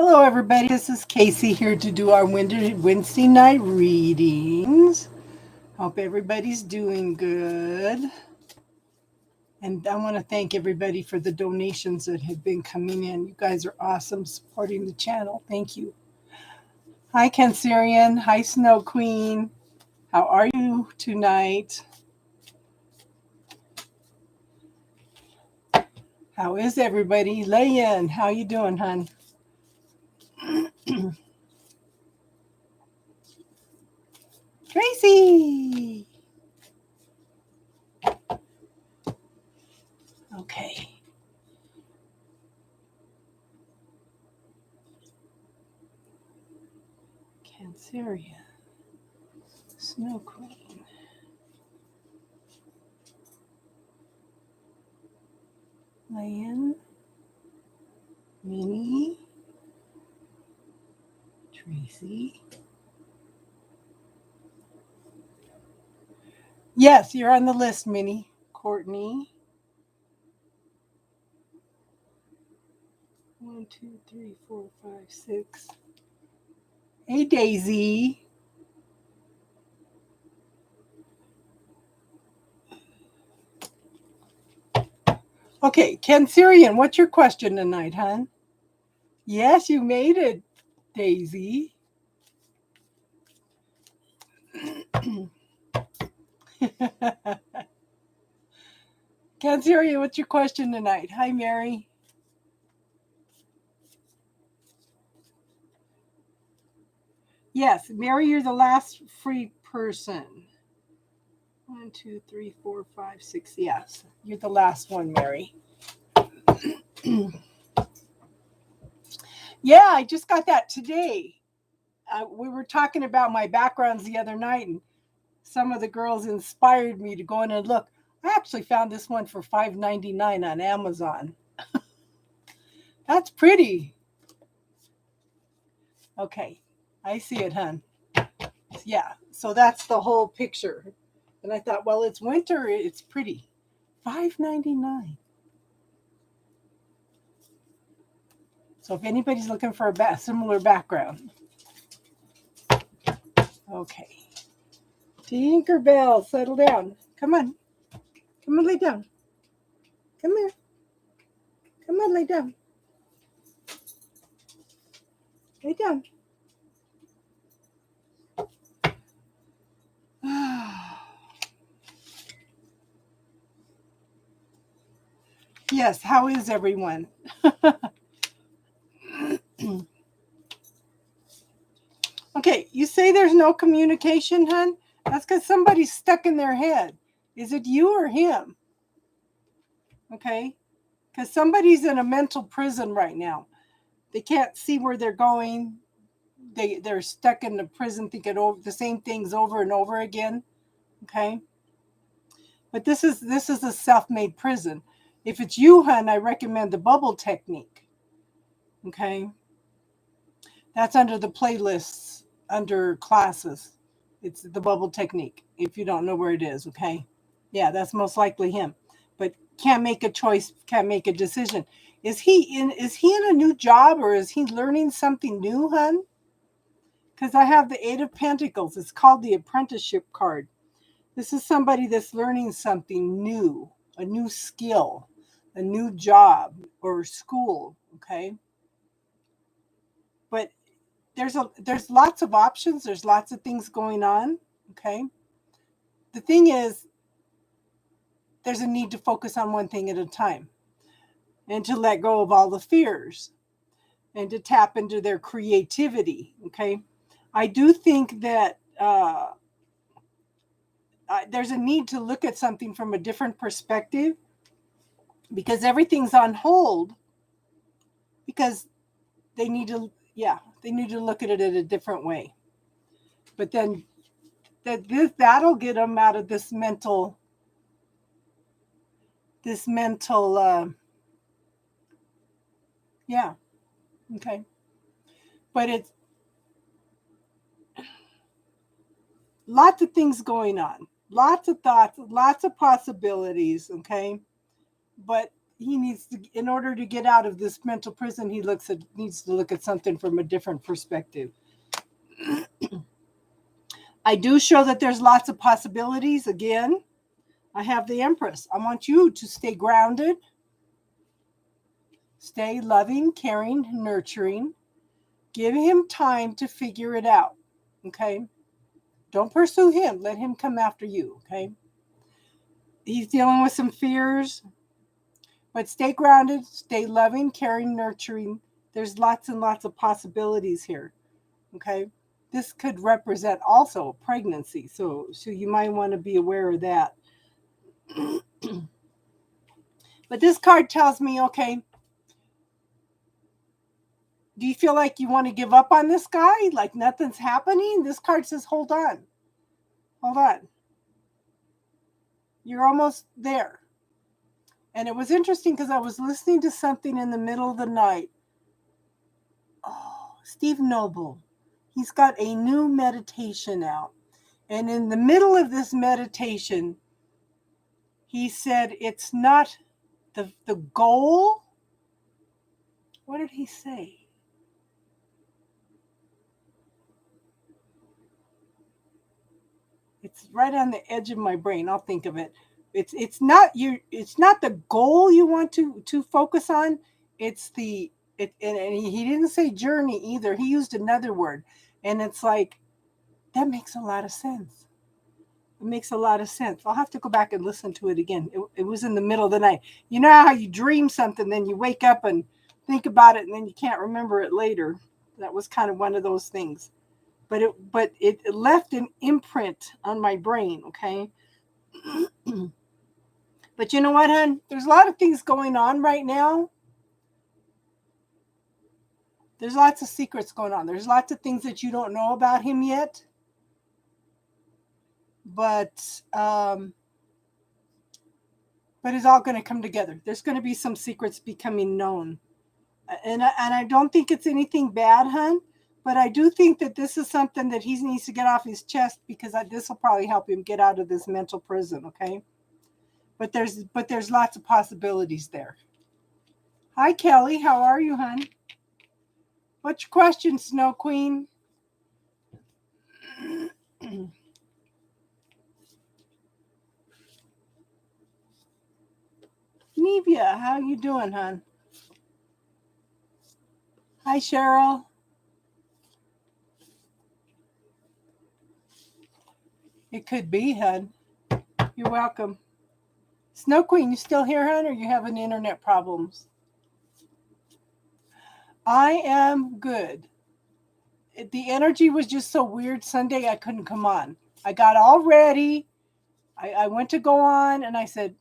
Hello, everybody. This is Casey here to do our Wednesday night readings. Hope everybody's doing good. And I want to thank everybody for the donations that have been coming in. You guys are awesome supporting the channel. Thank you. Hi, Cancerian. Hi, Snow Queen. How are you tonight? How is everybody? Layan, how you doing, hon? Tracy. Okay. Cancerian. Snow Queen. Layan. Minnie. Tracy. Yes, you're on the list, Minnie. Courtney. 1, 2, 3, 4, 5, 6. Hey, Daisy. Okay, Cancerian, what's your question tonight, hon? Yes, you made it, Daisy. Cancerian, what's your question tonight? Hi, Mary. Yes, Mary, you're the last free person. 1, 2, 3, 4, 5, 6. Yes, you're the last one, Mary. Yeah, I just got that today. We were talking about my backgrounds the other night, and some of the girls inspired me to go in and look. I actually found this one for $5.99 on Amazon. That's pretty. Okay, I see it, hon. Yeah, so that's the whole picture. And I thought, well, it's winter, it's pretty. $5.99. So if anybody's looking for a similar background. Okay. Tinkerbell, settle down. Come on. Come on, lay down. Come here. Come on, lay down. Lay down. Yes, how is everyone? Okay, you say there's no communication, hon? That's because somebody's stuck in their head. Is it you or him? Okay, because somebody's in a mental prison right now. They can't see where they're going. They're stuck in the prison thinking over the same things over and over again. Okay, but this is a self-made prison. If it's you, hon, I recommend the bubble technique. Okay, that's under the playlists, under classes. It's the bubble technique. If you don't know where it is, okay, yeah, that's most likely him. But can't make a choice, can't make a decision. Is he in a new job, or is he learning something new, hun? Because I have the Eight of Pentacles. It's called the apprenticeship card. This is somebody that's learning something new, a new skill, a new job or school, okay? But there's lots of options, there's lots of things going on, okay? The thing is, there's a need to focus on one thing at a time and to let go of all the fears and to tap into their creativity, okay? I do think that there's a need to look at something from a different perspective, because everything's on hold, because they need to look at it in a different way. But then that'll get them out of this mental yeah, okay. But it's lots of things going on, lots of thoughts, lots of possibilities, okay? But in order to get out of this mental prison, he needs to look at something from a different perspective. I do show that there's lots of possibilities. Again, I have the Empress. I want you to stay grounded, stay loving, caring, nurturing. Give him time to figure it out. Okay? Don't pursue him. Let him come after you. Okay? He's dealing with some fears, but stay grounded, stay loving, caring, nurturing. There's lots and lots of possibilities here. Okay? This could represent also pregnancy. So you might want to be aware of that. But this card tells me, okay, do you feel like you want to give up on this guy? Like nothing's happening? This card says, hold on. Hold on. You're almost there. And it was interesting because I was listening to something in the middle of the night. Oh, Steve Noble. He's got a new meditation out. And in the middle of this meditation, he said it's not the goal. What did he say? It's right on the edge of my brain. I'll think of it. It's not the goal you want to focus on. It's the and he didn't say journey either. He used another word. And it's like that makes a lot of sense. It makes a lot of sense. I'll have to go back and listen to it again. It was in the middle of the night. You know how you dream something, then you wake up and think about it, and then you can't remember it later. That was kind of one of those things. But it left an imprint on my brain, okay? But you know what, hon? There's a lot of things going on right now. There's lots of secrets going on. There's lots of things that you don't know about him yet. But it's all going to come together. There's going to be some secrets becoming known. And I don't think it's anything bad, hon. But I do think that this is something that he needs to get off his chest because this will probably help him get out of this mental prison, okay? But there's lots of possibilities there. Hi, Kelly. How are you, hon? What's your question, Snow Queen? Nevia, how you doing, hon? Hi, Cheryl. It could be, hon. You're welcome. Snow Queen, you still here, hon, or you having internet problems? I am good. The energy was just so weird Sunday I couldn't come on. I got all ready. I went to go on and I said,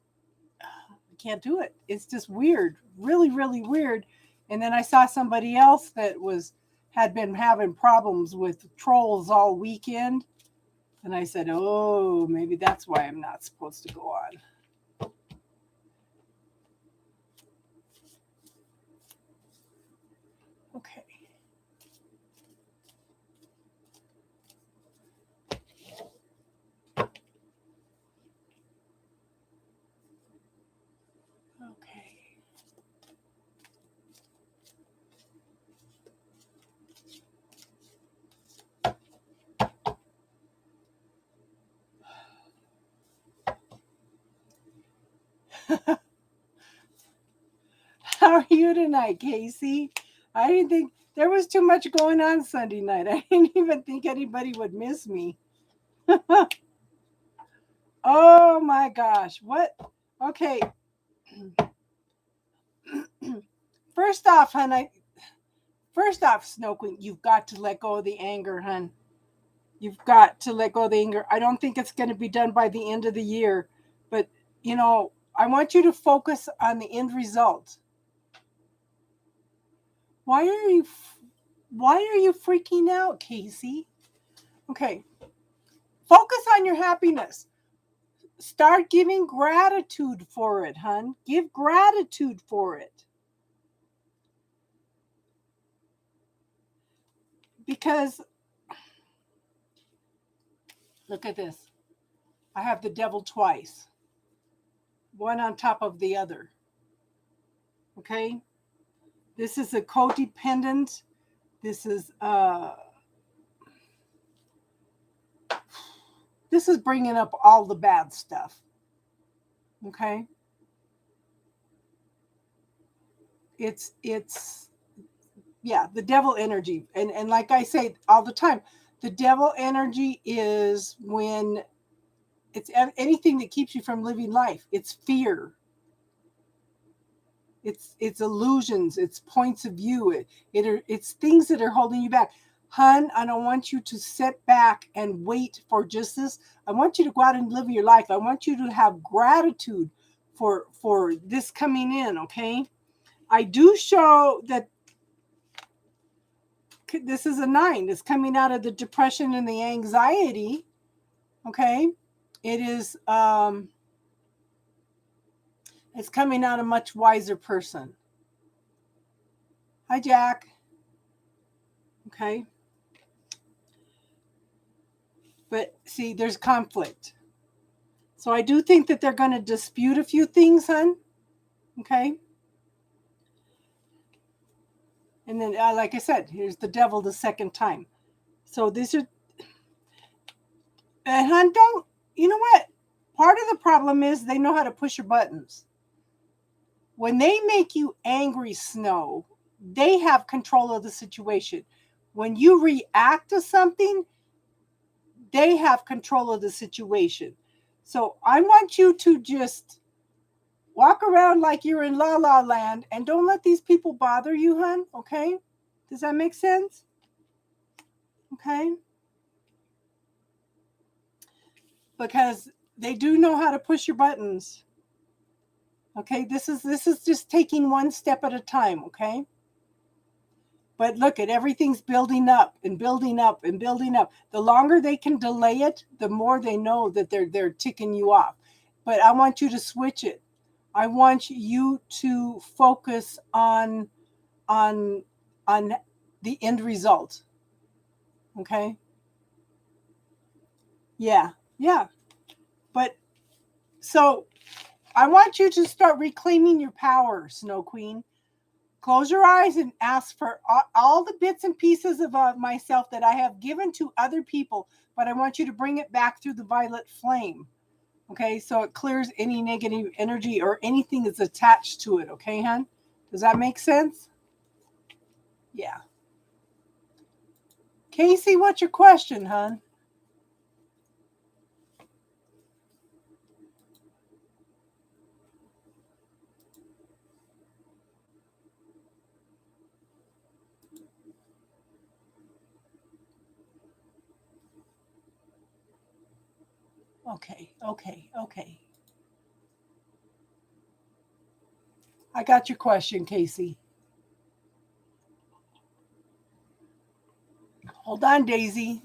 I can't do it. It's just weird. Really, really weird. And then I saw somebody else that had been having problems with trolls all weekend. And I said, oh, maybe that's why I'm not supposed to go on. Okay. Okay. How are you tonight, Casey? I didn't think there was too much going on Sunday night. I didn't even think anybody would miss me. Oh my gosh. What? Okay. First off, Snow Queen, you've got to let go of the anger, hun. You've got to let go of the anger. I don't think it's going to be done by the end of the year, but I want you to focus on the end result. Why are you freaking out, Casey? Okay. Focus on your happiness. Start giving gratitude for it, hun. Give gratitude for it. Because look at this. I have the devil twice. One on top of the other. Okay? This is a codependent. This is bringing up all the bad stuff. Okay? It's yeah, the devil energy. And like I say all the time, the devil energy is when it's anything that keeps you from living life. It's fear. It's illusions. It's points of view. It's things that are holding you back. Hun, I don't want you to sit back and wait for just this. I want you to go out and live your life. I want you to have gratitude for this coming in, okay? I do show that this is a 9. It's coming out of the depression and the anxiety, okay? It is it's coming out a much wiser person. Hi, Jack. Okay. But see, there's conflict. So I do think that they're going to dispute a few things, hun. Okay. And then, like I said, here's the devil the second time. So these are, and hun, don't, you know what? Part of the problem is they know how to push your buttons. When they make you angry, Snow, they have control of the situation. When you react to something, they have control of the situation. So I want you to just walk around like you're in La La Land and don't let these people bother you, hun. Okay? Does that make sense? Okay? Because they do know how to push your buttons. Okay? This is just taking one step at a time, okay? But look at everything's building up and building up and building up. The longer they can delay it, the more they know that they're ticking you off. But I want you to switch it. I want you to focus on the end result. Okay? Yeah. Yeah. But so I want you to start reclaiming your power, Snow Queen. Close your eyes and ask for all the bits and pieces of myself that I have given to other people, but I want you to bring it back through the violet flame. Okay, so it clears any negative energy or anything that's attached to it. Okay, hon? Does that make sense? Yeah. Casey, what's your question, hon? Okay, okay, okay. I got your question, Casey. Hold on, Daisy.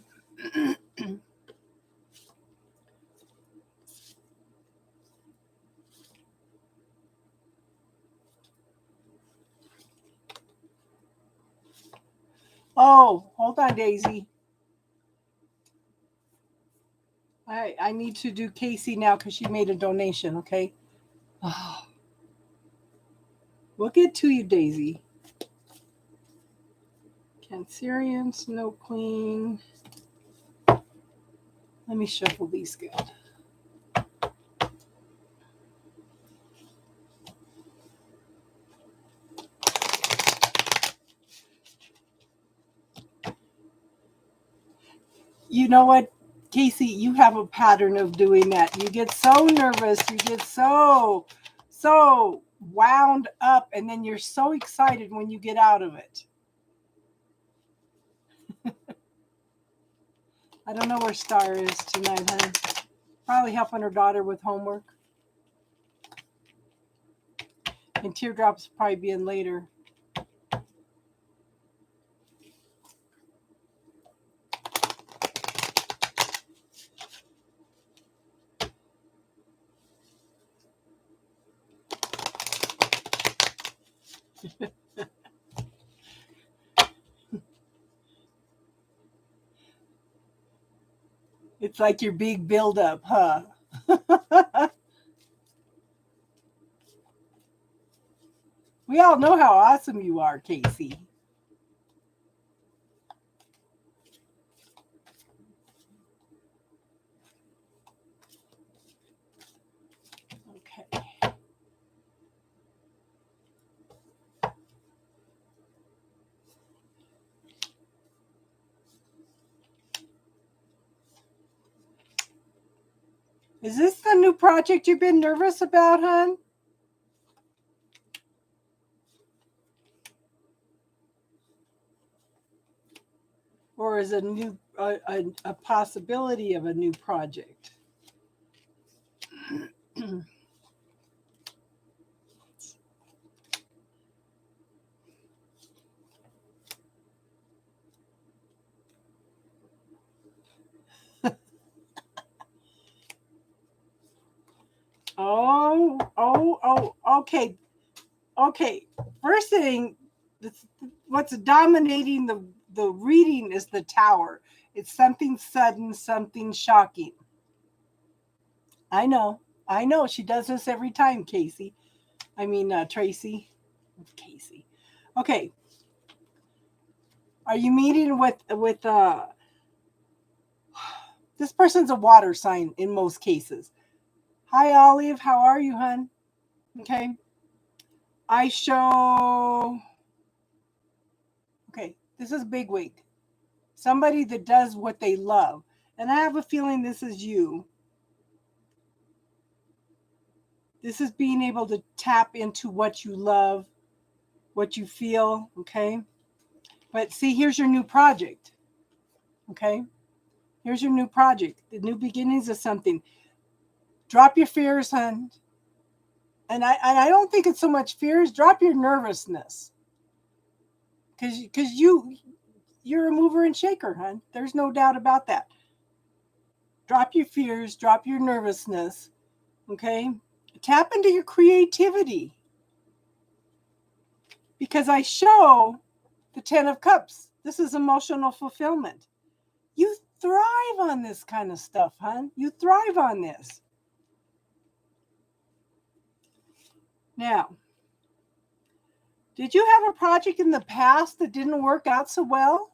Oh, hold on, Daisy. I need to do Casey now because she made a donation, okay? Oh, we'll get to you, Daisy. Cancerian, Snow Queen. Let me shuffle these good. You know what, Casey, you have a pattern of doing that. You get so nervous, you get so wound up, and then you're so excited when you get out of it. I don't know where Star is tonight, honey. Probably helping her daughter with homework. And Teardrop's probably being later. It's like your big buildup, huh? all know how awesome you are, Casey. Okay. Is this the new project you've been nervous about, hon? Or is it a possibility of a new project? Okay. Okay. First thing, what's dominating the reading is the Tower. It's something sudden, something shocking. I know. She does this every time, Casey. I mean, Tracy. Casey. Okay. Are you meeting with this person's a water sign in most cases. Hi, Olive. How are you, hon? Okay. I show. Okay. This is bigwig. Somebody that does what they love. And I have a feeling this is you. This is being able to tap into what you love, what you feel. Okay. But see, here's your new project. Okay. Here's your new project. The new beginnings of something. Drop your fears, hon. And I don't think it's so much fears. Drop your nervousness. Because you're a mover and shaker, hon. There's no doubt about that. Drop your fears, drop your nervousness, okay? Tap into your creativity. Because I show the 10 of Cups. This is emotional fulfillment. You thrive on this kind of stuff, hon. You thrive on this. Now, did you have a project in the past that didn't work out so well?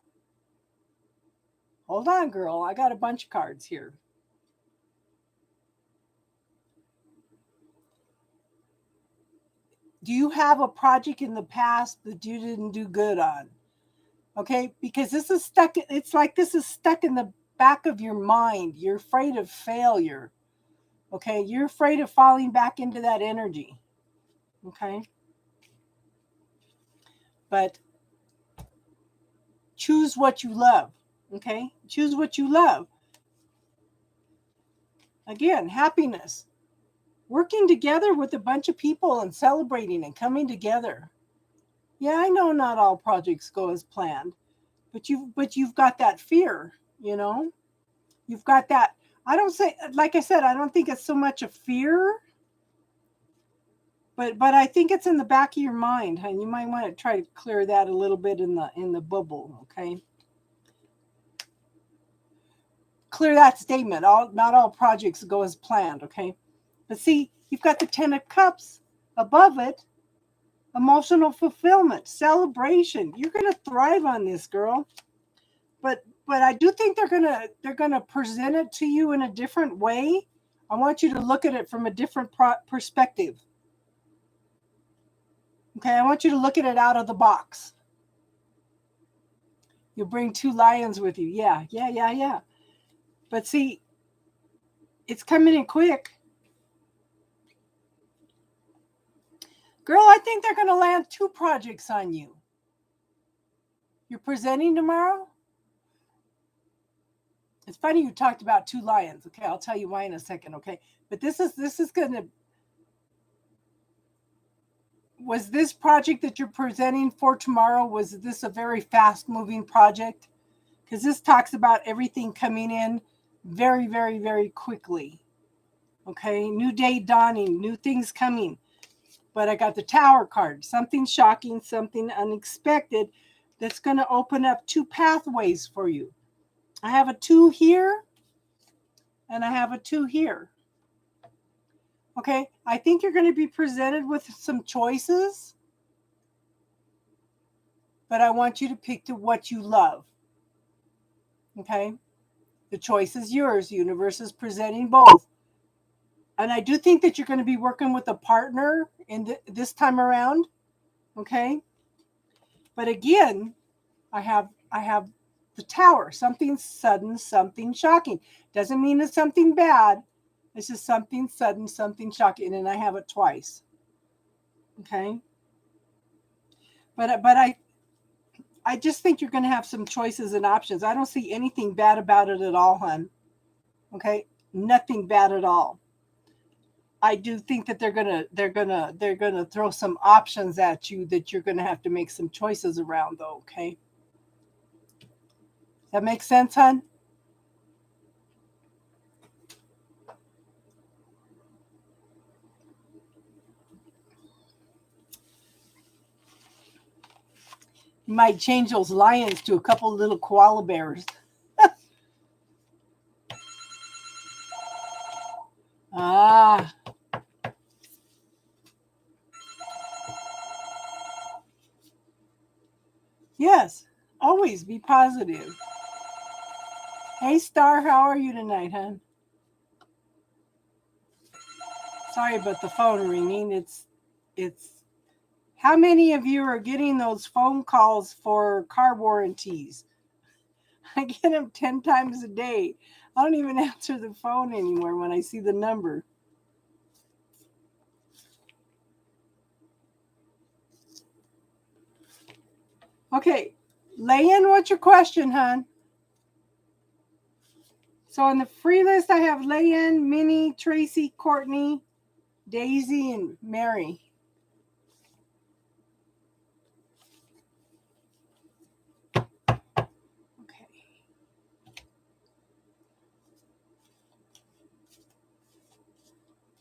Hold on, girl. I got a bunch of cards here. Do you have a project in the past that you didn't do good on? Okay, because this is stuck. It's like this is stuck in the back of your mind. You're afraid of failure. Okay, you're afraid of falling back into that energy. Okay, but choose what you love. Okay, choose what you love. Again, happiness. Working together with a bunch of people and celebrating and coming together. Yeah, I know not all projects go as planned, but you've got that fear, you know? You've got that. I don't say, like I said, I don't think it's so much a fear, but I think it's in the back of your mind, and you might want to try to clear that a little bit in the bubble, okay? Clear that statement. Not all projects go as planned, okay? But see, you've got the 10 of Cups above it. Emotional fulfillment, celebration. You're gonna thrive on this, girl. But I do think they're gonna present it to you in a different way. I want you to look at it from a different perspective. Okay, I want you to look at it out of the box. You'll bring 2 lions with you. Yeah. But see, it's coming in quick. Girl, I think they're going to land 2 projects on you. You're presenting tomorrow? It's funny you talked about 2 lions. Okay, I'll tell you why in a second, okay? But this is going to... Was this project that you're presenting for tomorrow, was this a very fast-moving project? Because this talks about everything coming in very, very, very quickly. Okay, new day dawning, new things coming. But I got the Tower card, something shocking, something unexpected that's going to open up 2 pathways for you. I have a 2 here and I have a 2 here. Okay, I think you're going to be presented with some choices. but I want you to pick to what you love. Okay? The choice is yours. The universe is presenting both. And I do think that you're going to be working with a partner in this time around. Okay? But again, I have the Tower. Something sudden, something shocking. Doesn't mean it's something bad. It's just something sudden, something shocking, and I have it twice. Okay? But I just think you're going to have some choices and options. I don't see anything bad about it at all, hon. Okay? Nothing bad at all. I do think that they're gonna throw some options at you that you're gonna have to make some choices around, though. Okay? That makes sense, hon? You might change those lions to a couple little koala bears. Ah, yes. Always be positive. Hey, Star, how are you tonight, hon? Sorry about the phone ringing. It's. How many of you are getting those phone calls for car warranties? I get them 10 times a day. I don't even answer the phone anymore when I see the number. Okay, Layan, what's your question, hon? So on the free list, I have Layan, Minnie, Tracy, Courtney, Daisy, and Mary. Okay.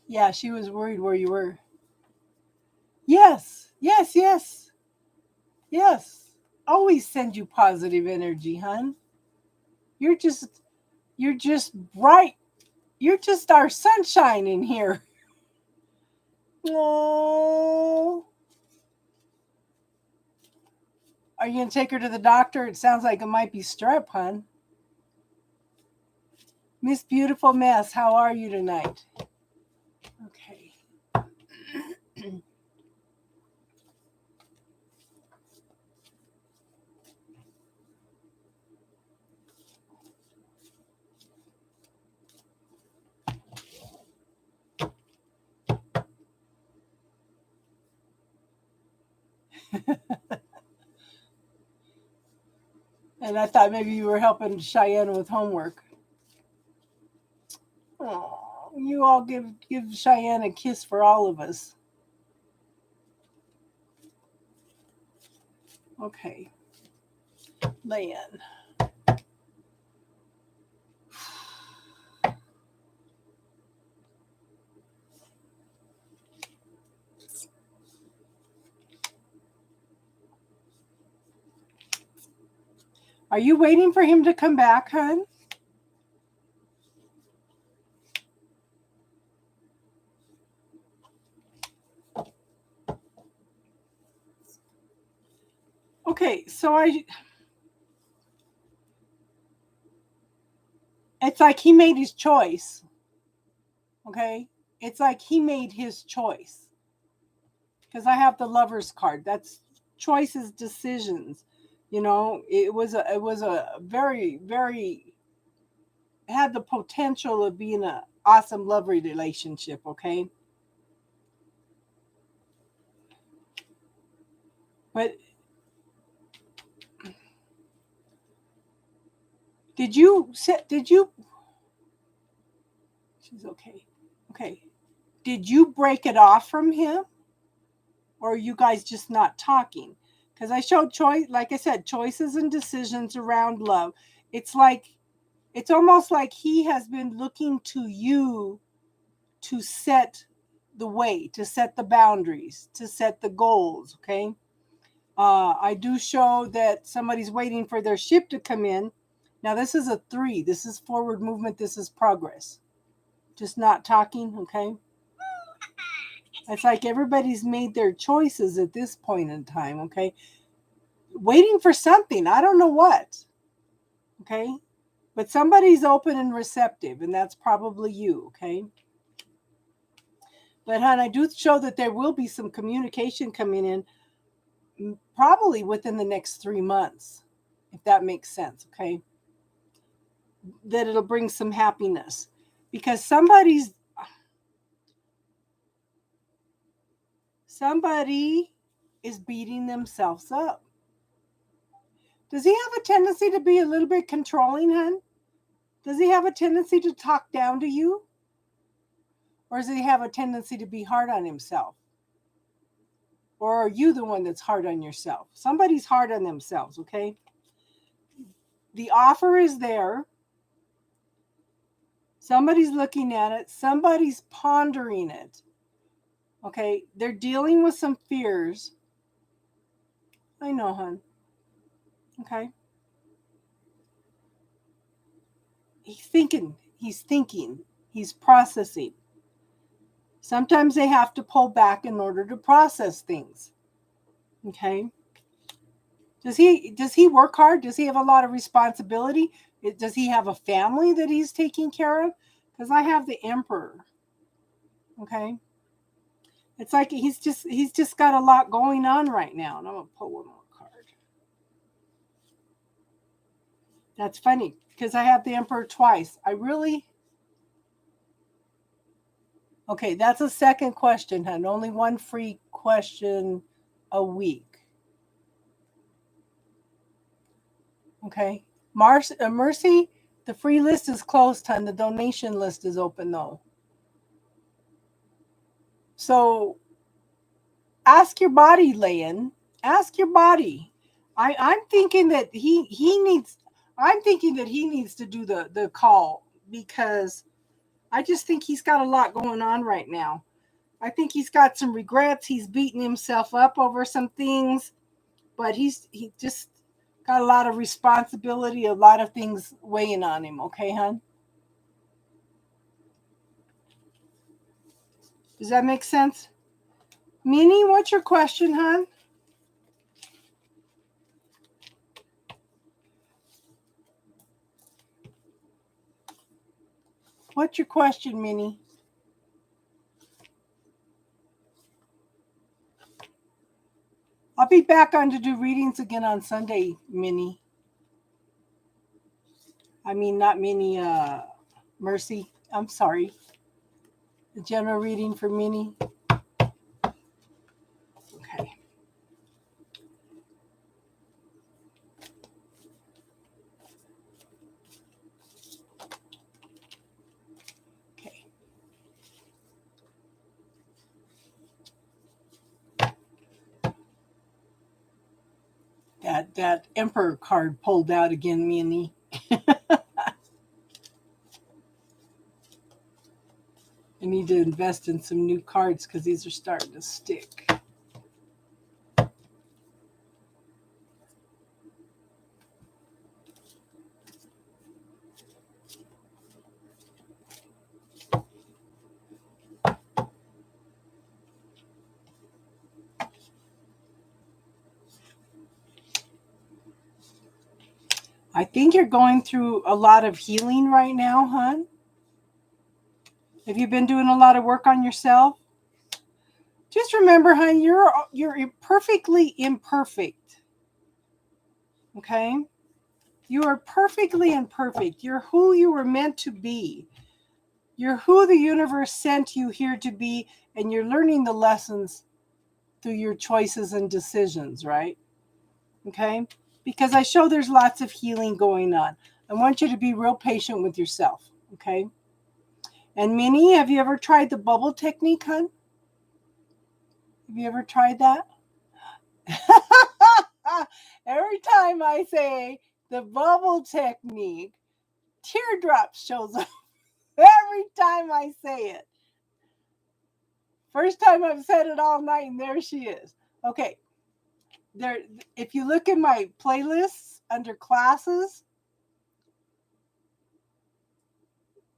Yeah, she was worried where you were. Yes, yes, yes, yes. Always send you positive energy, hon. You're just, you're just bright. You're just our sunshine in here. Oh. Are you going to take her to the doctor? It sounds like it might be strep, hon. Miss Beautiful Mess, how are you tonight? Okay. And I thought maybe you were helping Cheyenne with homework. Oh, you all give Cheyenne a kiss for all of us. Okay. Layan. Are you waiting for him to come back, hon? Okay, so it's like he made his choice. Okay? It's like he made his choice. Because I have the Lover's card. That's choices, decisions. You know, it was a very, very, had the potential of being an awesome love relationship, okay? But did you she's okay. Okay. Did you break it off from him, or are you guys just not talking? Because I showed choice, like I said, choices and decisions around love. It's like, it's almost like he has been looking to you to set the way, to set the boundaries, to set the goals. Okay. I do show that somebody's waiting for their ship to come in. Now, this is a 3. This is forward movement. This is progress. Just not talking. Okay. It's like everybody's made their choices at this point in time. Okay. waiting for something. I don't know what. Okay? But somebody's open and receptive, and that's probably you, okay? But, hon, I do show that there will be some communication coming in probably within the next 3 months, if that makes sense, okay? That it'll bring some happiness. Because somebody is beating themselves up. Does he have a tendency to be a little bit controlling, hon? Does he have a tendency to talk down to you? Or does he have a tendency to be hard on himself? Or are you the one that's hard on yourself? Somebody's hard on themselves, okay? The offer is there. Somebody's looking at it. Somebody's pondering it. Okay? They're dealing with some fears. I know, hon. Okay? He's thinking. He's processing. Sometimes they have to pull back in order to process things. Okay? Does he work hard? Does he have a lot of responsibility? Does he have a family that he's taking care of? Because I have the Emperor. Okay? It's like he's just got a lot going on right now. And I'm gonna pull one more card. That's funny because I have the Emperor twice. Okay, that's a second question, hon. Only one free question a week. Okay. Mercy, the free list is closed, hon. The donation list is open though. So ask your body, Layan. Ask your body. I'm thinking that he needs to do the call because I just think he's got a lot going on right now. I think he's got some regrets. He's beating himself up over some things, but he just got a lot of responsibility, a lot of things weighing on him. Okay, hon? Does that make sense? Minnie, what's your question, hon? What's your question, Minnie? I'll be back on to do readings again on Sunday, Minnie. I mean, not Minnie, Mercy. I'm sorry. The general reading for Minnie. Okay. Okay. That Emperor card pulled out again, Minnie. I need to invest in some new cards because these are starting to stick. I think you're going through a lot of healing right now, hon. Have you been doing a lot of work on yourself? Just remember, hon, you're perfectly imperfect. Okay? You are perfectly imperfect. You're who you were meant to be. You're who the universe sent you here to be, and you're learning the lessons through your choices and decisions, right? Okay? Because I show there's lots of healing going on. I want you to be real patient with yourself, okay? And Minnie, have you ever tried the bubble technique, hon? Have you ever tried that? Every time I say the bubble technique, teardrops shows up. Every time I say it. First time I've said it all night, and there she is. Okay. There, if you look in my playlists under classes,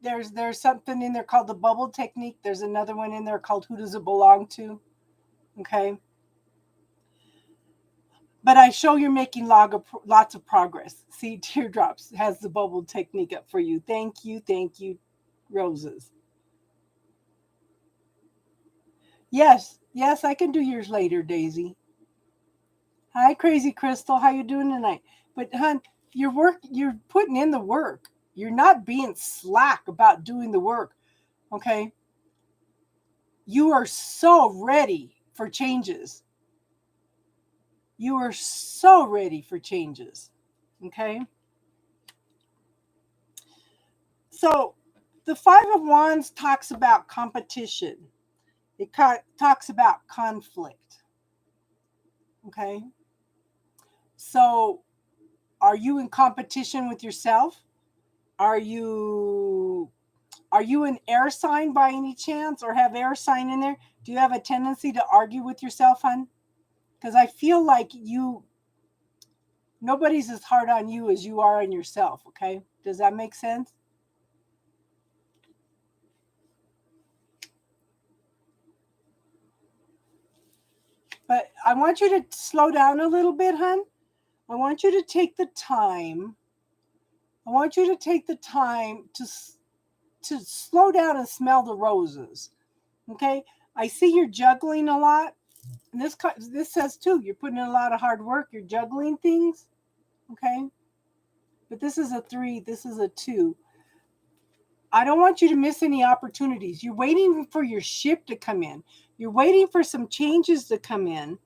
there's something in there called the bubble technique. There's another one in there called Who Does It Belong To? Okay. But I show you're making lots of progress. See, Teardrops has the bubble technique up for you. Thank you, Roses. Yes, I can do yours later, Daisy. Hi, Crazy Crystal. How you doing tonight? But, hon, you're putting in the work. You're not being slack about doing the work. Okay, you are so ready for changes. You are so ready for changes. Okay. So the Five of Wands talks about competition. It talks about conflict. Okay. So are you in competition with yourself? Are you an air sign by any chance, or have air sign in there? Do you have a tendency to argue with yourself, hon? Because I feel like nobody's as hard on you as you are on yourself. Okay. Does that make sense? But I want you to slow down a little bit, hon. I want you to take the time. I want you to take the time to slow down and smell the roses. Okay? I see you're juggling a lot. And this says too, you're putting in a lot of hard work. You're juggling things. Okay? But this is a 3, this is a 2. I don't want you to miss any opportunities. You're waiting for your ship to come in. You're waiting for some changes to come in.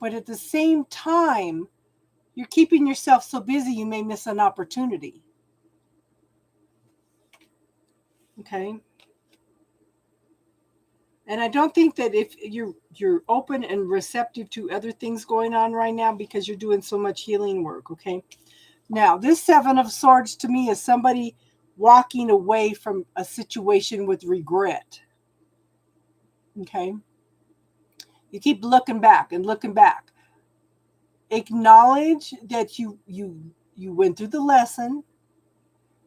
But at the same time, you're keeping yourself so busy you may miss an opportunity. Okay? And I don't think that if you're open and receptive to other things going on right now because you're doing so much healing work, okay? Now, this 7 of Swords to me is somebody walking away from a situation with regret. Okay? You keep looking back and looking back. Acknowledge that you went through the lesson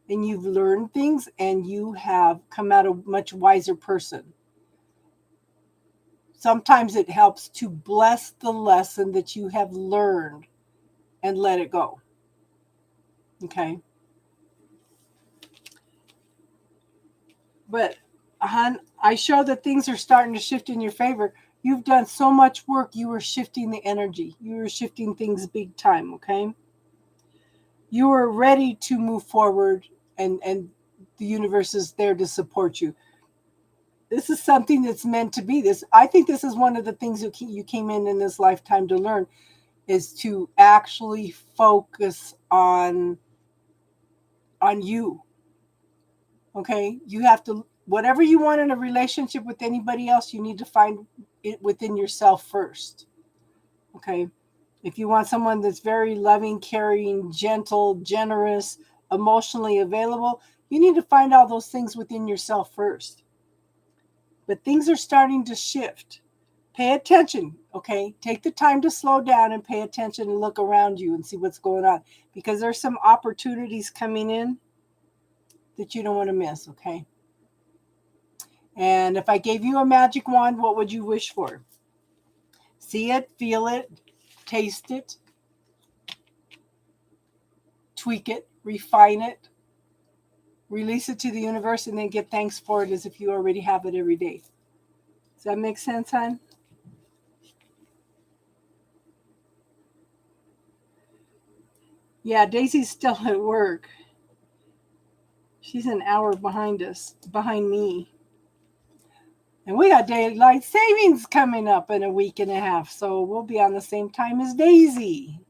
and you've learned things and you have come out a much wiser person. Sometimes it helps to bless the lesson that you have learned and let it go. Okay. But, hon, I show that things are starting to shift in your favor. You've done so much work. You are shifting the energy. You are shifting things big time. Okay. You are ready to move forward, and the universe is there to support you. This is something that's meant to be. I think this is one of the things you came in this lifetime to learn, is to actually focus on you. Okay? You have to, whatever you want in a relationship with anybody else, you need to find it within yourself first. Okay? If you want someone that's very loving, caring, gentle, generous, emotionally available, you need to find all those things within yourself first. But things are starting to shift. Pay attention, okay? Take the time to slow down and pay attention and look around you and see what's going on, because there's some opportunities coming in that you don't want to miss, okay? And if I gave you a magic wand, what would you wish for? See it, feel it, taste it, tweak it, refine it, release it to the universe, and then give thanks for it as if you already have it every day. Does that make sense, hon? Yeah, Daisy's still at work. She's an hour behind me. And we got daylight savings coming up in a week and a half, so we'll be on the same time as Daisy.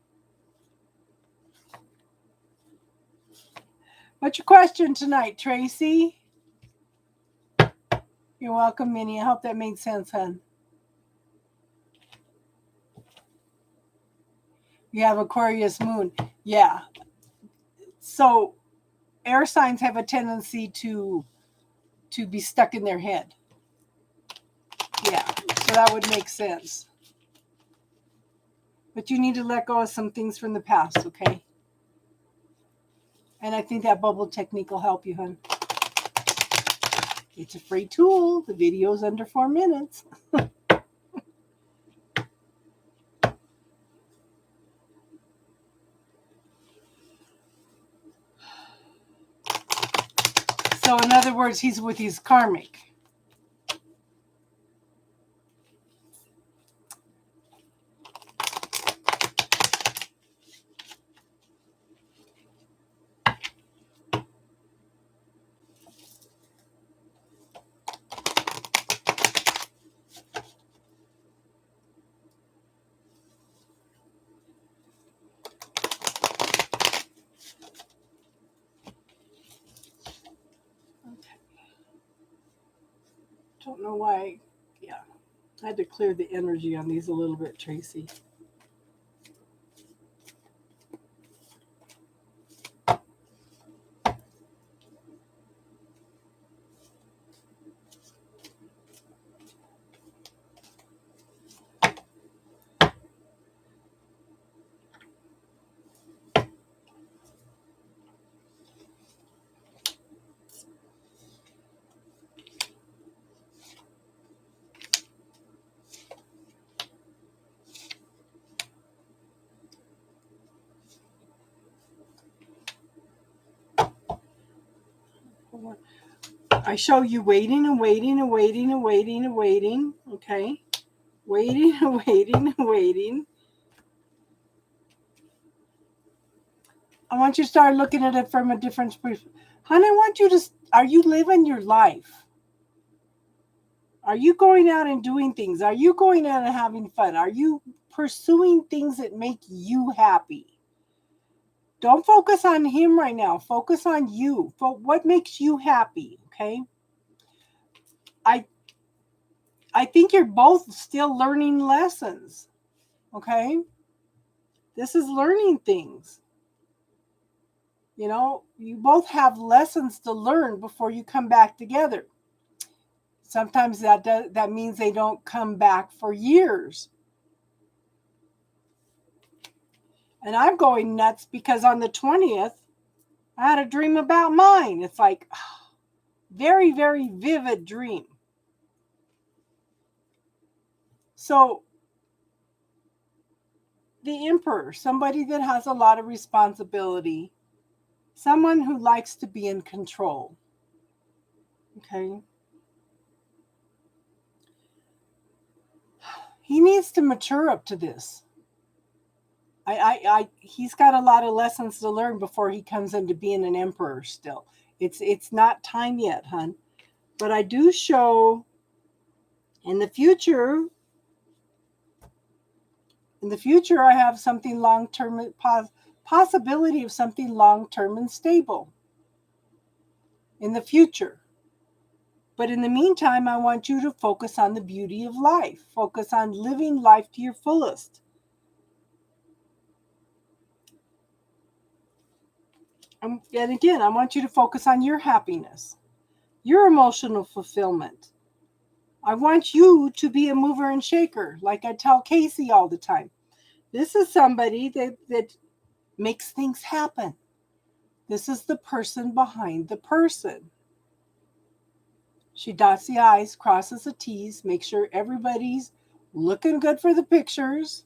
What's your question tonight, Tracy? You're welcome, Minnie. I hope that made sense, hon. You have Aquarius moon. Yeah. So air signs have a tendency to be stuck in their head. Yeah. So that would make sense. But you need to let go of some things from the past, okay? And I think that bubble technique will help you, hon. It's a free tool. The video is under 4 minutes. So in other words, he's with his karmic. Don't know why. Yeah, I had to clear the energy on these a little bit, Tracy. I show you waiting and waiting and waiting and waiting and waiting. Okay, waiting and waiting and waiting. I want you to start looking at it from a different perspective. Honey, I want you to, are you living your life? Are you going out and doing things? Are you going out and having fun? Are you pursuing things that make you happy? Don't focus on him right now. Focus on you. What makes you happy, okay? I think you're both still learning lessons, okay? This is learning things. You know, you both have lessons to learn before you come back together. Sometimes that means they don't come back for years. And I'm going nuts because on the 20th, I had a dream about mine. It's like very, very vivid dream. So the emperor, somebody that has a lot of responsibility, someone who likes to be in control. Okay. He needs to mature up to this. He's got a lot of lessons to learn before he comes into being an emperor still. It's not time yet, hun. But I do show in the future, I have something long-term, possibility of something long-term and stable in the future. But in the meantime, I want you to focus on the beauty of life. Focus on living life to your fullest. And again, I want you to focus on your happiness, your emotional fulfillment. I want you to be a mover and shaker, like I tell Casey all the time. This is somebody that makes things happen. This is the person behind the person. She dots the I's, crosses the T's, makes sure everybody's looking good for the pictures,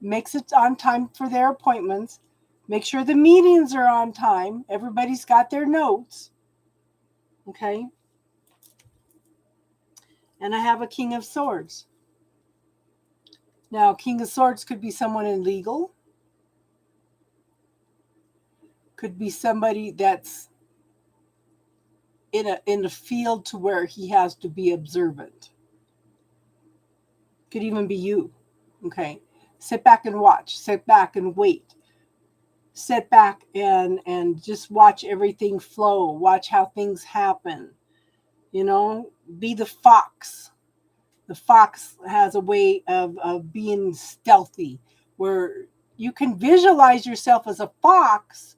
makes it on time for their appointments, make sure the meetings are on time, everybody's got their notes. Okay? And I have a King of Swords. Now, King of Swords could be someone in legal, could be somebody that's in a field to where he has to be observant. Could even be you. Okay? Sit back and watch. Sit back and wait. Sit back and just watch everything flow. Watch how things happen. You know, be the fox. The fox has a way of being stealthy, where you can visualize yourself as a fox.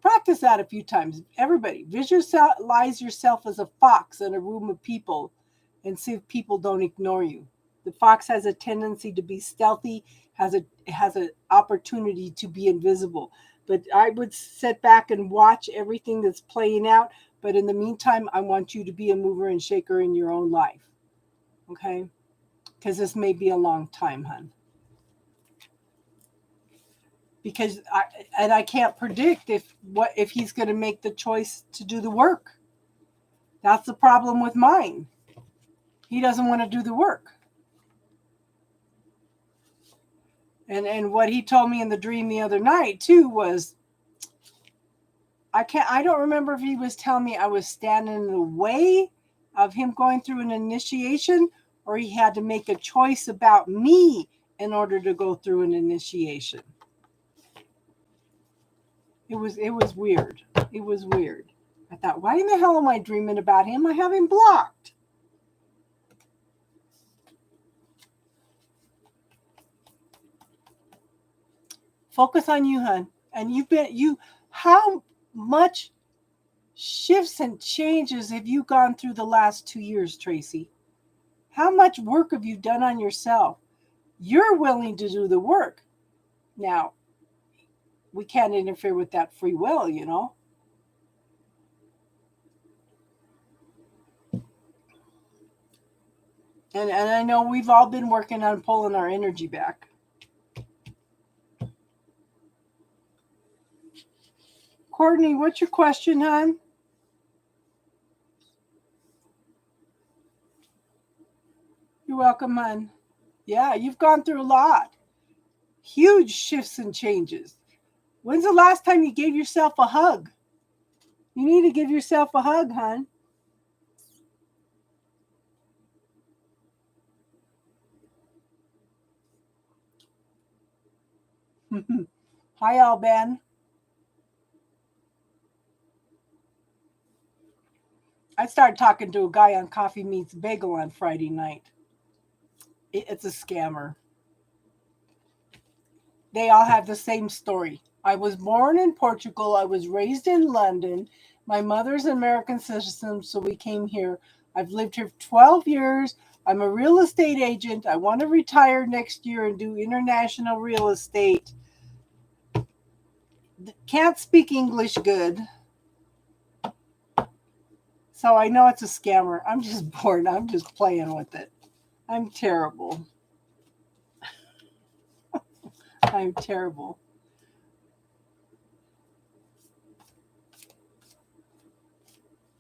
Practice that a few times. Everybody, visualize yourself as a fox in a room of people and see if people don't ignore you. The fox has a tendency to be stealthy, has an opportunity to be invisible. But I would sit back and watch everything that's playing out. But in the meantime, I want you to be a mover and shaker in your own life. Okay? Because this may be a long time, hun. because I can't predict if he's going to make the choice to do the work. That's the problem with mine. He doesn't want to do the work. And what he told me in the dream the other night too was, I don't remember if he was telling me I was standing in the way of him going through an initiation, or he had to make a choice about me in order to go through an initiation. It was weird. It was weird. I thought, why in the hell am I dreaming about him? I have him blocked. Focus on you, hon. And how much shifts and changes have you gone through the last 2 years, Tracy? How much work have you done on yourself? You're willing to do the work. Now, we can't interfere with that free will, you know. And I know we've all been working on pulling our energy back. Courtney, what's your question, hon? You're welcome, hon. Yeah, you've gone through a lot. Huge shifts and changes. When's the last time you gave yourself a hug? You need to give yourself a hug, hon. Hi, all, Ben. I started talking to a guy on Coffee Meets Bagel on Friday night. It's a scammer. They all have the same story. I was born in Portugal. I was raised in London. My mother's an American citizen, so we came here. I've lived here for 12 years. I'm a real estate agent. I want to retire next year and do international real estate. Can't speak English good. So I know it's a scammer. I'm just bored. I'm just playing with it. I'm terrible. I'm terrible.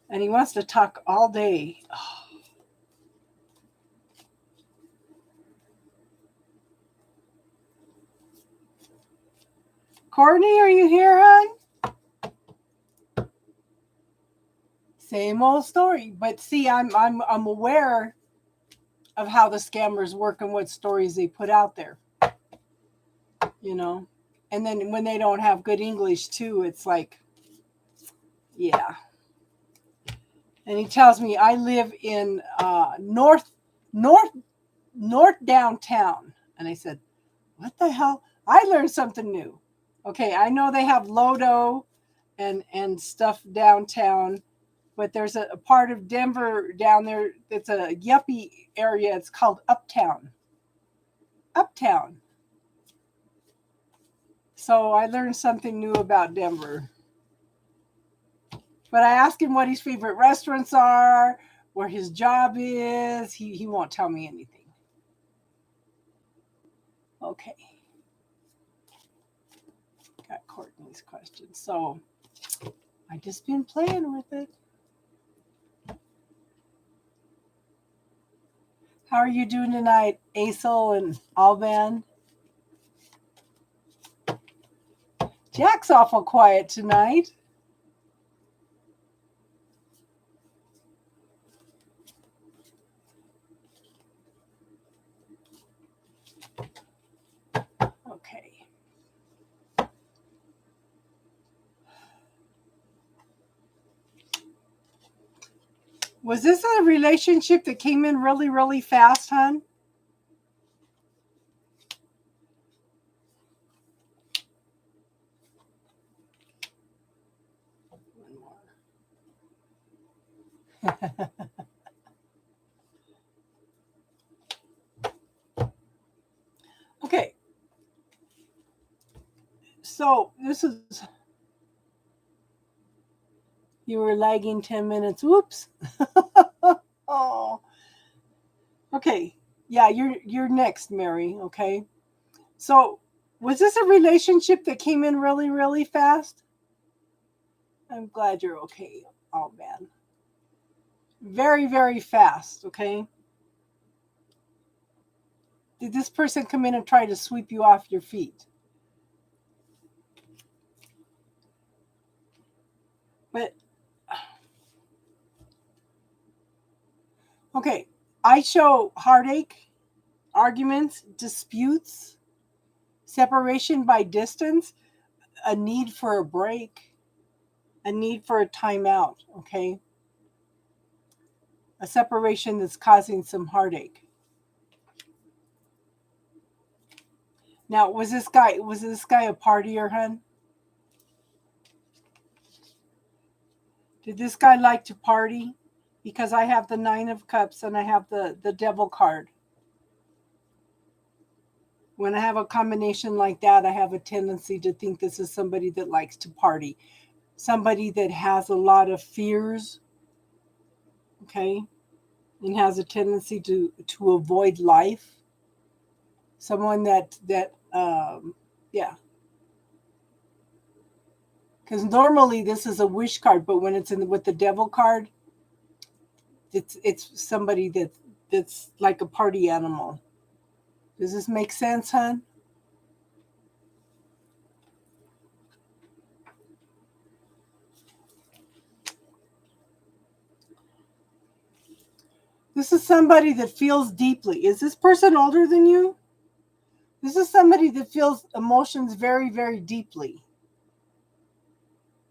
And he wants to talk all day. Oh. Courtney, are you here, hon? Same old story. But see, I'm aware of how the scammers work and what stories they put out there. You know? And then when they don't have good English too, it's like, yeah. And he tells me I live in north downtown. And I said, what the hell? I learned something new. Okay, I know they have Lodo and stuff downtown, but there's a part of Denver down there that's a yuppie area. It's called Uptown. Uptown. So I learned something new about Denver. But I asked him what his favorite restaurants are, where his job is. He won't tell me anything. Okay. Got Courtney's question. So I just been playing with it. How are you doing tonight, Acel and Alban? Jack's awful quiet tonight. Okay. Was this a relationship that came in really, really fast, hon? Okay. So this is, you were lagging 10 minutes. Whoops. Oh. Okay. Yeah, you're next, Mary. Okay. So Was this a relationship that came in really, really fast? I'm glad you're okay. Oh, man. Very, very fast, okay? Did this person come in and try to sweep you off your feet? But, okay, I show heartache, arguments, disputes, separation by distance, a need for a break, a need for a timeout, okay? A separation that's causing some heartache. Now, was this guy a partier, hun? Did this guy like to party? Because I have the 9 of Cups and I have the Devil card. When I have a combination like that, I have a tendency to think this is somebody that likes to party. Somebody that has a lot of fears, okay, and has a tendency to avoid life. Someone that yeah. Because normally this is a wish card, but when it's with the Devil card, it's somebody that's like a party animal. Does this make sense, hon? This is somebody that feels deeply. Is this person older than you? This is somebody that feels emotions very, very deeply.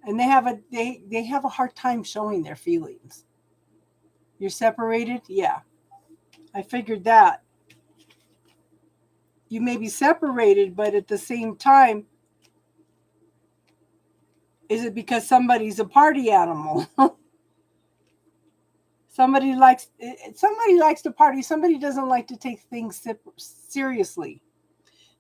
And they have a hard time showing their feelings. You're separated? Yeah. I figured that. You may be separated, but at the same time, is it because somebody's a party animal? somebody likes to party. Somebody doesn't like to take things seriously.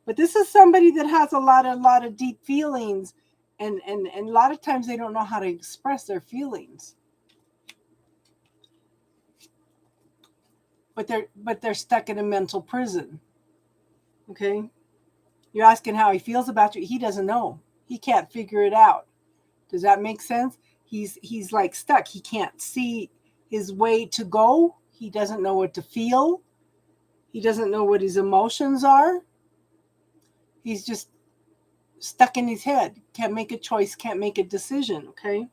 But this is somebody that has a lot of deep feelings, and a lot of times they don't know how to express their feelings. But they're stuck in a mental prison. Okay? You're asking how he feels about you. He doesn't know. He can't figure it out. Does that make sense? He's like stuck. He can't see his way to go. He doesn't know what to feel. He doesn't know what his emotions are. He's just stuck in his head. Can't make a choice, can't make a decision, okay?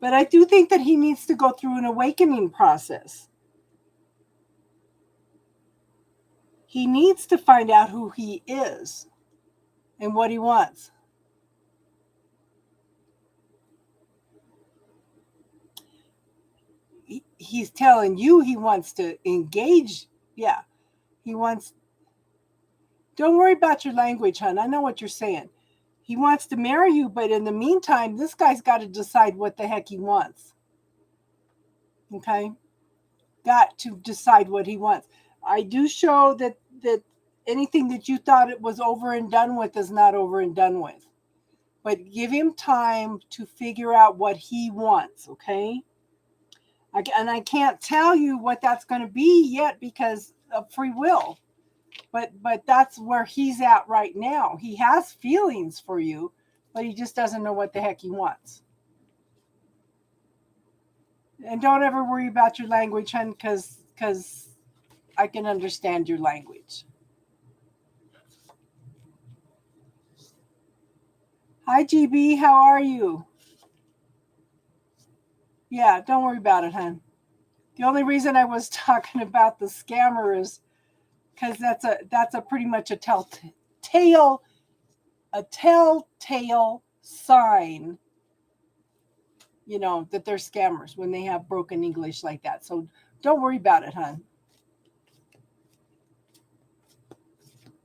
But I do think that he needs to go through an awakening process. He needs to find out who he is and what he wants. He's telling you he wants to engage. Yeah, he wants. Don't worry about your language, hon. I know what you're saying. He wants to marry you, but in the meantime, this guy's got to decide what the heck he wants. Okay? Got to decide what he wants. I do show that anything that you thought it was over and done with is not over and done with. But give him time to figure out what he wants, okay? And I can't tell you what that's going to be yet because of free will. But that's where he's at right now. He has feelings for you, but he just doesn't know what the heck he wants. And don't ever worry about your language, hun, because I can understand your language. Hi, GB. How are you? Yeah, don't worry about it, hun. The only reason I was talking about the scammer is because that's a pretty much a telltale sign, that they're scammers when they have broken English like that. So don't worry about it, hun.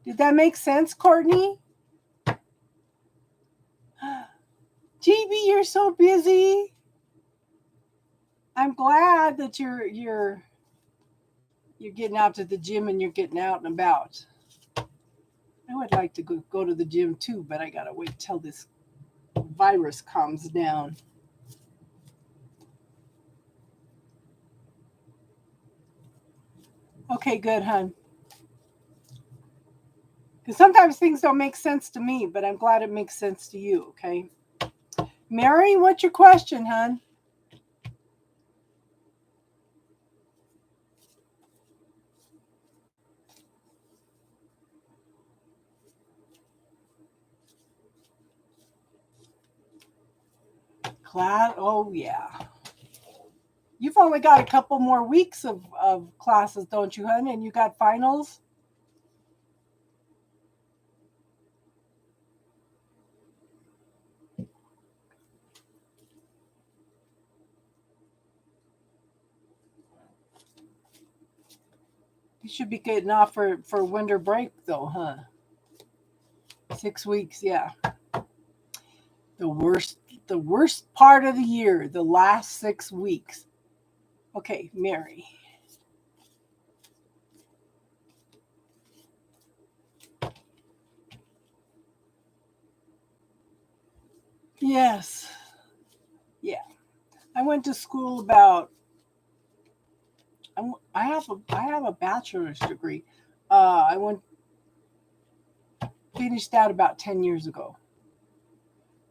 Did that make sense, Courtney? GB, you're so busy. I'm glad that you're getting out to the gym and you're getting out and about. I would like to go to the gym too, but I gotta wait till this virus calms down. Okay, good, hun. Because sometimes things don't make sense to me, but I'm glad it makes sense to you, okay? Mary, what's your question, hon? Class? Oh, yeah. You've only got a couple more weeks of classes, don't you, hon? And you got finals? You should be getting off for winter break, though, huh? 6 weeks, yeah. The worst, the worst part of the year, the last 6 weeks. Okay, Mary. Yes. Yeah. I went to school about. I have a bachelor's degree. I went finished out about 10 years ago.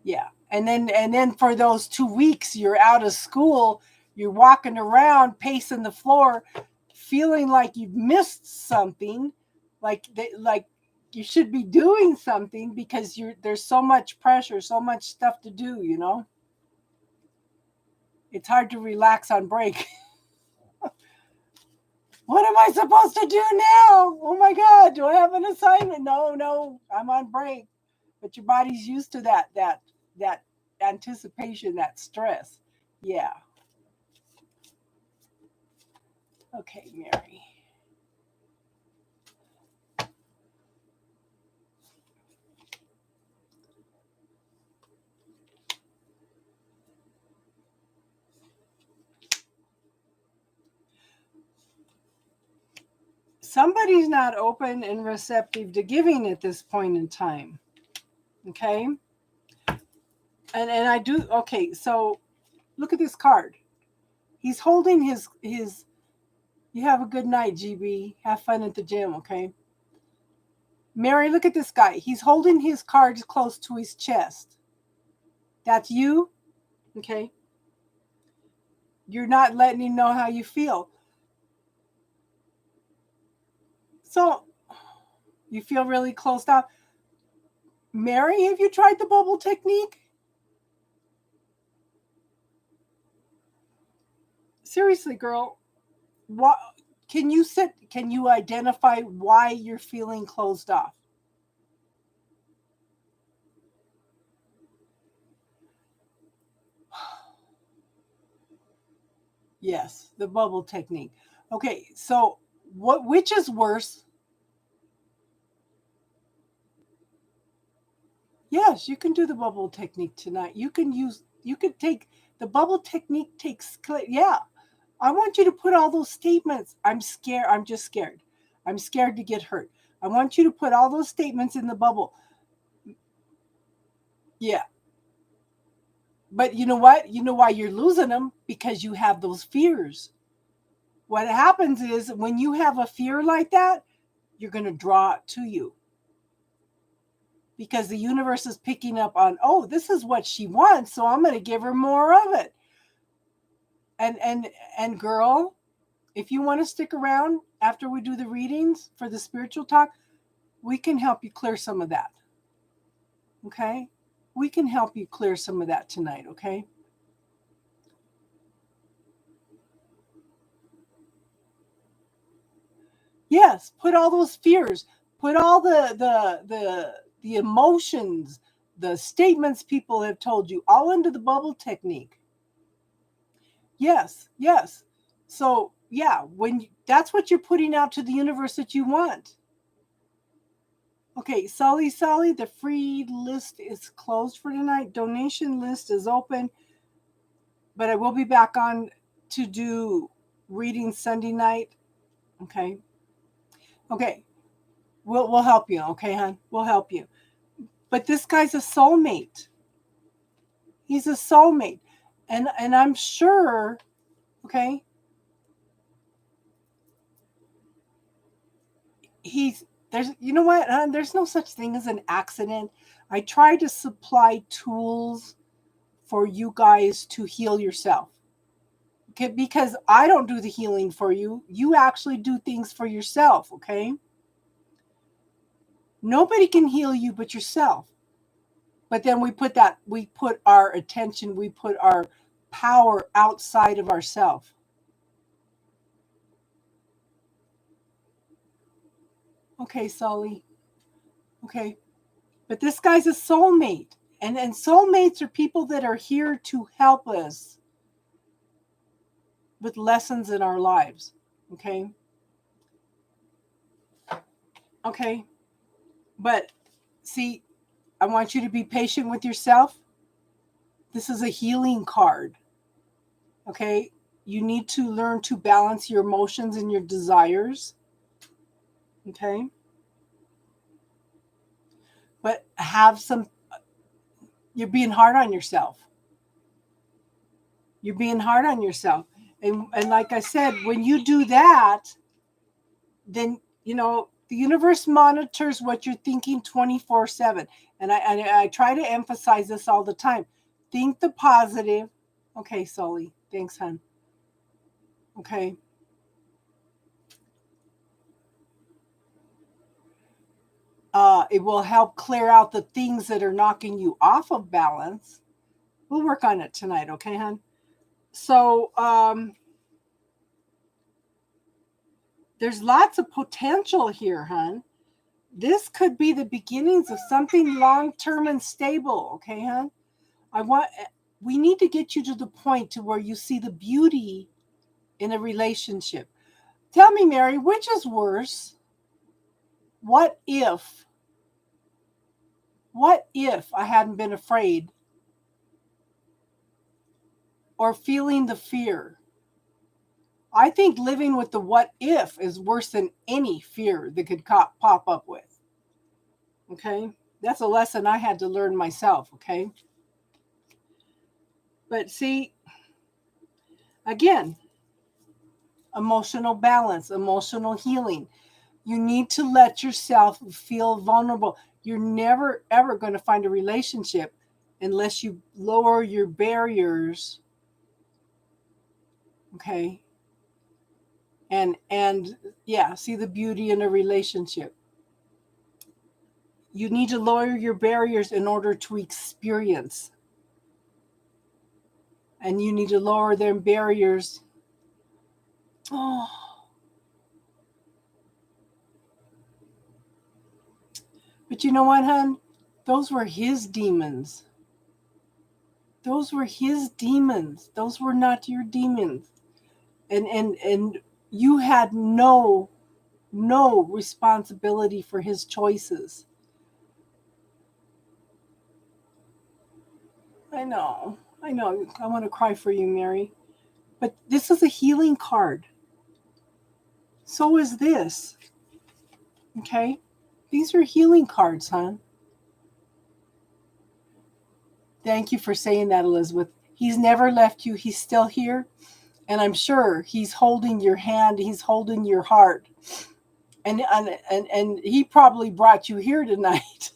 Yeah, and then for those 2 weeks you're out of school, you're walking around, pacing the floor, feeling like you've missed something, like you should be doing something because there's so much pressure, so much stuff to do. It's hard to relax on break. What am I supposed to do now? Oh my God, do I have an assignment? No, no, I'm on break. But your body's used to that anticipation, that stress. Yeah. Okay, Mary. Somebody's not open and receptive to giving at this point in time. Okay? And I do okay, so look at this card. He's holding his you have a good night, GB. Have fun at the gym, okay? Mary, look at this guy. He's holding his cards close to his chest. That's you? Okay. You're not letting him know how you feel. So you feel really closed off. Mary, have you tried the bubble technique? Seriously, girl. What can you identify why you're feeling closed off? Yes, the bubble technique. Okay, so which is worse? Yes, you can do the bubble technique tonight. You could take the bubble technique takes yeah. I want you to put all those statements. I'm scared. I'm just scared. I'm scared to get hurt. I want you to put all those statements in the bubble. Yeah. But you know what? You know why you're losing them? Because you have those fears. What happens is when you have a fear like that, you're going to draw it to you because the universe is picking up on, oh, this is what she wants, so I'm going to give her more of it. And girl, if you want to stick around after we do the readings for the spiritual talk, we can help you clear some of that. Okay? We can help you clear some of that tonight, okay? Yes, put all those fears, put all the emotions, the statements people have told you all into the bubble technique. Yes, yes. So, yeah, that's what you're putting out to the universe that you want. Okay, Sully, the free list is closed for tonight. Donation list is open, but I will be back on to do reading Sunday night. Okay. Okay. We'll help you, okay, hon? We'll help you. But this guy's a soulmate. He's a soulmate. And I'm sure, okay, he's you know what, there's no such thing as an accident. I try to supply tools for you guys to heal yourself. Okay, because I don't do the healing for you. You actually do things for yourself, okay? Nobody can heal you but yourself. But then we put our attention, we put our power outside of ourselves. Okay, Sully. Okay. But this guy's a soulmate. And soulmates are people that are here to help us with lessons in our lives. Okay. Okay. But see, I want you to be patient with yourself. This is a healing card. Okay. You need to learn to balance your emotions and your desires. Okay. But you're being hard on yourself. You're being hard on yourself. And like I said, when you do that, then, the universe monitors what you're thinking 24/7. And I try to emphasize this all the time. Think the positive. Okay, Sully. Thanks, hon. Okay. It will help clear out the things that are knocking you off of balance. We'll work on it tonight, okay, hon? So, there's lots of potential here, hon. This could be the beginnings of something long-term and stable, okay, hon? We need to get you to the point to where you see the beauty in a relationship. Tell me, Mary, which is worse? What if I hadn't been afraid or feeling the fear? I think living with the what if is worse than any fear that could pop up with. Okay? That's a lesson I had to learn myself, okay? But see, again, emotional balance, emotional healing. You need to let yourself feel vulnerable. You're never, ever going to find a relationship unless you lower your barriers. Okay. And yeah, see the beauty in a relationship. You need to lower your barriers in order to experience. And you need to lower their barriers. Oh, but you know what, hon? Those were his demons. Those were his demons. Those were not your demons. And you had no responsibility for his choices. I know. I want to cry for you, Mary. But this is a healing card. So is this. Okay? These are healing cards, hon. Thank you for saying that, Elizabeth. He's never left you. He's still here. And I'm sure he's holding your hand. He's holding your heart. And he probably brought you here tonight.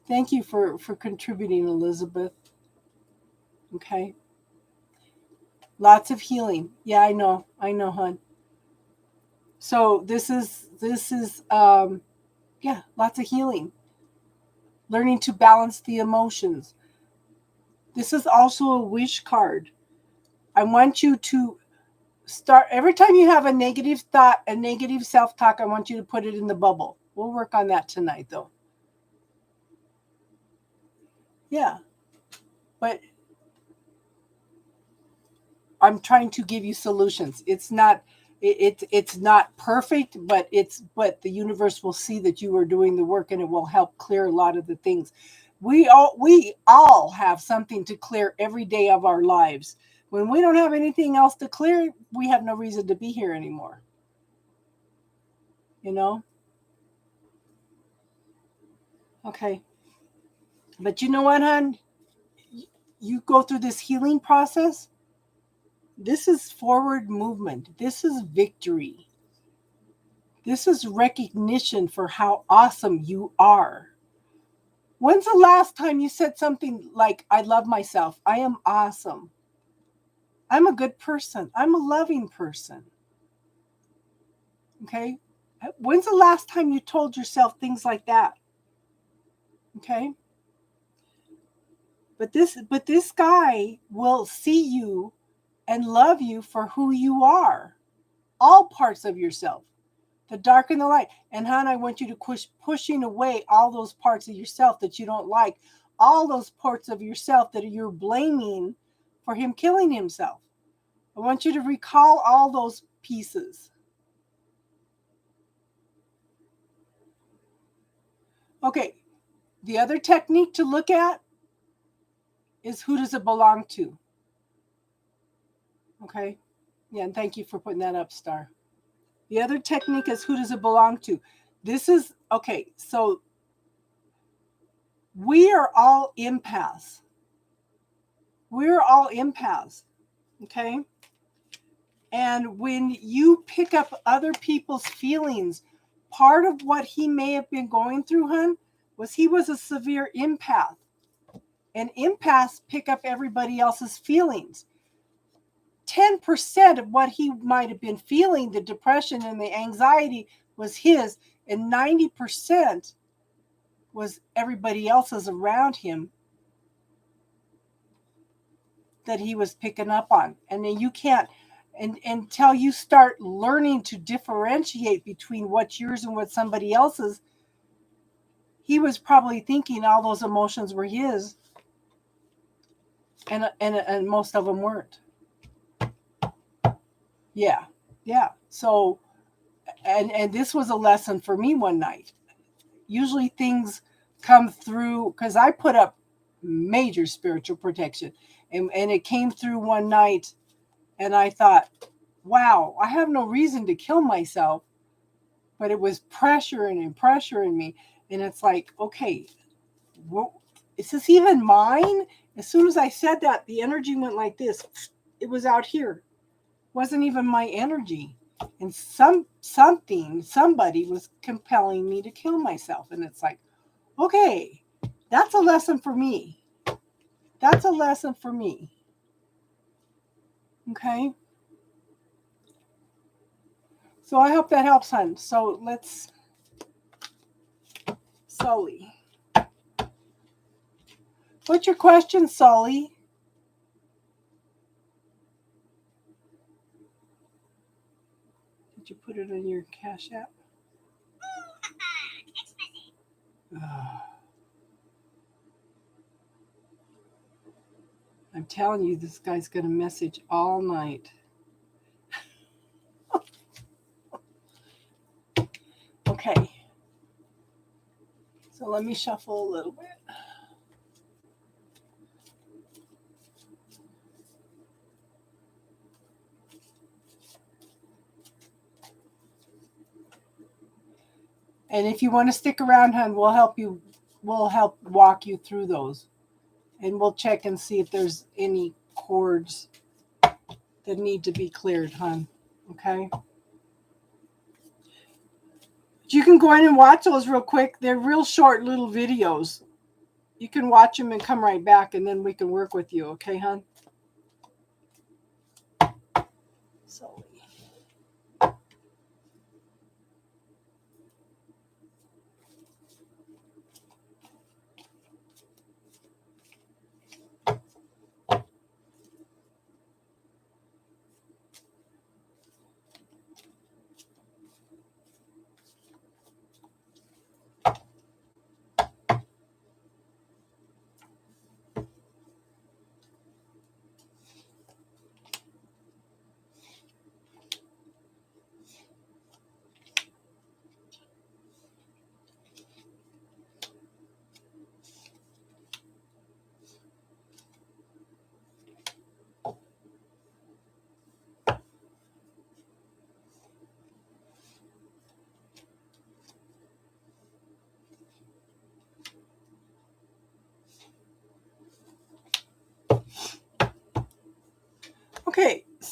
Thank you for contributing, Elizabeth. Okay. Lots of healing. Yeah, I know, hon. So this is yeah, lots of healing. Learning to balance the emotions. This is also a wish card. I want you to start every time you have a negative thought, a negative self-talk, I want you to put it in the bubble. We'll work on that tonight though. Yeah. But I'm trying to give you solutions. It's not perfect, but the universe will see that you are doing the work and it will help clear a lot of the things. We all have something to clear every day of our lives. When we don't have anything else to clear, we have no reason to be here anymore. You know? Okay. But you know what, hon? You go through this healing process This is forward movement. This is victory. This is recognition for how awesome you are. When's the last time you said something like, I love myself? I am awesome. I'm a good person. I'm a loving person. Okay? When's the last time you told yourself things like that? Okay? But this guy will see you and love you for who you are. All parts of yourself. The dark and the light. And hon, I want you to pushing away all those parts of yourself that you don't like. All those parts of yourself that you're blaming for him killing himself. I want you to recall all those pieces. Okay. The other technique to look at is who does it belong to? Okay. Yeah, and thank you for putting that up, Star. The other technique is who does it belong to? This is, okay, so we are all empaths. We're all empaths, okay? And when you pick up other people's feelings, part of what he may have been going through, hun, was he was a severe empath. And empaths pick up everybody else's feelings. 10% of what he might have been feeling, the depression and the anxiety, was his, and 90% was everybody else's around him that he was picking up on. And then you can't, and until you start learning to differentiate between what's yours and what somebody else's, he was probably thinking all those emotions were his, and most of them weren't. Yeah, yeah. So, and this was a lesson for me one night. Usually things come through because I put up major spiritual protection, and it came through one night, and I thought, wow, I have no reason to kill myself, but it was pressuring and pressuring me, and it's like, okay, well, is this even mine? As soon as I said that, the energy went like this. It was out here. It wasn't even my energy. And somebody was compelling me to kill myself. And it's like, okay, that's a lesson for me. That's a lesson for me. Okay. So I hope that helps, hon. So let's, Sully. What's your question, Sully? Did you put it on your Cash App? It's busy. I'm telling you, this guy's going to message all night. Okay. So let me shuffle a little bit. And if you want to stick around, hon, we'll help you. We'll help walk you through those. And we'll check and see if there's any cords that need to be cleared, hon. Okay? But you can go in and watch those real quick. They're real short little videos. You can watch them and come right back, and then we can work with you. Okay, hon? So.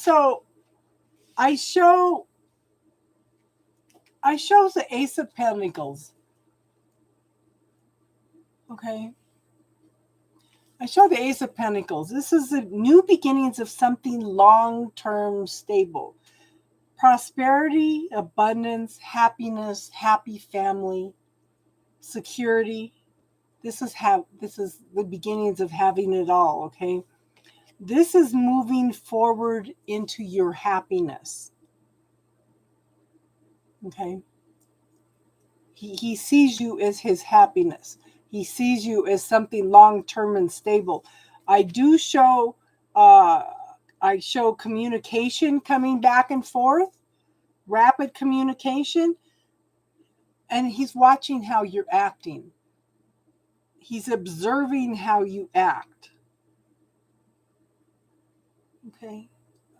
So I show the Ace of Pentacles. Okay. I show the Ace of Pentacles. This is the new beginnings of something long-term stable. Prosperity, abundance, happiness, happy family, security. This is the beginnings of having it all, okay? This is moving forward into your happiness. Okay? He sees you as his happiness. He sees you as something long-term and stable. I do show communication coming back and forth, rapid communication, and he's watching how you're acting. He's observing how you act. Okay?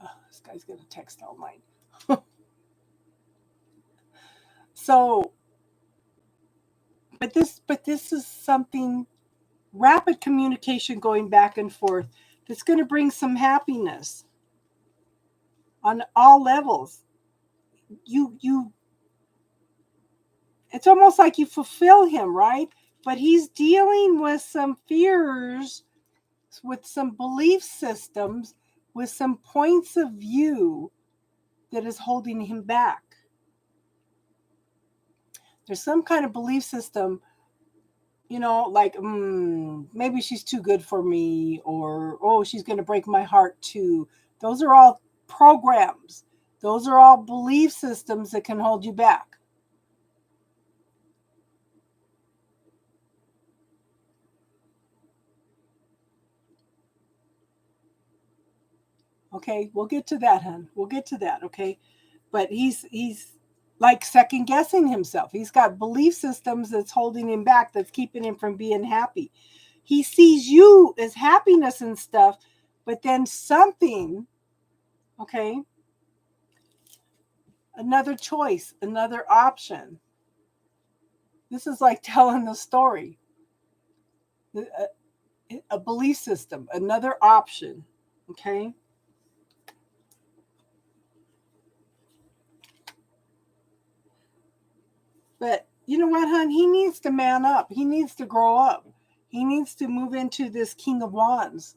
Oh, this guy's going to text all night. So, but this is something, rapid communication going back and forth, that's going to bring some happiness on all levels. You it's almost like you fulfill him, right? But he's dealing with some fears, with some belief systems, with some points of view that is holding him back. There's some kind of belief system, like maybe she's too good for me, or oh, she's going to break my heart too. Those are all programs. Those are all belief systems that can hold you back. Okay, we'll get to that, hon. We'll get to that, okay? But he's like second guessing himself. He's got belief systems that's holding him back, that's keeping him from being happy. He sees you as happiness and stuff, but then something, okay, another choice, another option. This is like telling the story. A belief system, another option, okay? But you know what, hon? He needs to man up. He needs to grow up. He needs to move into this King of Wands.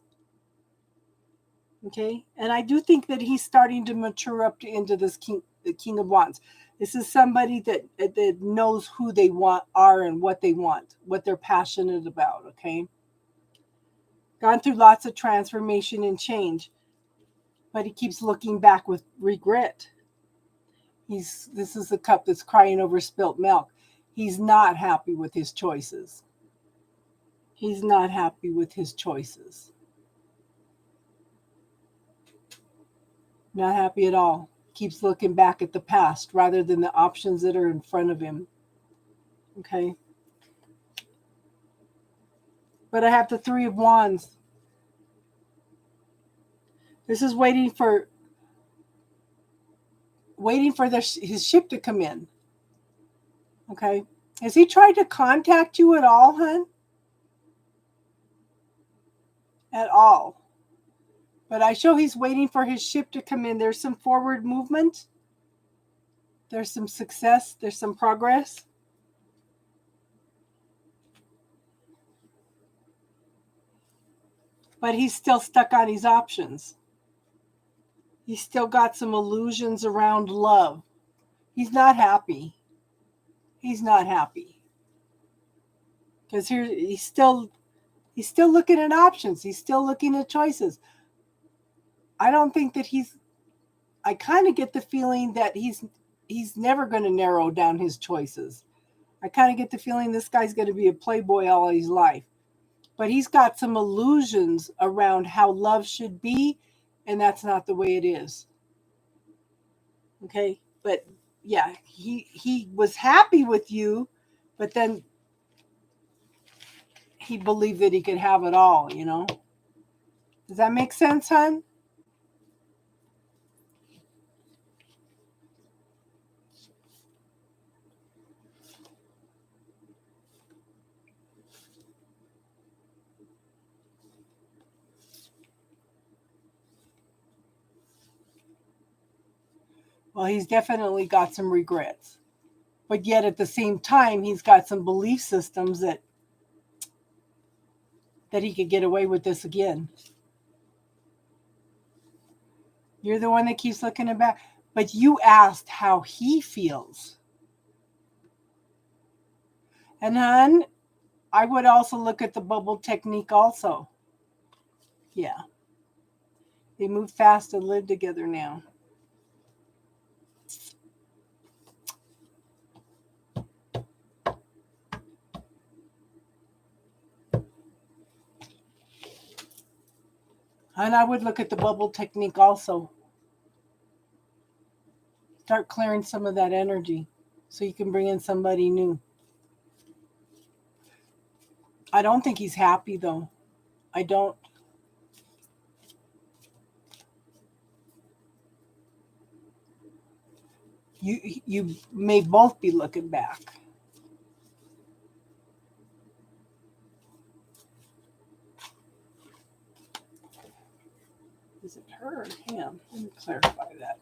Okay? And I do think that he's starting to mature up into this the King of Wands. This is somebody that knows who they are and what they want, what they're passionate about, okay? Gone through lots of transformation and change, but he keeps looking back with regret. This is a cup that's crying over spilt milk. He's not happy with his choices. He's not happy with his choices. Not happy at all. Keeps looking back at the past rather than the options that are in front of him. Okay. But I have the Three of Wands. This is waiting for his ship to come in. Okay. Has he tried to contact you at all, hon? At all. But I show he's waiting for his ship to come in. There's some forward movement. There's some success. There's some progress. But he's still stuck on his options. He's still got some illusions around love. He's not happy. He's not happy. Because here he's still looking at options. He's still looking at choices. I don't think that I kind of get the feeling that he's never going to narrow down his choices. I kind of get the feeling this guy's going to be a playboy all his life. But he's got some illusions around how love should be, and that's not the way it is. Okay? But yeah, he was happy with you, but then he believed that he could have it all, Does that make sense, hon? Well, he's definitely got some regrets. But yet at the same time, he's got some belief systems that he could get away with this again. You're the one that keeps looking back. But you asked how he feels. And hon, I would also look at the bubble technique also. Yeah. They move fast and live together now. And I would look at the bubble technique also. Start clearing some of that energy so you can bring in somebody new. I don't think he's happy though. I don't. You may both be looking back. Is it her or him? Let me clarify that.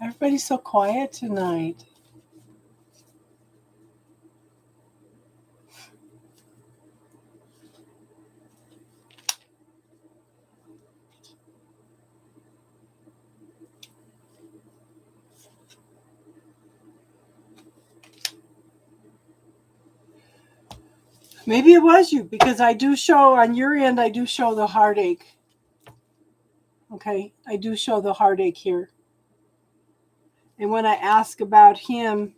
Everybody's so quiet tonight. Maybe it was you because I do show on your end, I do show the heartache. Okay, I do show the heartache here. And when I ask about him,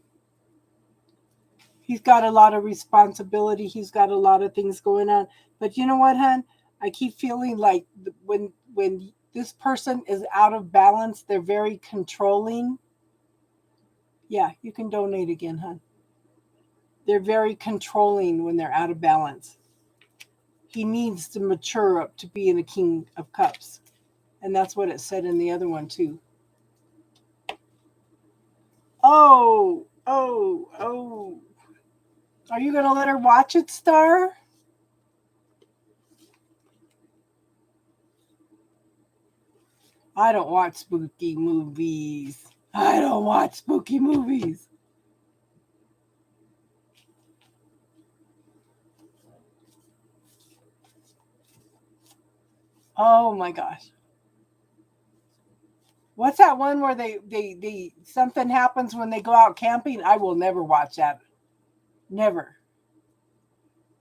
he's got a lot of responsibility. He's got a lot of things going on. But you know what, hon? I keep feeling like when this person is out of balance, they're very controlling. Yeah, you can donate again, hon. They're very controlling when they're out of balance. He needs to mature up to being a king of cups. And that's what it said in the other one, too. Oh, oh, oh. Are you going to let her watch it, Star? I don't watch spooky movies. I don't watch spooky movies. Oh my gosh. What's that one where they something happens when they go out camping? I will never watch that. Never.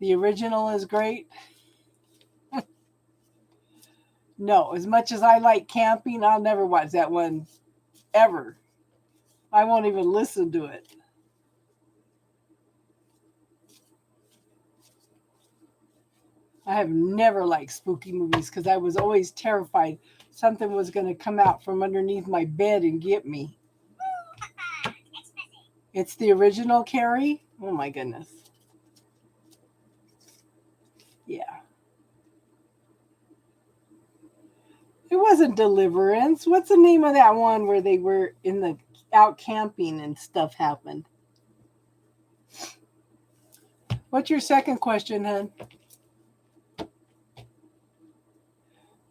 The original is great. No, as much as I like camping, I'll never watch that one ever. I won't even listen to it. I have never liked spooky movies because I was always terrified something was going to come out from underneath my bed and get me. It's the original, Carrie? Oh my goodness. Yeah. It wasn't Deliverance. What's the name of that one where they were in the out camping and stuff happened? What's your second question, hon?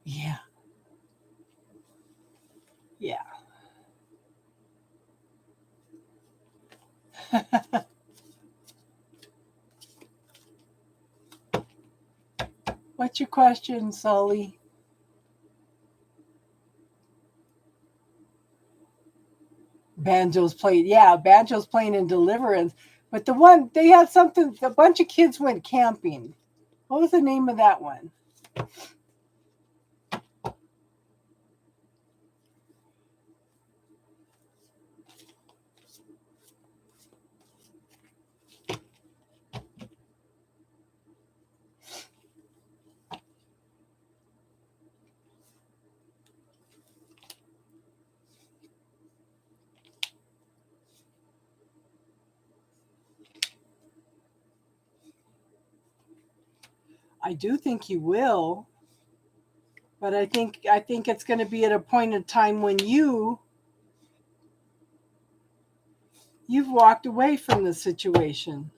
Yeah. Yeah. What's your question, Sully? Banjo's played. Yeah, Banjo's playing in Deliverance. But the one, they had something, a bunch of kids went camping. What was the name of that one? I do think you will. But I think it's going to be at a point in time when you've walked away from the situation.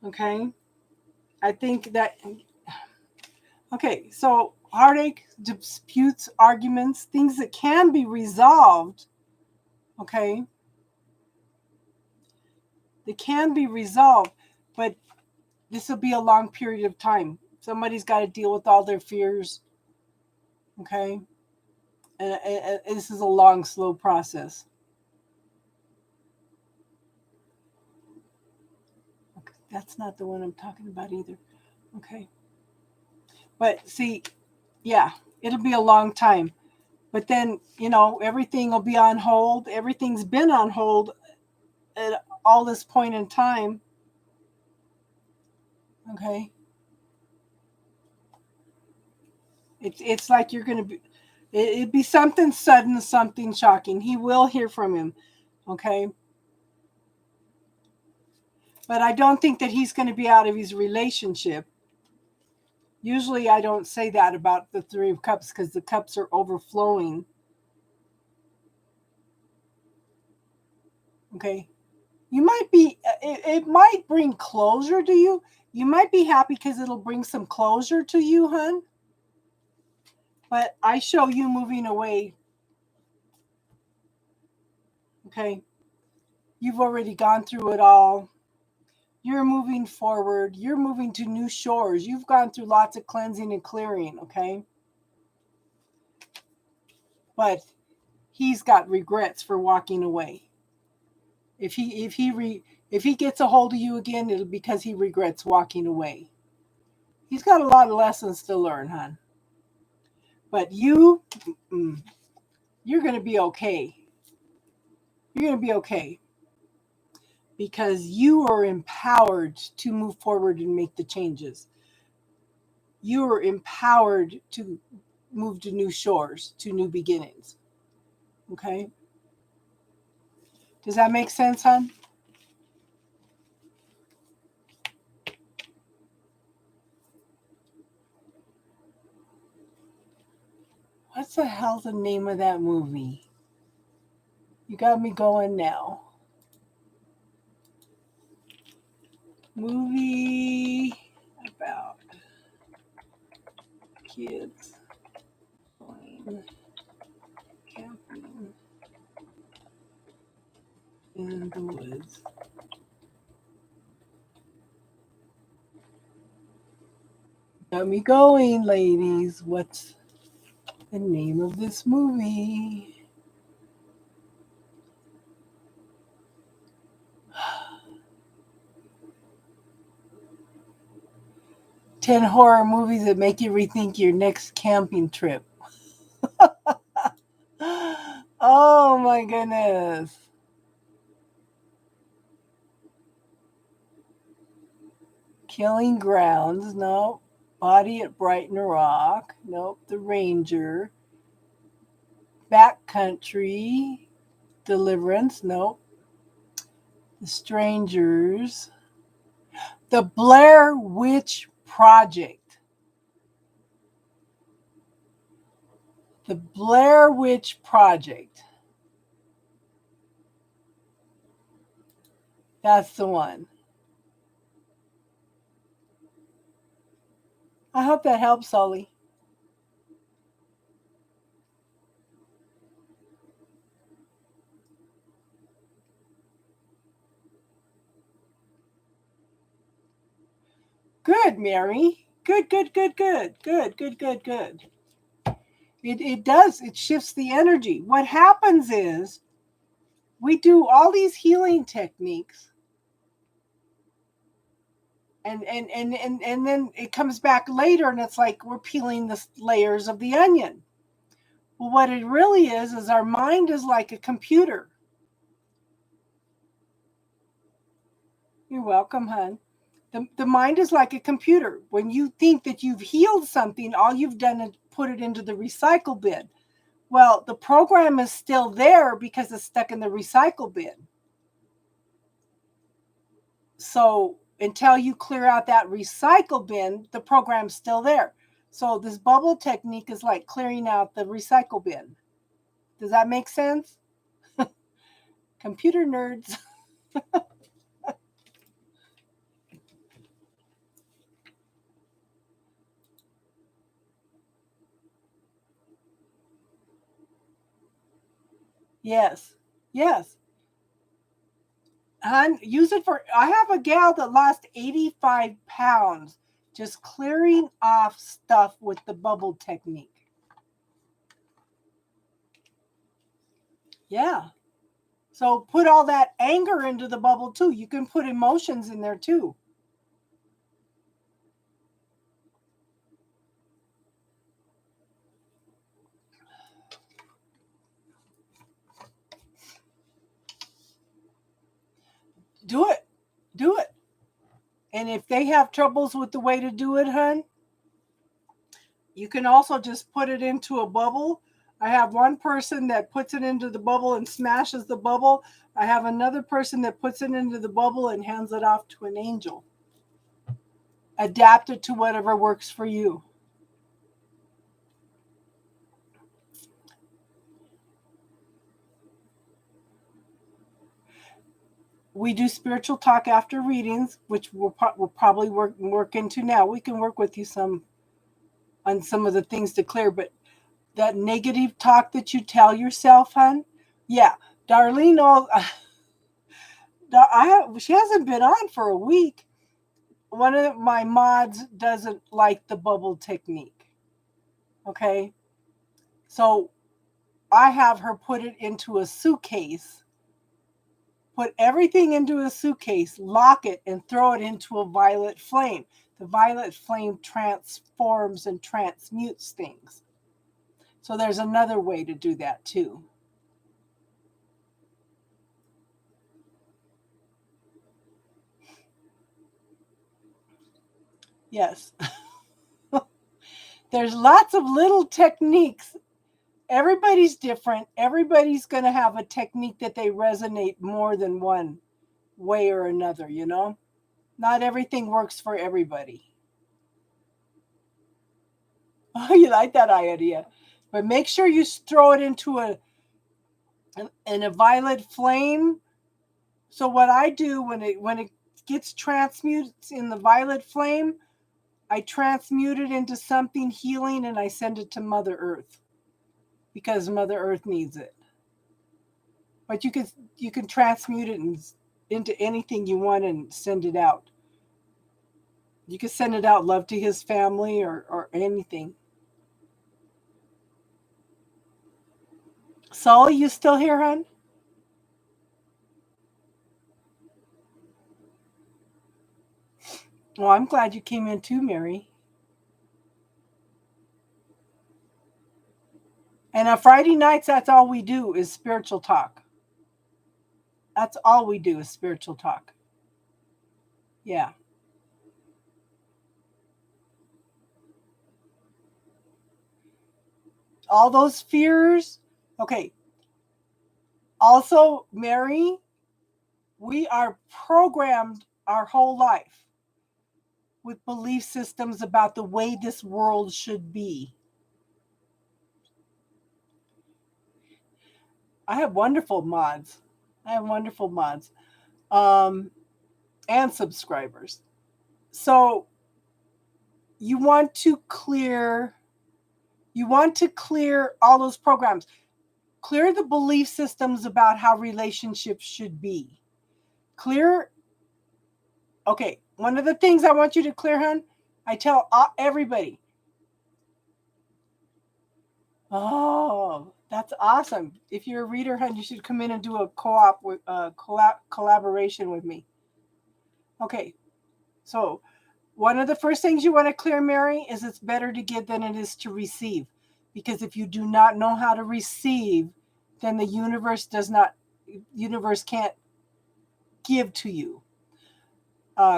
Okay? I think that okay, so heartache, disputes, arguments, things that can be resolved, okay? They can be resolved, but this will be a long period of time. Somebody's got to deal with all their fears, okay? And this is a long, slow process. Okay, that's not the one I'm talking about either. Okay. But see, yeah, it'll be a long time. But then, everything will be on hold. Everything's been on hold at all this point in time. Okay. It's like you're going to be, it'd be something sudden, something shocking. He will hear from him. Okay. But I don't think that he's going to be out of his relationship. Usually I don't say that about the Three of Cups because the cups are overflowing. Okay. You might be, it might bring closure to you. You might be happy because it'll bring some closure to you, hun. But I show you moving away. Okay. You've already gone through it all. You're moving forward. You're moving to new shores. You've gone through lots of cleansing and clearing, okay? But he's got regrets for walking away. If he gets a hold of you again, it'll be because he regrets walking away. He's got a lot of lessons to learn, hon. But you're going to be okay. You're going to be okay because you are empowered to move forward and make the changes. You are empowered to move to new shores, to new beginnings. Okay? Does that make sense, hon? What's the hell the name of that movie? You got me going now. Movie about kids going camping in the woods. Got me going, ladies. What's the name of this movie? 10 horror movies that make you rethink your next camping trip. Oh my goodness. Killing Grounds, no. Body at Brighton Rock, nope. The Ranger. Backcountry. Deliverance, nope. The Strangers. The Blair Witch Project. The Blair Witch Project. That's the one. I hope that helps, Ollie. Good, Mary. Good. It does. It shifts the energy. What happens is we do all these healing techniques and then it comes back later and it's like we're peeling the layers of the onion. Well, what it really is our mind is like a computer. You're welcome, hon. The mind is like a computer. When you think that you've healed something, all you've done is put it into the recycle bin. Well, the program is still there because it's stuck in the recycle bin. So until you clear out that recycle bin, the program's still there. So this bubble technique is like clearing out the recycle bin. Does that make sense? Computer nerds. Yes. Yes. Use it for. I have a gal that lost 85 pounds just clearing off stuff with the bubble technique. Yeah. So put all that anger into the bubble too. You can put emotions in there too. Do it. Do it. And if they have troubles with the way to do it, hun, you can also just put it into a bubble. I have one person that puts it into the bubble and smashes the bubble. I have another person that puts it into the bubble and hands it off to an angel. Adapt it to whatever works for you. We do spiritual talk after readings, which we'll probably work into now. We can work with you some on some of the things to clear, but that negative talk that you tell yourself, hun, yeah, Darlene, she hasn't been on for a week. One of my mods doesn't like the bubble technique. Okay, so I have her put it into a suitcase. Put everything into a suitcase, lock it, and throw it into a violet flame. The violet flame transforms and transmutes things. So there's another way to do that too. Yes. There's lots of little techniques. Everybody's different. Everybody's going to have a technique that they resonate more than one way or another, you know? Not everything works for everybody. Oh, you like that idea. But make sure you throw it into a violet flame. So what I do when it gets transmuted in the violet flame, I transmute it into something healing and I send it to Mother Earth because Mother Earth needs it. But you can transmute it into anything you want and send it out. You can send it out love to his family or anything. So you still here, hon? Well, I'm glad you came in too, Mary. And on Friday nights, that's all we do is spiritual talk. That's all we do is spiritual talk. Yeah. All those fears. Okay. Also, Mary, we are programmed our whole life with belief systems about the way this world should be. I have wonderful mods. I have wonderful mods um, and subscribers. So you want to clear all those programs. Clear the belief systems about how relationships should be. Clear. Okay, one of the things I want you to clear, hon, I tell everybody. Oh, that's awesome. If you're a reader, hon, you should come in and do a collaboration with me. Okay, so one of the first things you want to clear, Mary, is it's better to give than it is to receive. Because if you do not know how to receive, then the universe can't give to you.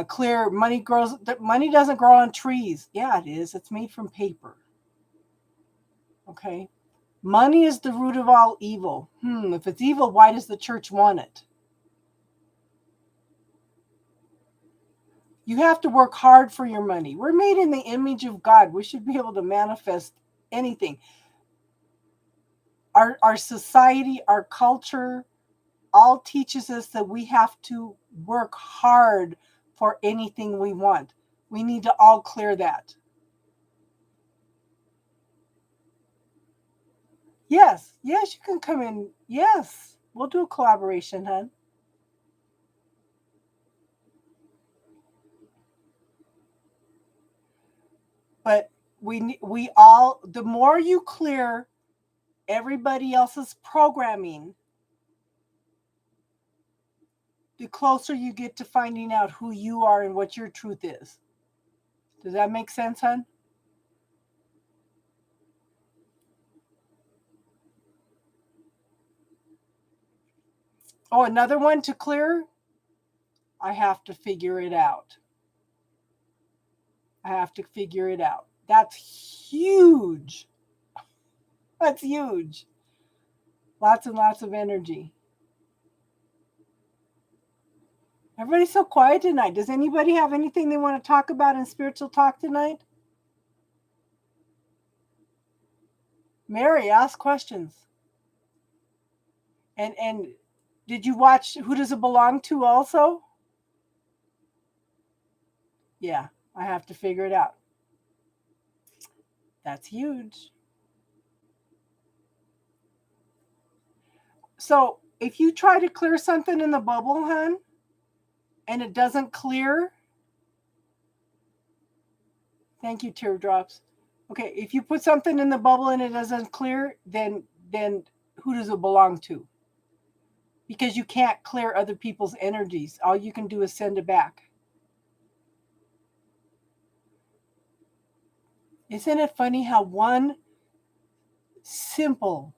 Clear money doesn't grow on trees. Yeah, it is. It's made from paper. Okay. Money is the root of all evil. If it's evil, why does the church want it? You have to work hard for your money. We're made in the image of God. We should be able to manifest anything. Our society, our culture, all teaches us that we have to work hard for anything we want. We need to all clear that. Yes, yes, you can come in. Yes, we'll do a collaboration, hon. But we all, the more you clear everybody else's programming, the closer you get to finding out who you are and what your truth is. Does that make sense, hon? Oh, another one to clear? I have to figure it out. I have to figure it out. That's huge. That's huge. Lots and lots of energy. Everybody's so quiet tonight. Does anybody have anything they want to talk about in spiritual talk tonight? Mary, ask questions. And did you watch Who Does It Belong To also? Yeah, I have to figure it out. That's huge. So if you try to clear something in the bubble, hon, and it doesn't clear, thank you, teardrops. Okay, if you put something in the bubble and it doesn't clear, then who does it belong to? Because you can't clear other people's energies. All you can do is send it back. Isn't it funny how one simple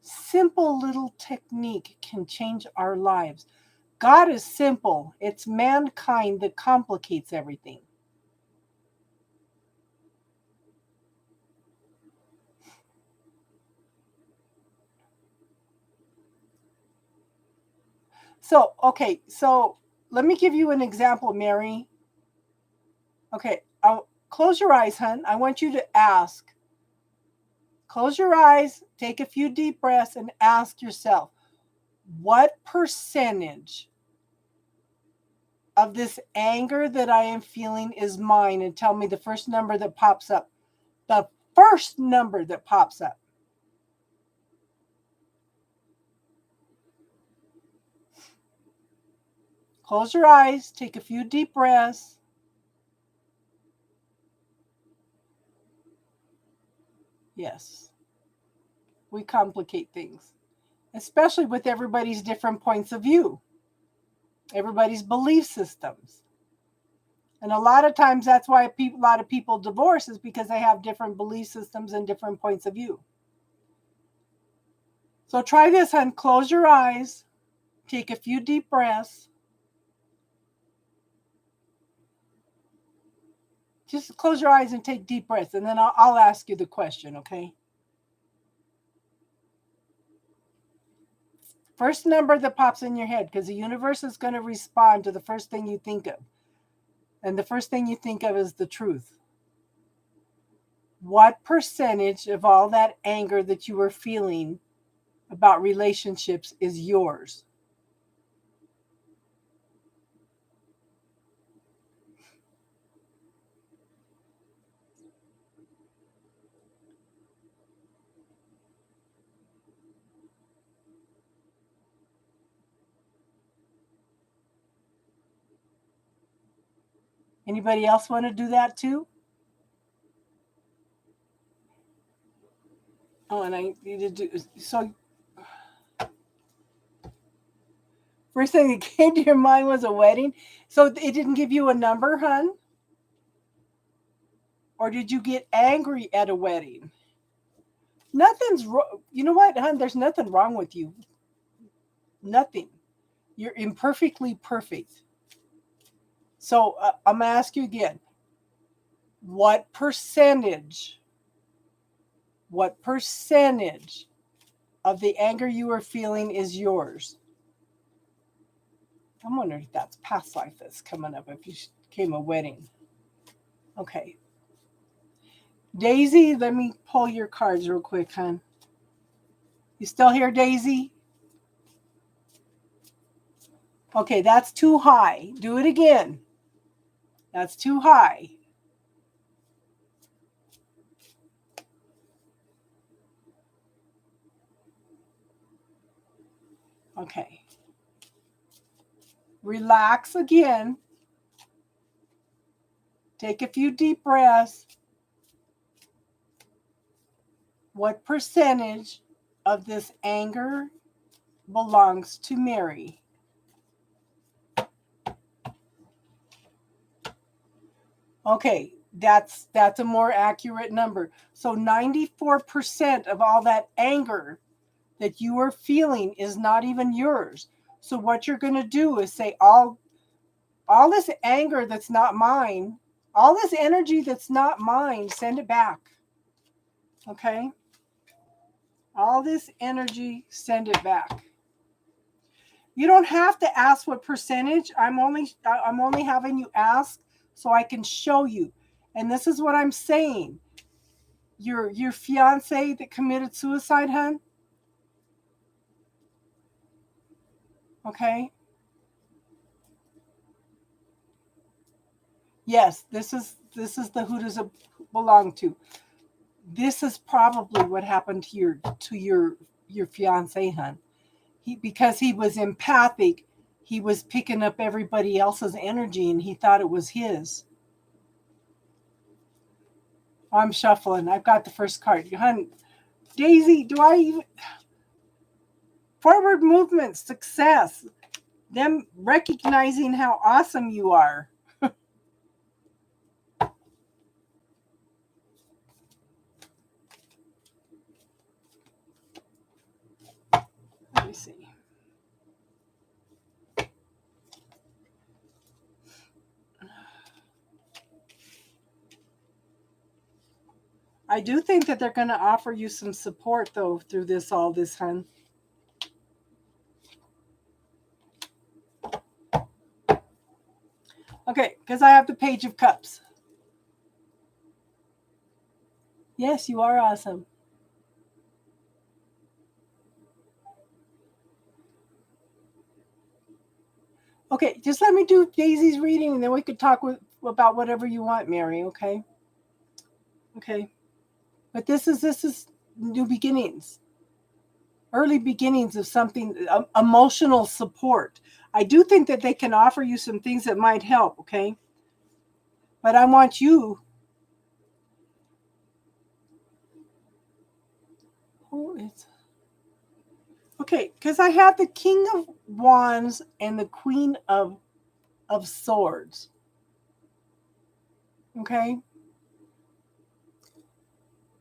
little technique can change our lives? God is simple. It's mankind that complicates everything. So, okay, so let me give you an example, Mary. Okay, close your eyes, hon. I want you to ask. Close your eyes, take a few deep breaths, and ask yourself, what percentage of this anger that I am feeling is mine? And tell me the first number that pops up. The first number that pops up. Close your eyes, take a few deep breaths. Yes, we complicate things, especially with everybody's different points of view, everybody's belief systems. And a lot of times that's why a lot of people divorce, is because they have different belief systems and different points of view. So try this, hon. Close your eyes, take a few deep breaths. Just close your eyes and take deep breaths, and then I'll ask you the question, okay? First number that pops in your head, because the universe is going to respond to the first thing you think of. And the first thing you think of is the truth. What percentage of all that anger that you were feeling about relationships is yours? Anybody else want to do that too? Oh, and I need to do so. First thing that came to your mind was a wedding. So it didn't give you a number, hun? Or did you get angry at a wedding? Nothing's wrong. You know what, hun? There's nothing wrong with you. Nothing. You're imperfectly perfect. So I'm going to ask you again. What percentage of the anger you are feeling is yours? I'm wondering if that's past life that's coming up. If you came a wedding. Okay. Daisy, let me pull your cards real quick, hon. You still here, Daisy? Okay, that's too high. Do it again. That's too high. Okay. Relax again. Take a few deep breaths. What percentage of this anger belongs to Mary? Okay, that's a more accurate number. So 94% of all that anger that you are feeling is not even yours. So what you're going to do is say all this anger that's not mine, all this energy that's not mine, send it back. Okay? All this energy, send it back. You don't have to ask what percentage. I'm only having you ask so I can show you. And this is what I'm saying. Your fiance that committed suicide, hun? Okay? Yes, this is the who does it belong to. This is probably what happened to your fiance, hun. Because he was empathic, he was picking up everybody else's energy and he thought it was his. I'm shuffling. I've got the first card. Hun, Daisy, do I even forward movement, success, them recognizing how awesome you are. Let me see. I do think that they're going to offer you some support, though, through all this, hun. Okay, because I have the Page of Cups. Yes, you are awesome. Okay, just let me do Daisy's reading, and then we could talk about whatever you want, Mary, okay? Okay. But this is new beginnings. Early beginnings of something, emotional support. I do think that they can offer you some things that might help, okay? But I want you. Who is? Okay, because I have the King of Wands and the Queen of Swords. Okay?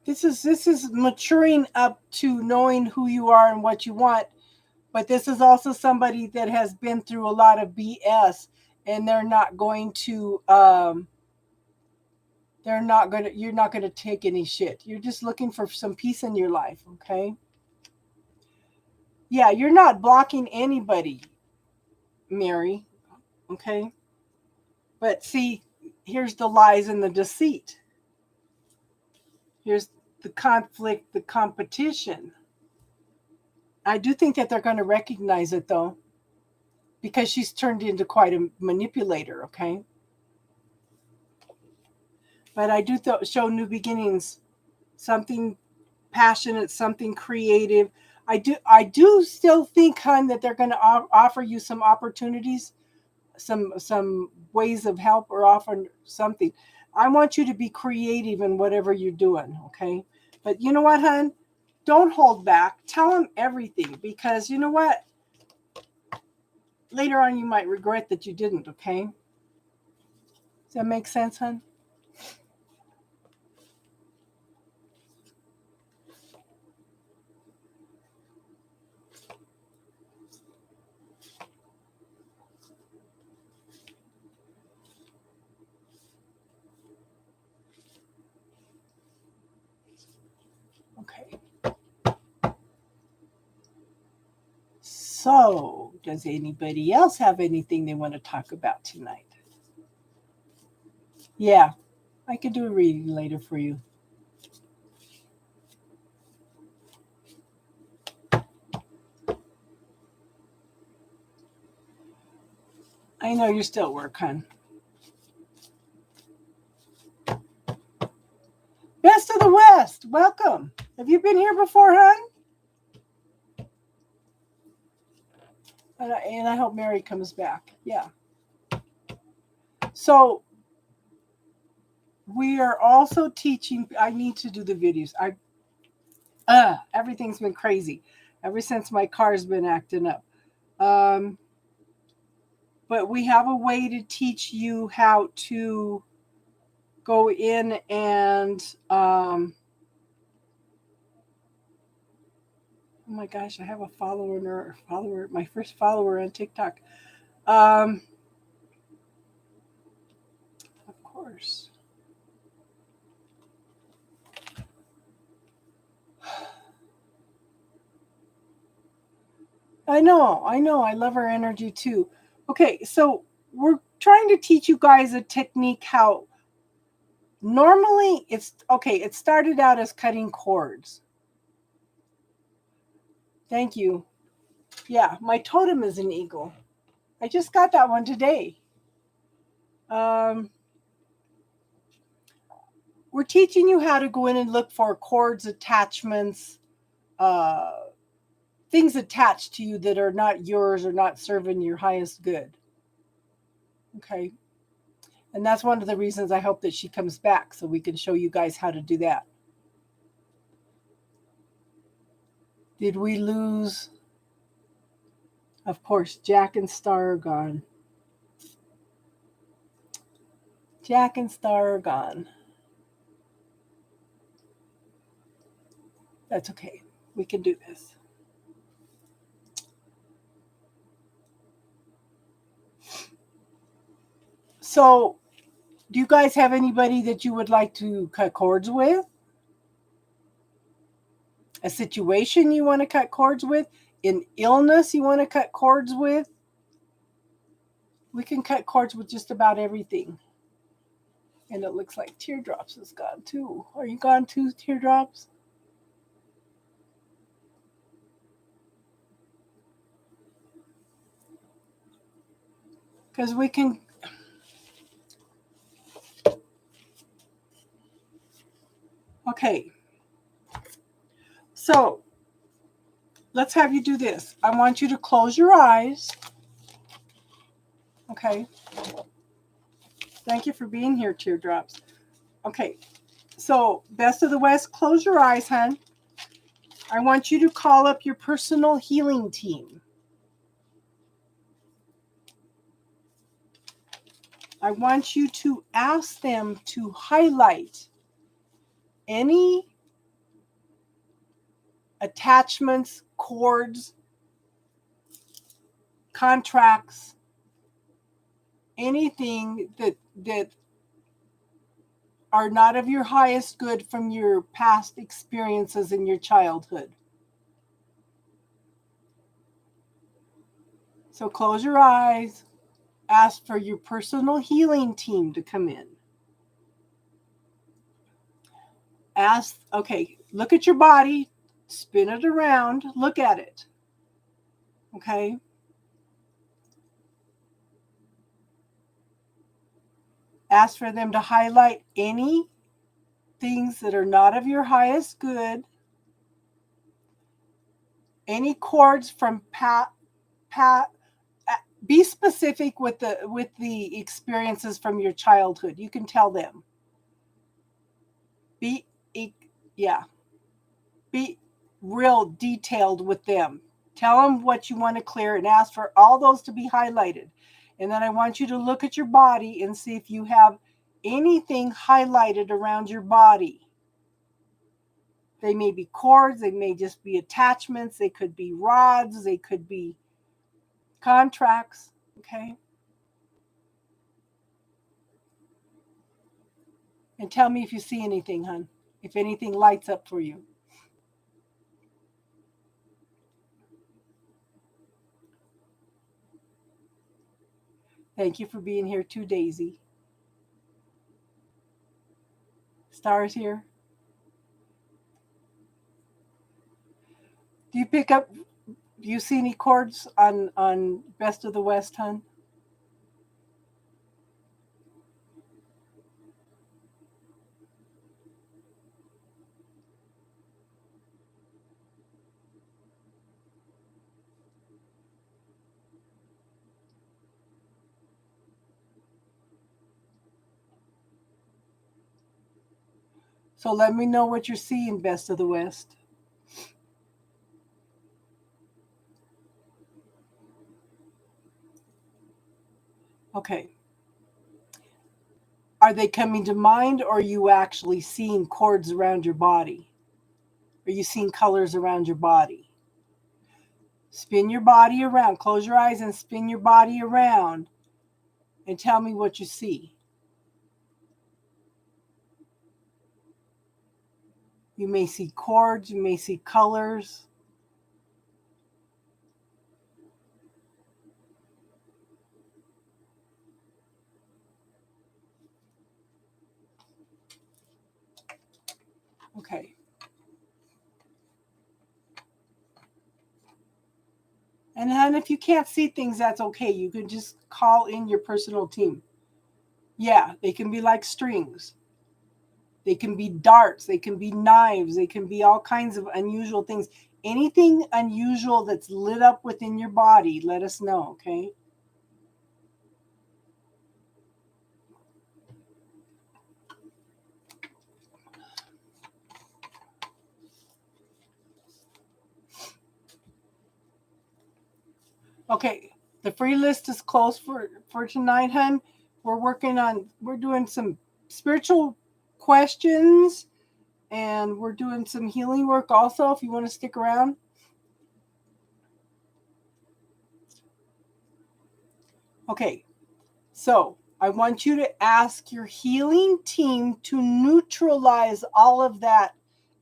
This is maturing up to knowing who you are and what you want. But this is also somebody that has been through a lot of BS, and they're not going to you're not going to take any shit. You're just looking for some peace in your life, okay? Yeah, you're not blocking anybody, Mary, okay? But see, here's the lies and the deceit. Here's the conflict, the competition. I do think that they're going to recognize it, though, because she's turned into quite a manipulator, okay? But I do show new beginnings, something passionate, something creative. I do still think, hun, that they're going to offer you some opportunities, some ways of help, or offer something. I want you to be creative in whatever you're doing, okay? But you know what, hun? Don't hold back. Tell them everything, because you know what? Later on, you might regret that you didn't, okay? Does that make sense, hun? Okay. So, does anybody else have anything they want to talk about tonight? Yeah, I could do a reading later for you. I know you're still at work, hon. Best of the West, welcome. Have you been here before, hon? And I hope Mary comes back. Yeah. So we are also teaching. I need to do the videos. Everything's been crazy ever since my car's been acting up. But we have a way to teach you how to go in and oh my gosh, I have a follower, my first follower on TikTok. Of course. I know. I love her energy too. Okay, so we're trying to teach you guys a technique how normally it's okay, it started out as cutting cords. Thank you. Yeah, my totem is an eagle. I just got that one today. We're teaching you how to go in and look for cords, attachments, uh, things attached to you that are not yours or not serving your highest good. Okay. And that's one of the reasons I hope that she comes back so we can show you guys how to do that. Did we lose? Of course, Jack and Star are gone. Jack and Star are gone. That's okay. We can do this. So, do you guys have anybody that you would like to cut cords with? A situation you want to cut cords with? An illness you want to cut cords with? We can cut cords with just about everything. And it looks like Teardrops is gone too. Are you gone too, Teardrops? Because we can. Okay. So let's have you do this. I want you to close your eyes. Okay. Thank you for being here, Teardrops. Okay. So, Best of the West, close your eyes, hon. I want you to call up your personal healing team. I want you to ask them to highlight any attachments, cords, contracts, anything that are not of your highest good from your past experiences in your childhood. So close your eyes, ask for your personal healing team to come in. Okay, look at your body, spin it around, look at it. Okay? Ask for them to highlight any things that are not of your highest good, any cords from be specific with the experiences from your childhood. You can tell them. Be yeah. Be real detailed with them. Tell them what you want to clear and ask for all those to be highlighted. And then I want you to look at your body and see if you have anything highlighted around your body. They may be cords, they may just be attachments, they could be rods, they could be contracts. Okay. And tell me if you see anything, hon. If anything lights up for you. Thank you for being here too, Daisy. stars here? Do you pick up? Do you see any chords on Best of the West, hon? So let me know what you're seeing, Best of the West. Okay. Are they coming to mind, or are you actually seeing chords around your body? Are you seeing colors around your body? Spin your body around. Close your eyes and spin your body around and tell me what you see. You may see chords, you may see colors. Okay. And then if you can't see things, that's okay. You can just call in your personal team. Yeah, they can be like strings. They can be darts. They can be knives. They can be all kinds of unusual things. Anything unusual that's lit up within your body, let us know, okay? Okay, the free list is closed for tonight, hun. We're doing some spiritual questions, and we're doing some healing work also if you want to stick around. Okay, so I want you to ask your healing team to neutralize all of that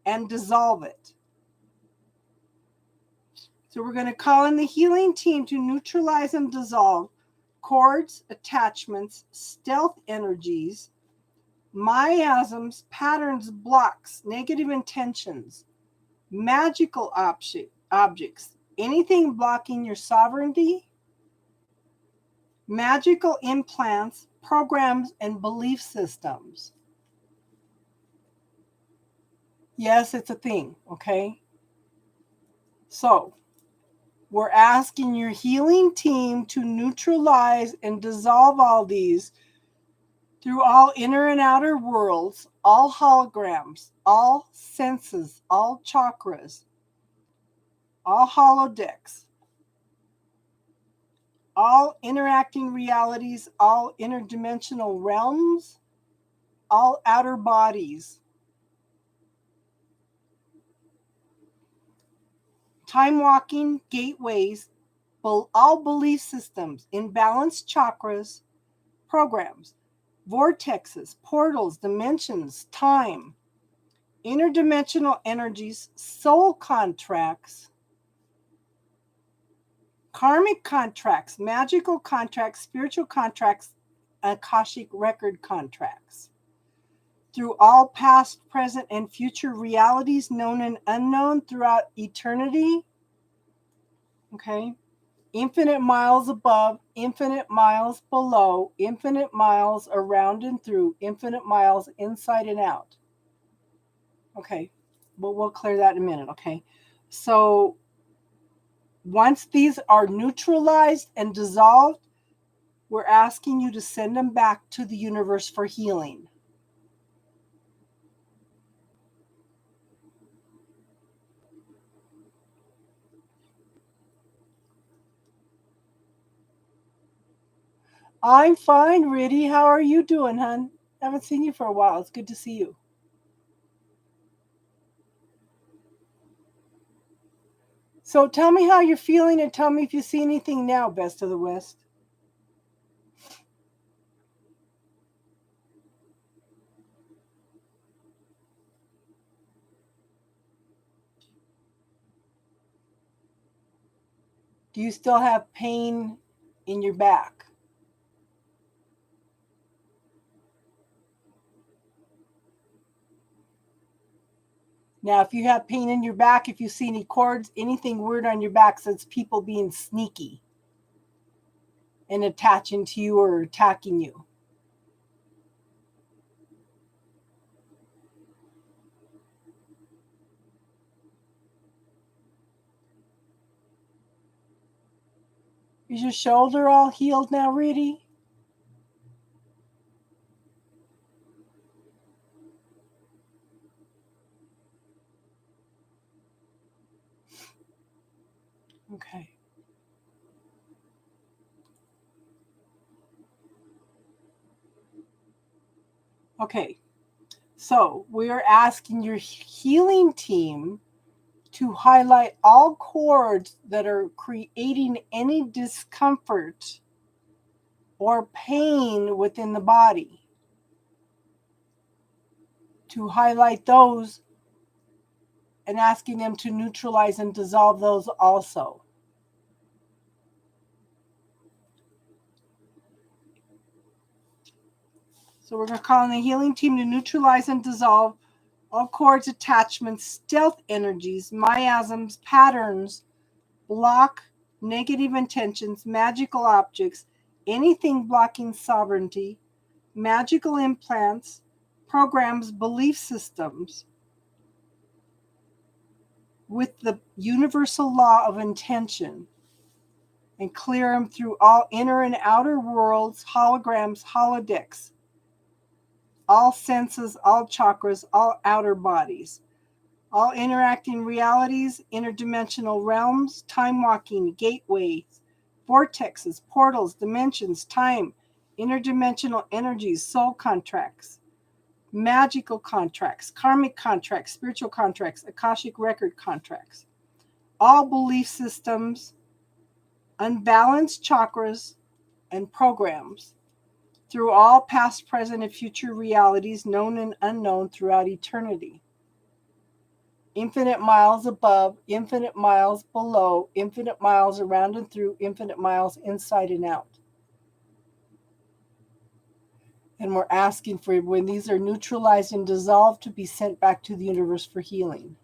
and dissolve it. So we're going to call in the healing team to neutralize and dissolve cords, attachments, stealth energies, miasms, patterns, blocks, negative intentions, magical objects, anything blocking your sovereignty, magical implants, programs, and belief systems. Yes, it's a thing, okay? So we're asking your healing team to neutralize and dissolve all these through all inner and outer worlds, all holograms, all senses, all chakras, all holodecks, all interacting realities, all interdimensional realms, all outer bodies, time walking gateways, all belief systems, imbalanced chakras, programs, vortexes, portals, dimensions, time, interdimensional energies, soul contracts, karmic contracts, magical contracts, spiritual contracts, Akashic record contracts. Through all past, present, and future realities, known and unknown throughout eternity. Okay. Infinite miles above, infinite miles below, infinite miles around and through, infinite miles inside and out. Okay. But we'll clear that in a minute. Okay. So once these are neutralized and dissolved, we're asking you to send them back to the universe for healing. I'm fine, Riddy. How are you doing, hon? Haven't seen you for a while. It's good to see you. So tell me how you're feeling and tell me if you see anything now, Best of the West. Do you still have pain in your back? Now, if you have pain in your back, if you see any cords, anything weird on your back, so it's people being sneaky and attaching to you or attacking you. Is your shoulder all healed now, Rudy? Okay. Okay. So we are asking your healing team to highlight all cords that are creating any discomfort or pain within the body. To highlight those and asking them to neutralize and dissolve those also. So we're going to call on the healing team to neutralize and dissolve all cords, attachments, stealth energies, miasms, patterns, block, negative intentions, magical objects, anything blocking sovereignty, magical implants, programs, belief systems, with the universal law of intention, and clear them through all inner and outer worlds, holograms, holodecks, all senses, all chakras, all outer bodies, all interacting realities, interdimensional realms, time walking, gateways, vortexes, portals, dimensions, time, interdimensional energies, soul contracts, magical contracts, karmic contracts, spiritual contracts, Akashic record contracts, all belief systems, unbalanced chakras, and programs through all past, present, and future realities, known and unknown, throughout eternity. Infinite miles above, infinite miles below, infinite miles around and through, infinite miles inside and out. And we're asking for, when these are neutralized and dissolved, to be sent back to the universe for healing.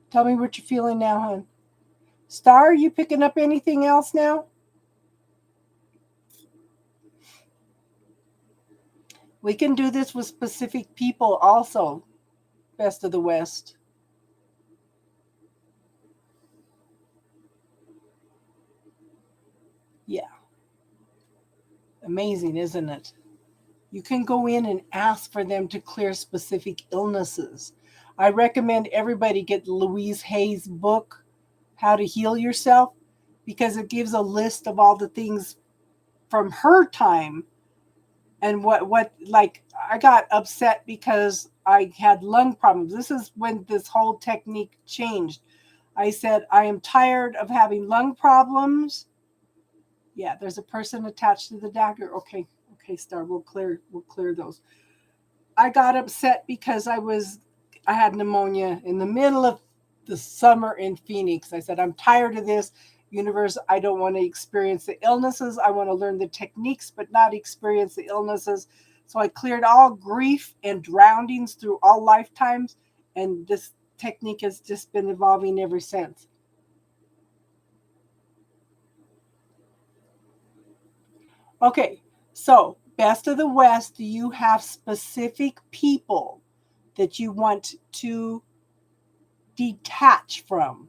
Tell me what you're feeling now, hon. Star, are you picking up anything else now? We can do this with specific people also, Best of the West. Yeah. Amazing, isn't it? You can go in and ask for them to clear specific illnesses. I recommend everybody get Louise Hay's book, How to Heal Yourself, because it gives a list of all the things from her time. And what like, I got upset because I had lung problems. This is when this whole technique changed. I said, I am tired of having lung problems. Yeah, there's a person attached to the dagger. Okay, Star, we'll clear those. I got upset because I had pneumonia in the middle of the summer in Phoenix. I said, I'm tired of this universe. I don't want to experience the illnesses. I want to learn the techniques, but not experience the illnesses. So I cleared all grief and drownings through all lifetimes. And this technique has just been evolving ever since. Okay, so Best of the West, do you have specific people that you want to detach from?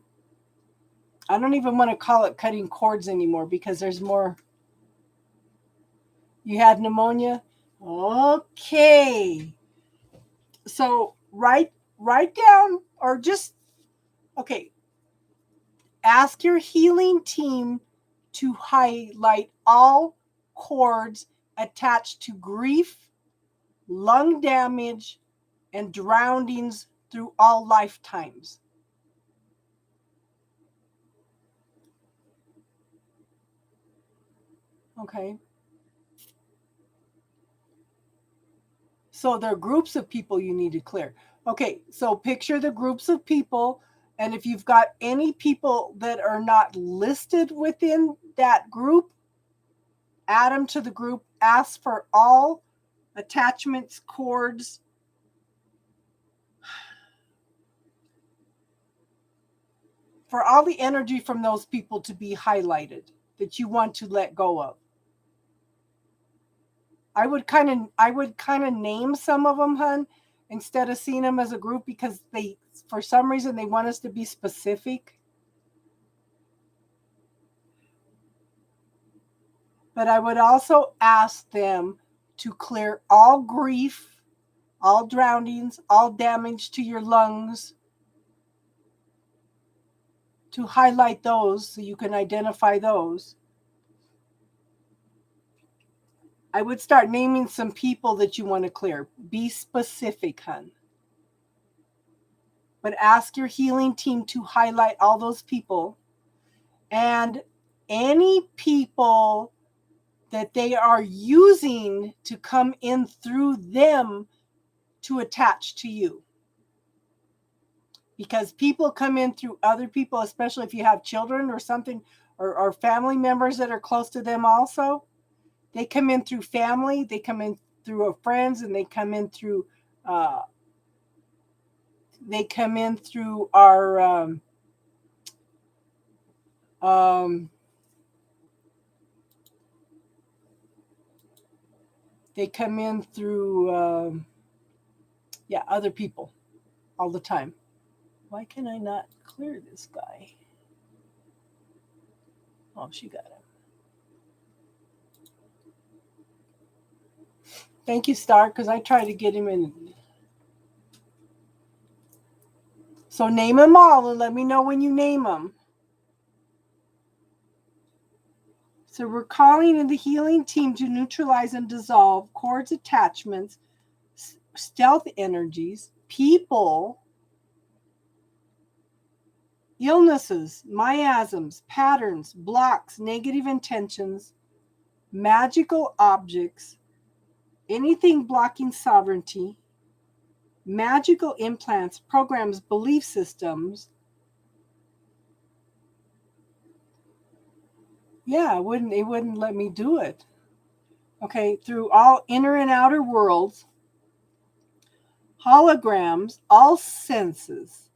I don't even want to call it cutting cords anymore because there's more. You had pneumonia? Okay. So write down, or just, okay, ask your healing team to highlight all cords attached to grief, lung damage, and drownings through all lifetimes. Okay. So there are groups of people you need to clear. Okay, so picture the groups of people And if you've got any people that are not listed within that group, add them to the group. Ask for all attachments, cords, for all the energy from those people to be highlighted that you want to let go of. I would kind of name some of them, hun, instead of seeing them as a group, because they, for some reason, they want us to be specific. But I would also ask them to clear all grief, all drownings, all damage to your lungs, to highlight those so you can identify those. I would start naming some people that you want to clear. Be specific, hun. But ask your healing team to highlight all those people and any people that they are using to come in through them to attach to you. Because people come in through other people, especially if you have children or something, or family members that are close to them also. They come in through family, they come in through friends, and they come in through our they come in through other people all the time. Why can I not clear this guy? Oh, she got him. Thank you, Star, because I tried to get him in. So name them all and let me know when you name them. So we're calling in the healing team to neutralize and dissolve cords, attachments, stealth energies, people, illnesses, miasms, patterns, blocks, negative intentions, magical objects, anything blocking sovereignty, magical implants, programs, belief systems. Yeah, it wouldn't let me do it. Okay, through all inner and outer worlds, holograms, all senses,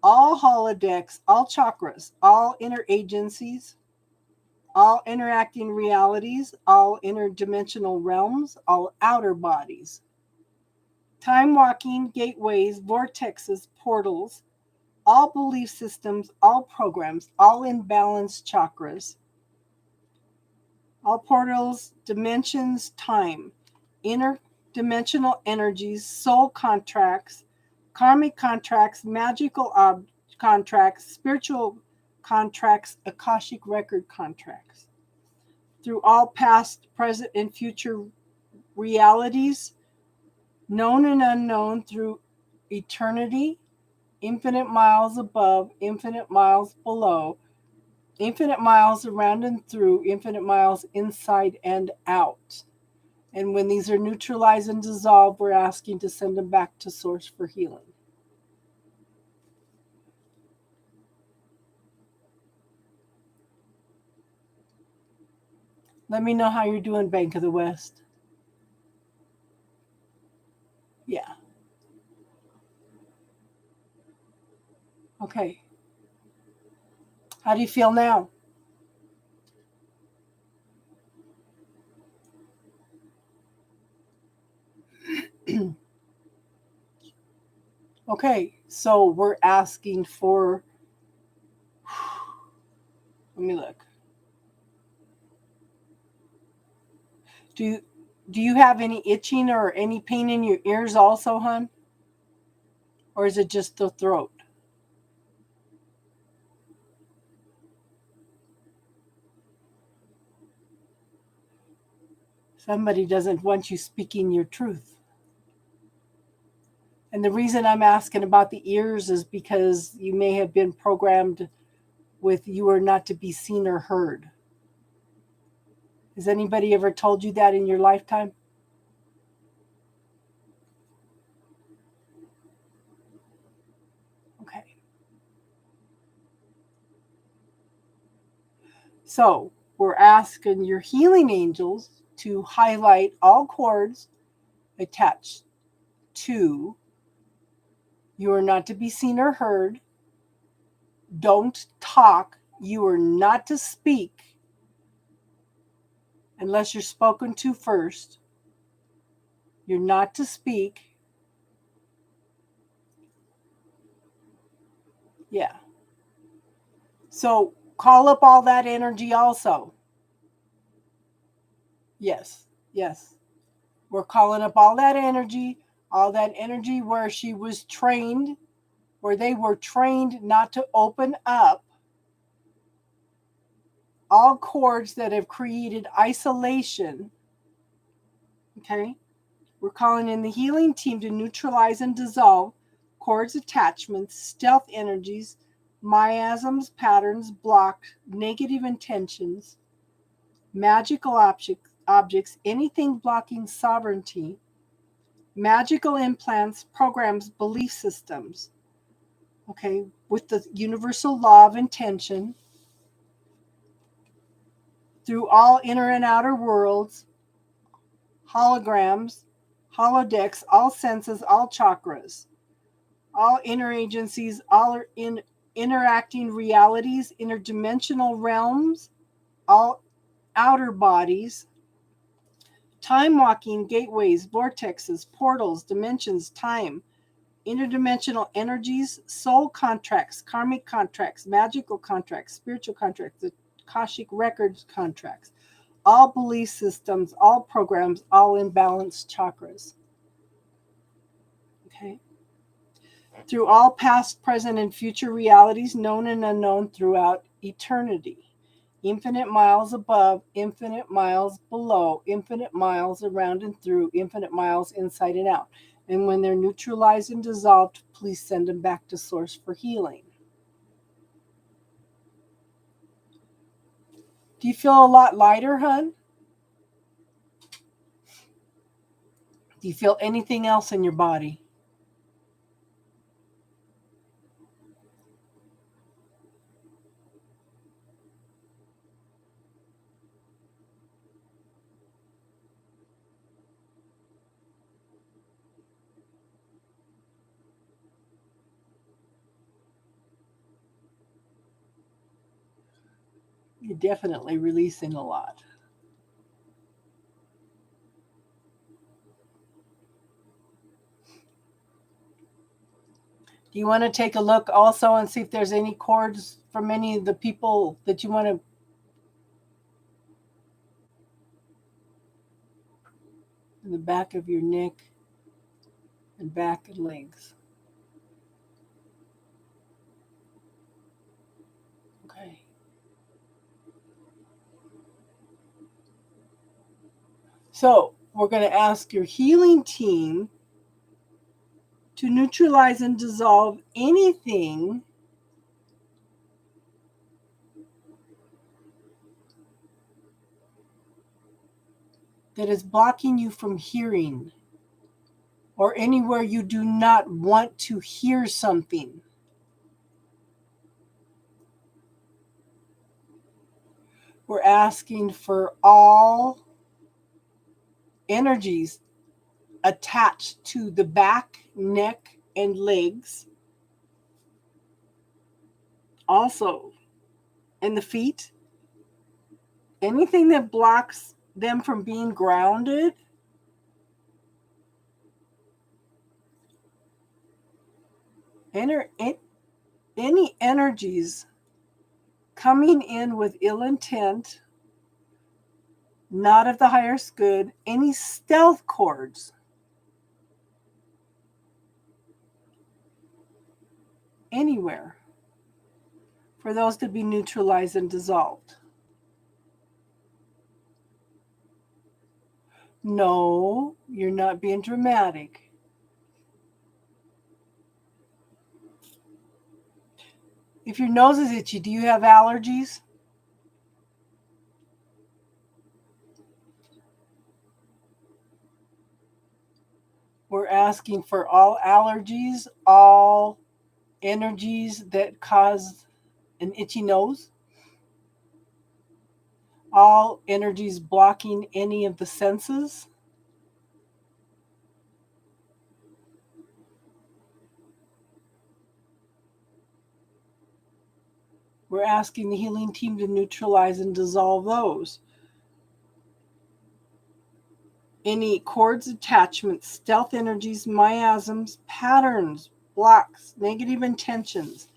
all holodecks, all chakras, all inner agencies, all interacting realities, all interdimensional realms, all outer bodies, time walking, gateways, vortexes, portals, all belief systems, all programs, all imbalanced chakras, all portals, dimensions, time, interdimensional energies, soul contracts, karmic contracts, magical contracts, spiritual contracts, Akashic record contracts. Through all past, present, and future realities, known and unknown, through eternity, infinite miles above, infinite miles below, infinite miles around and through, infinite miles inside and out. And when these are neutralized and dissolved, we're asking to send them back to source for healing. Let me know how you're doing, Bank of the West. Yeah. Okay. How do you feel now? Okay, so we're asking for, let me look. Do you have any itching or any pain in your ears also, hon? Or is it just the throat? Somebody doesn't want you speaking your truth. And the reason I'm asking about the ears is because you may have been programmed with you are not to be seen or heard. Has anybody ever told you that in your lifetime? Okay. So we're asking your healing angels to highlight all cords attached to you are not to be seen or heard. Don't talk. You are not to speak unless you're spoken to first. You're not to speak. Yeah. So call up all that energy also. Yes. Yes. We're calling up all that energy where she was trained, where they were trained not to open up, all cords that have created isolation. Okay? We're calling in the healing team to neutralize and dissolve cords, attachments, stealth energies, miasms, patterns, blocked, negative intentions, magical objects, anything blocking sovereignty, magical implants, programs, belief systems. Okay, with the universal law of intention through all inner and outer worlds, holograms, holodecks, all senses, all chakras, all inner agencies, all in interacting realities, interdimensional realms, all outer bodies, time walking gateways, vortexes, portals, dimensions, time, interdimensional energies, soul contracts, karmic contracts, magical contracts, spiritual contracts, the Akashic records contracts, all belief systems, all programs, all imbalanced chakras. Okay. Through all past, present, and future realities, known and unknown throughout eternity. Infinite miles above, infinite miles below, infinite miles around and through, infinite miles inside and out. And when they're neutralized and dissolved, please send them back to source for healing. Do you feel a lot lighter, hun? Do you feel anything else in your body? You're definitely releasing a lot. Do you want to take a look also and see if there's any cords from any of the people that you want to in the back of your neck and back and legs? Okay. So we're going to ask your healing team to neutralize and dissolve anything that is blocking you from hearing or anywhere you do not want to hear something. We're asking for all energies attached to the back, neck, and legs, also in the feet. Anything that blocks them from being grounded, any energies coming in with ill intent, not of the highest good, any stealth cords, anywhere, for those to be neutralized and dissolved. No, you're not being dramatic. If your nose is itchy, do you have allergies? We're asking for all allergies, all energies that cause an itchy nose. all energies blocking any of the senses. We're asking the healing team to neutralize and dissolve those. Any cords, attachments, stealth energies, miasms, patterns, blocks, negative intentions,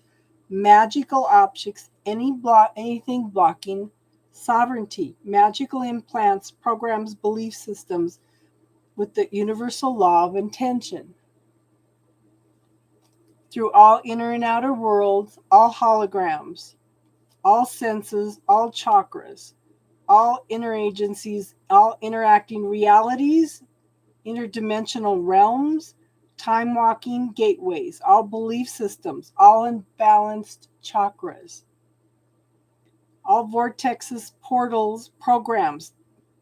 magical objects, anything blocking sovereignty, magical implants, programs, belief systems with the universal law of intention. Through all inner and outer worlds, all holograms, all senses, all chakras, all inner agencies, all interacting realities, interdimensional realms, time walking gateways, all belief systems, all imbalanced chakras, all vortexes, portals, programs,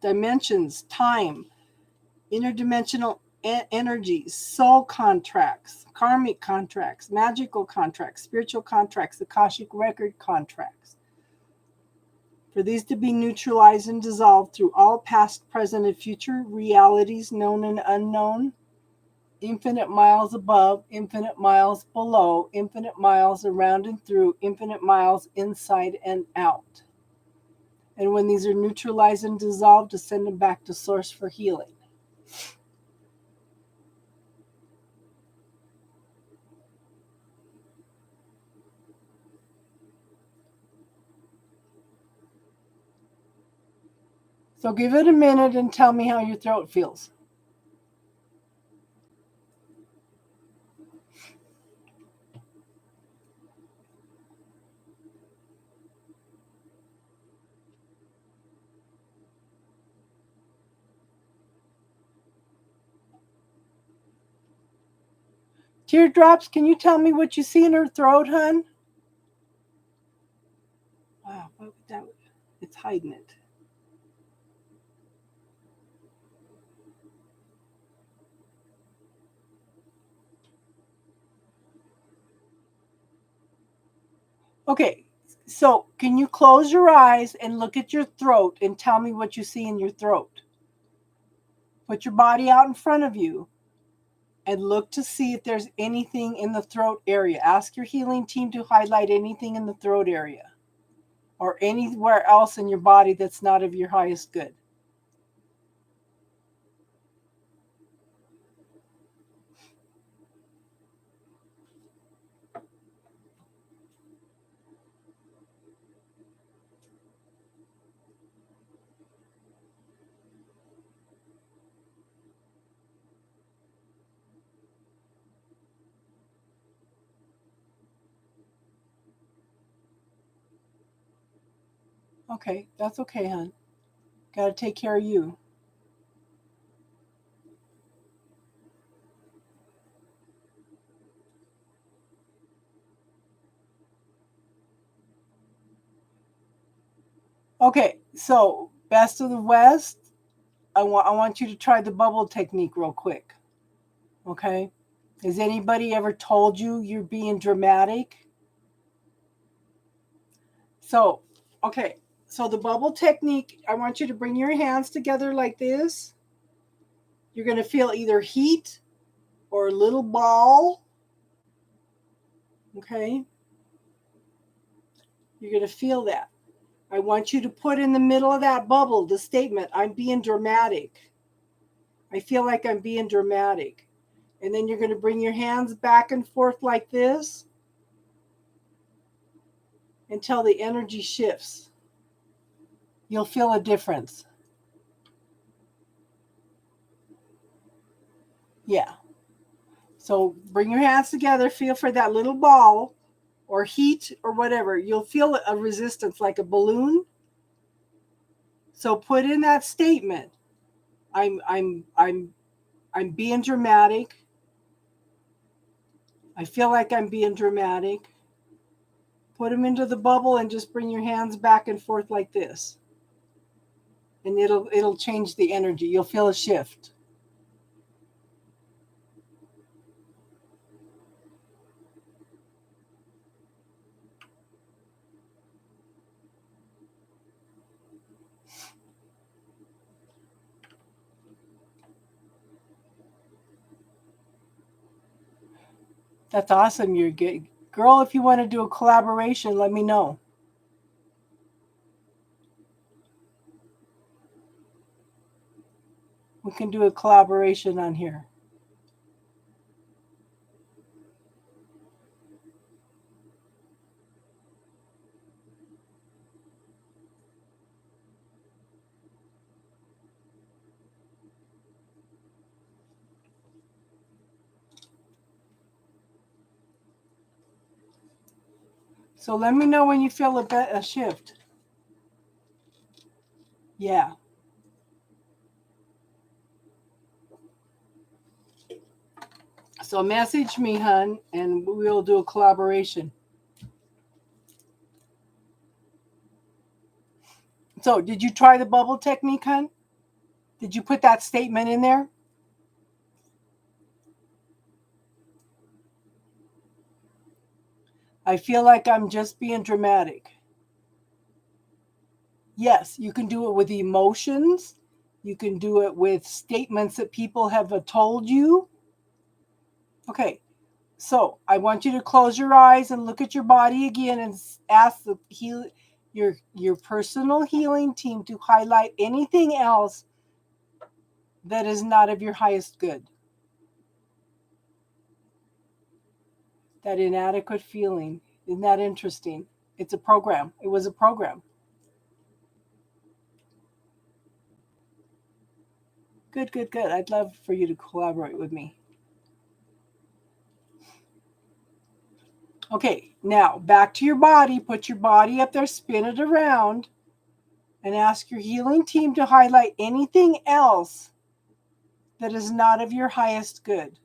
dimensions, time, interdimensional energies, soul contracts, karmic contracts, magical contracts, spiritual contracts, Akashic record contracts. For these to be neutralized and dissolved through all past, present, and future realities, known and unknown, infinite miles above, infinite miles below, infinite miles around and through, infinite miles inside and out. And when these are neutralized and dissolved, to send them back to source for healing. So give it a minute and tell me how your throat feels. Teardrops, can you tell me what you see in her throat, hun? Wow, what would that? It's hiding it. Okay, so can you close your eyes and look at your throat and tell me what you see in your throat? Put your body out in front of you and look to see if there's anything in the throat area. Ask your healing team to highlight anything in the throat area or anywhere else in your body that's not of your highest good. Okay, that's okay, hon. Got to take care of you. Okay, so best of the West, I want you to try the bubble technique real quick. Okay? Has anybody ever told you you're being dramatic? So, okay. So the bubble technique, I want you to bring your hands together like this. You're going to feel either heat or a little ball. Okay? You're going to feel that. I want you to put in the middle of that bubble the statement, I'm being dramatic. I feel like I'm being dramatic. And then you're going to bring your hands back and forth like this until the energy shifts. You'll feel a difference. Yeah. So bring your hands together, feel for that little ball or heat or whatever. You'll feel a resistance like a balloon. So put in that statement. I'm being dramatic. I feel like I'm being dramatic. Put them into the bubble and just bring your hands back and forth like this. And it'll change the energy. You'll feel a shift. That's awesome. You're good. Girl, if you want to do a collaboration, let me know. We can do a collaboration on here. So let me know when you feel a shift. Yeah. So message me, hun, and we'll do a collaboration. So did you try the bubble technique, hun? Did you put that statement in there? I feel like I'm just being dramatic. Yes, you can do it with emotions. You can do it with statements that people have told you. Okay, so I want you to close your eyes and look at your body again and ask your personal healing team to highlight anything else that is not of your highest good. That inadequate feeling. Isn't that interesting? It's a program. It was a program. Good, good, good. I'd love for you to collaborate with me. Okay, now back to your body. Put your body up there, spin it around, and ask your healing team to highlight anything else that is not of your highest good.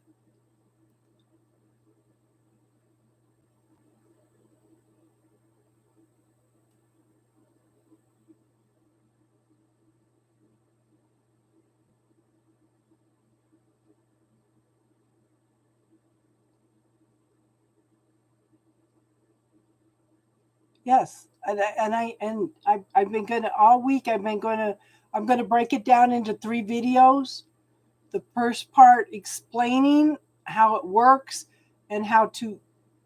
Yes, I've been gonna all week. I'm gonna break it down into 3 videos. The first part explaining how it works and how to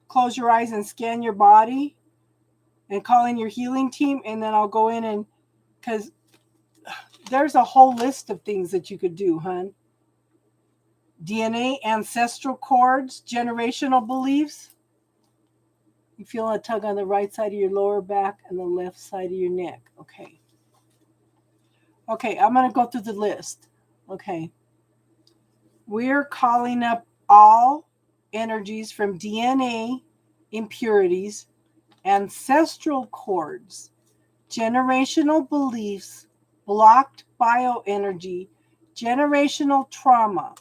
close your eyes and scan your body and call in your healing team, and then I'll go in and because there's a whole list of things that you could do, hun. DNA, ancestral cords, generational beliefs. You feel a tug on the right side of your lower back and the left side of your neck. Okay. Okay, I'm going to go through the list. Okay. We're calling up all energies from DNA, impurities, ancestral cords, generational beliefs, blocked bioenergy, generational trauma,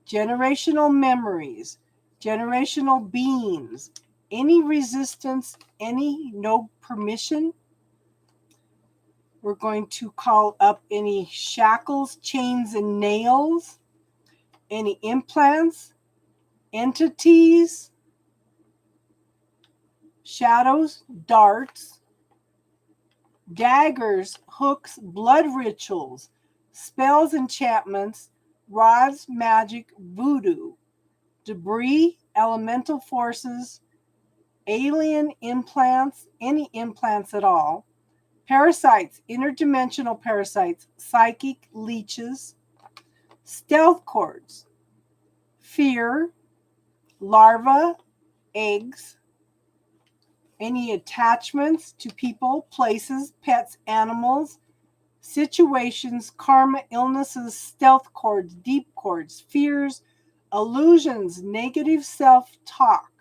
generational memories, generational beings, any resistance, any no permission. We're going to call up any shackles, chains, and nails, any implants, entities, shadows, darts, daggers, hooks, blood rituals, spells, enchantments, rods, magic, voodoo, debris, elemental forces, alien implants, any implants at all, parasites, interdimensional parasites, psychic leeches, stealth cords, fear, larvae, eggs, any attachments to people, places, pets, animals, situations, karma, illnesses, stealth cords, deep cords, fears, illusions, negative self-talk,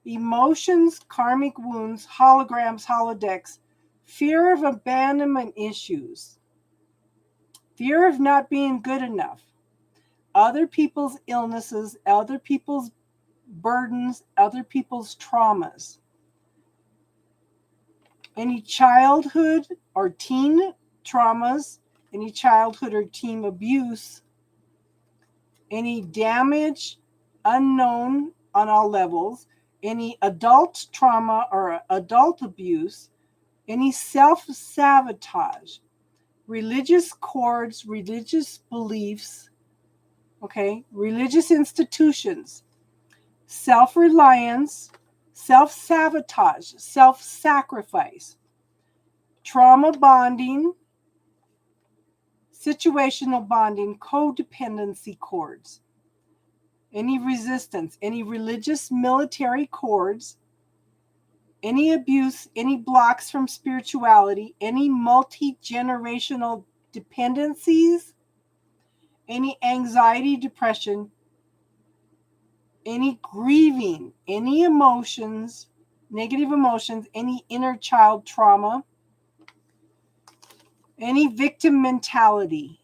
emotions, karmic wounds, holograms, holodecks, fear of abandonment issues, fear of not being good enough, other people's illnesses, other people's burdens, other people's traumas, any childhood or teen traumas, any childhood or teen abuse, any damage unknown on all levels, any adult trauma or adult abuse, any self-sabotage, religious cords, religious beliefs, okay, religious institutions, self-reliance, self-sabotage, self-sacrifice, trauma bonding, situational bonding, codependency cords, any resistance, any religious military cords, any abuse, any blocks from spirituality, any multi-generational dependencies, any anxiety, depression, any grieving, any emotions, negative emotions, any inner child trauma, any victim mentality,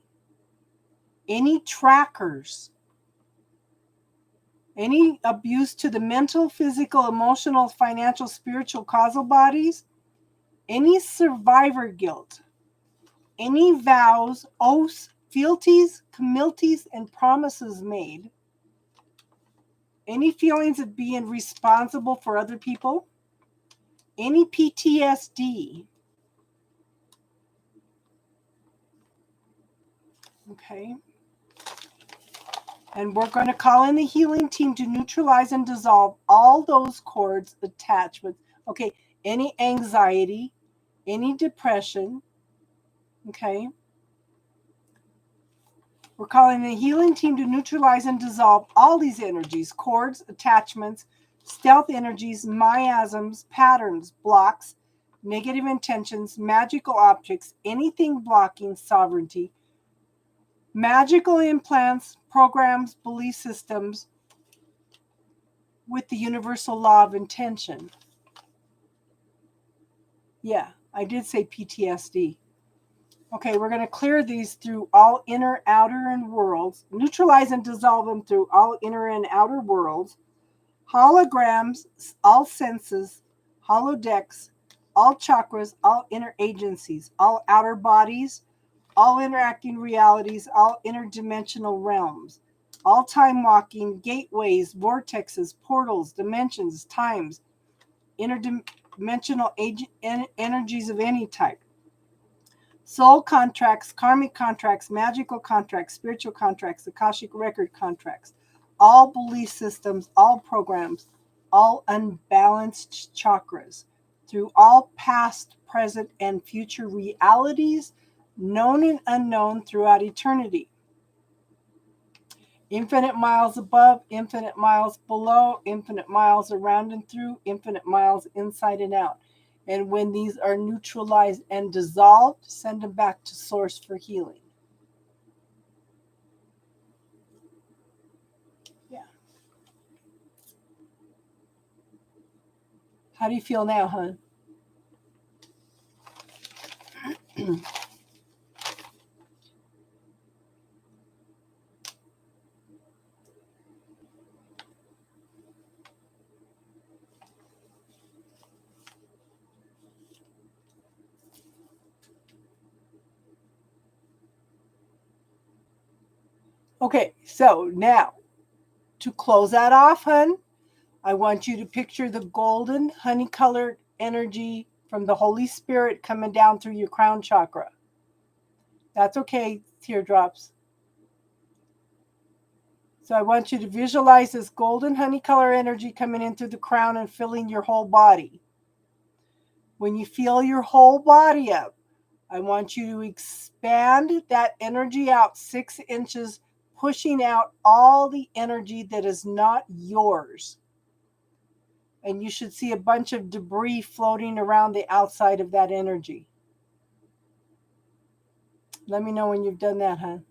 any trackers, any abuse to the mental, physical, emotional, financial, spiritual, causal bodies, any survivor guilt, any vows, oaths, fealties, commitments, and promises made, any feelings of being responsible for other people, any PTSD. Okay. And we're going to call in the healing team to neutralize and dissolve all those cords, attachments. Okay. Any anxiety, any depression. Okay. We're calling the healing team to neutralize and dissolve all these energies, cords, attachments, stealth energies, miasms, patterns, blocks, negative intentions, magical objects, anything blocking sovereignty, magical implants, programs, belief systems with the universal law of intention. Yeah, I did say PTSD. Okay, we're going to clear these through all inner, outer, and worlds, neutralize and dissolve them through all inner and outer worlds, holograms, all senses, holodecks, all chakras, all inner agencies, all outer bodies, all interacting realities, all interdimensional realms, all time walking, gateways, vortexes, portals, dimensions, times, interdimensional energies of any type. Soul contracts, karmic contracts, magical contracts, spiritual contracts, Akashic record contracts, all belief systems, all programs, all unbalanced chakras, through all past, present, and future realities, known and unknown throughout eternity. Infinite miles above, infinite miles below, infinite miles around and through, infinite miles inside and out. And when these are neutralized and dissolved, send them back to source for healing. Yeah. How do you feel now, hon? Okay, so now to close that off, hun, I want you to picture the golden honey-colored energy from the Holy Spirit coming down through your crown chakra. That's okay, teardrops. So I want you to visualize this golden honey color energy coming in through the crown and filling your whole body. When you feel your whole body up, I want you to expand that energy out 6 inches, pushing out all the energy that is not yours. And you should see a bunch of debris floating around the outside of that energy. Let me know when you've done that, hon.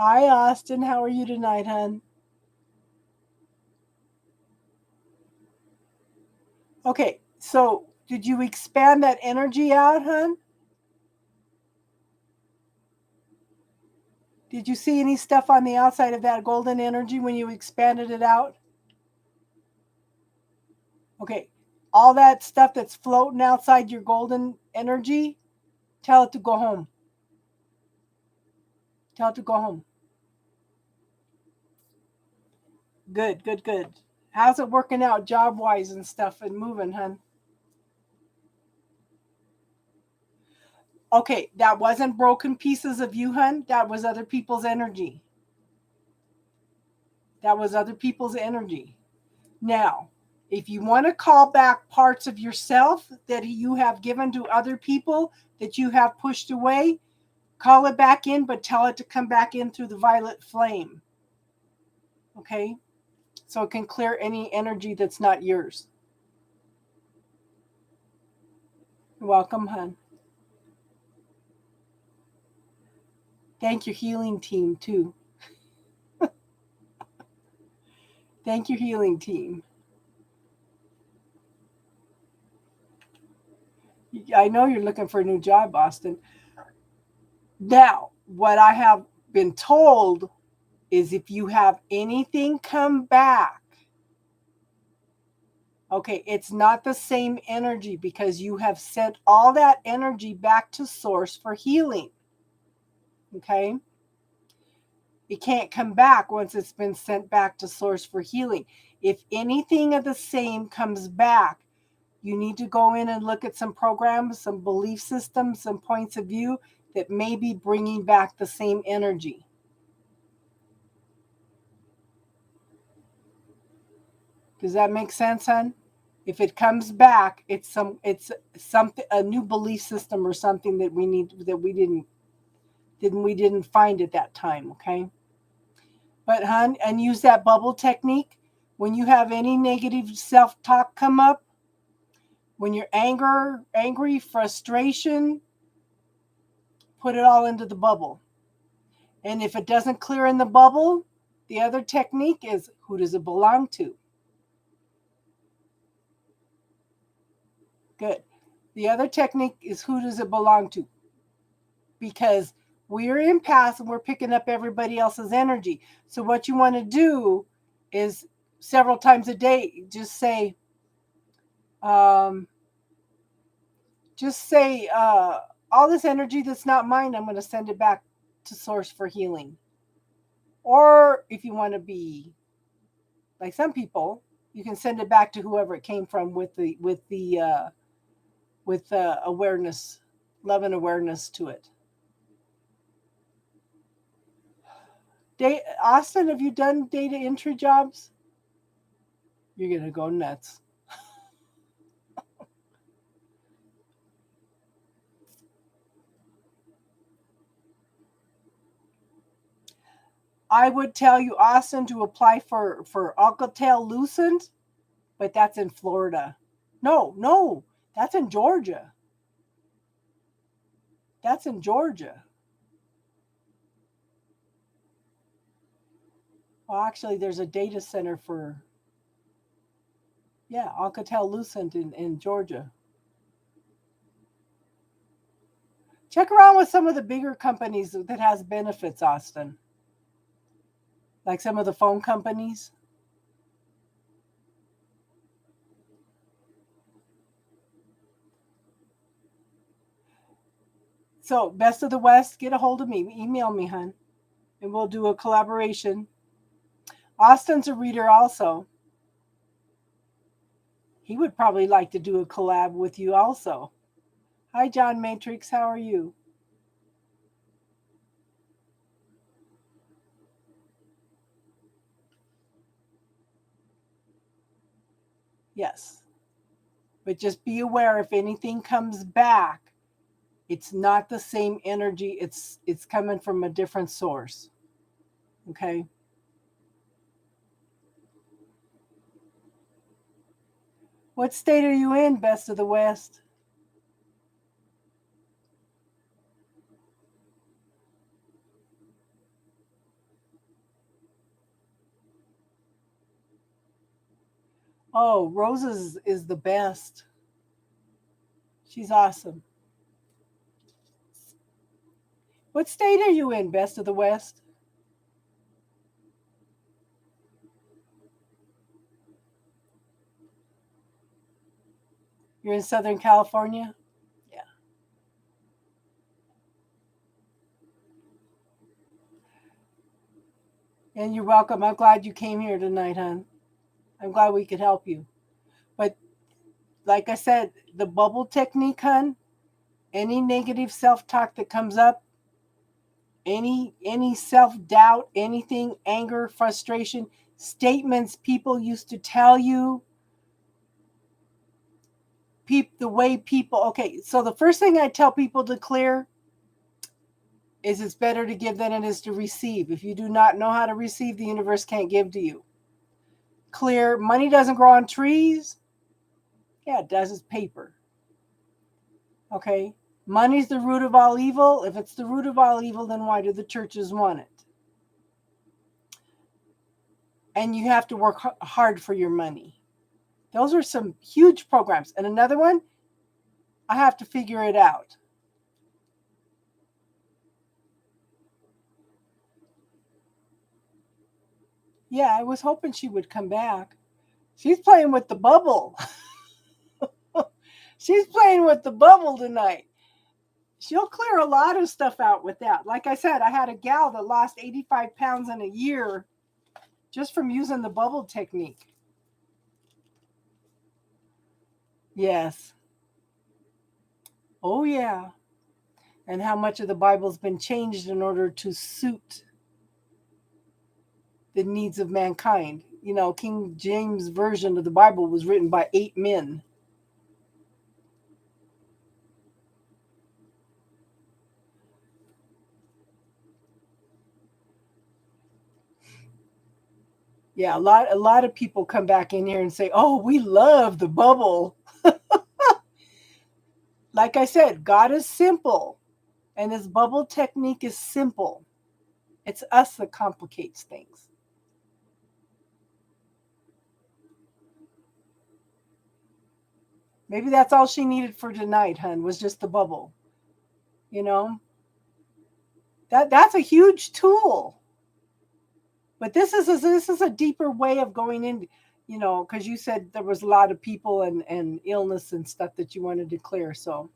Hi, Austin. How are you tonight, hon? Okay, so did you expand that energy out, hon? Did you see any stuff on the outside of that golden energy when you expanded it out? Okay, all that stuff that's floating outside your golden energy, Tell it to go home. Tell it to go home. Good, good, good. How's it working out job wise and stuff and moving, hun? Okay, that wasn't broken pieces of you, hun. That was other people's energy. That was other people's energy. Now, if you want to call back parts of yourself that you have given to other people that you have pushed away, call it back in, but tell it to come back in through the violet flame. Okay? So it can clear any energy that's not yours. You're welcome, hun. Thank your healing team, too. Thank your healing team. I know you're looking for a new job, Austin. Now, what I have been told is if you have anything come back, okay, it's not the same energy because you have sent all that energy back to source for healing. Okay? It can't come back once it's been sent back to source for healing. If anything of the same comes back, you need to go in and look at some programs, some belief systems, some points of view that may be bringing back the same energy. Does that make sense, hon? If it comes back, it's something, a new belief system or something that we didn't find at that time, okay? But hon, and use that bubble technique when you have any negative self-talk come up, when you're angry, frustration, put it all into the bubble. And if it doesn't clear in the bubble, the other technique is, who does it belong to? Good. The other technique is, who does it belong to? Because we're empaths and we're picking up everybody else's energy. So what you want to do is several times a day, um, just say, all this energy that's not mine, I'm going to send it back to source for healing. Or if you want to be like some people, you can send it back to whoever it came from with awareness, love and awareness to it. Austin, have you done data entry jobs? You're going to go nuts. I would tell you, Austin, to apply for Alcatel-Lucent, but that's in Florida. No, that's in Georgia. That's in Georgia. Well, actually, there's a data center for, yeah, Alcatel-Lucent in Georgia. Check around with some of the bigger companies that has benefits, Austin. Like some of the phone companies. So, Best of the West, get a hold of me. Email me, hun. And we'll do a collaboration. Austin's a reader also. He would probably like to do a collab with you also. Hi, John Matrix. How are you? Yes. But just be aware if anything comes back, it's not the same energy. It's coming from a different source. Okay? What state are you in, Best of the West? Oh, Rosa's is the best. She's awesome. What state are you in, Best of the West? You're in Southern California? Yeah. And you're welcome. I'm glad you came here tonight, hon. I'm glad we could help you. But like I said, the bubble technique, hon, any negative self-talk that comes up, any self-doubt, anything, anger, frustration, statements people used to tell you, the way people, okay, so the first thing I tell people to clear is it's better to give than it is to receive. If you do not know how to receive, the universe can't give to you. Clear, money doesn't grow on trees. Yeah, it does. It's paper. Okay. Money's the root of all evil. If it's the root of all evil, then why do the churches want it? And you have to work hard for your money. Those are some huge programs. And another one, I have to figure it out. Yeah, I was hoping she would come back. She's playing with the bubble. She's playing with the bubble tonight. She'll clear a lot of stuff out with that. Like I said, I had a gal that lost 85 pounds in a year just from using the bubble technique. Yes. Oh, yeah. And how much of the Bible's been changed in order to suit the needs of mankind. You know, King James Version of the Bible was written by 8 men. Yeah, a lot of people come back in here and say, "Oh, we love the bubble." Like I said, God is simple, and this bubble technique is simple. It's us that complicates things. Maybe that's all she needed for tonight, hun, was just the bubble. You know? That's a huge tool. But this is a deeper way of going in, you know, because you said there was a lot of people and illness and stuff that you wanted to clear. So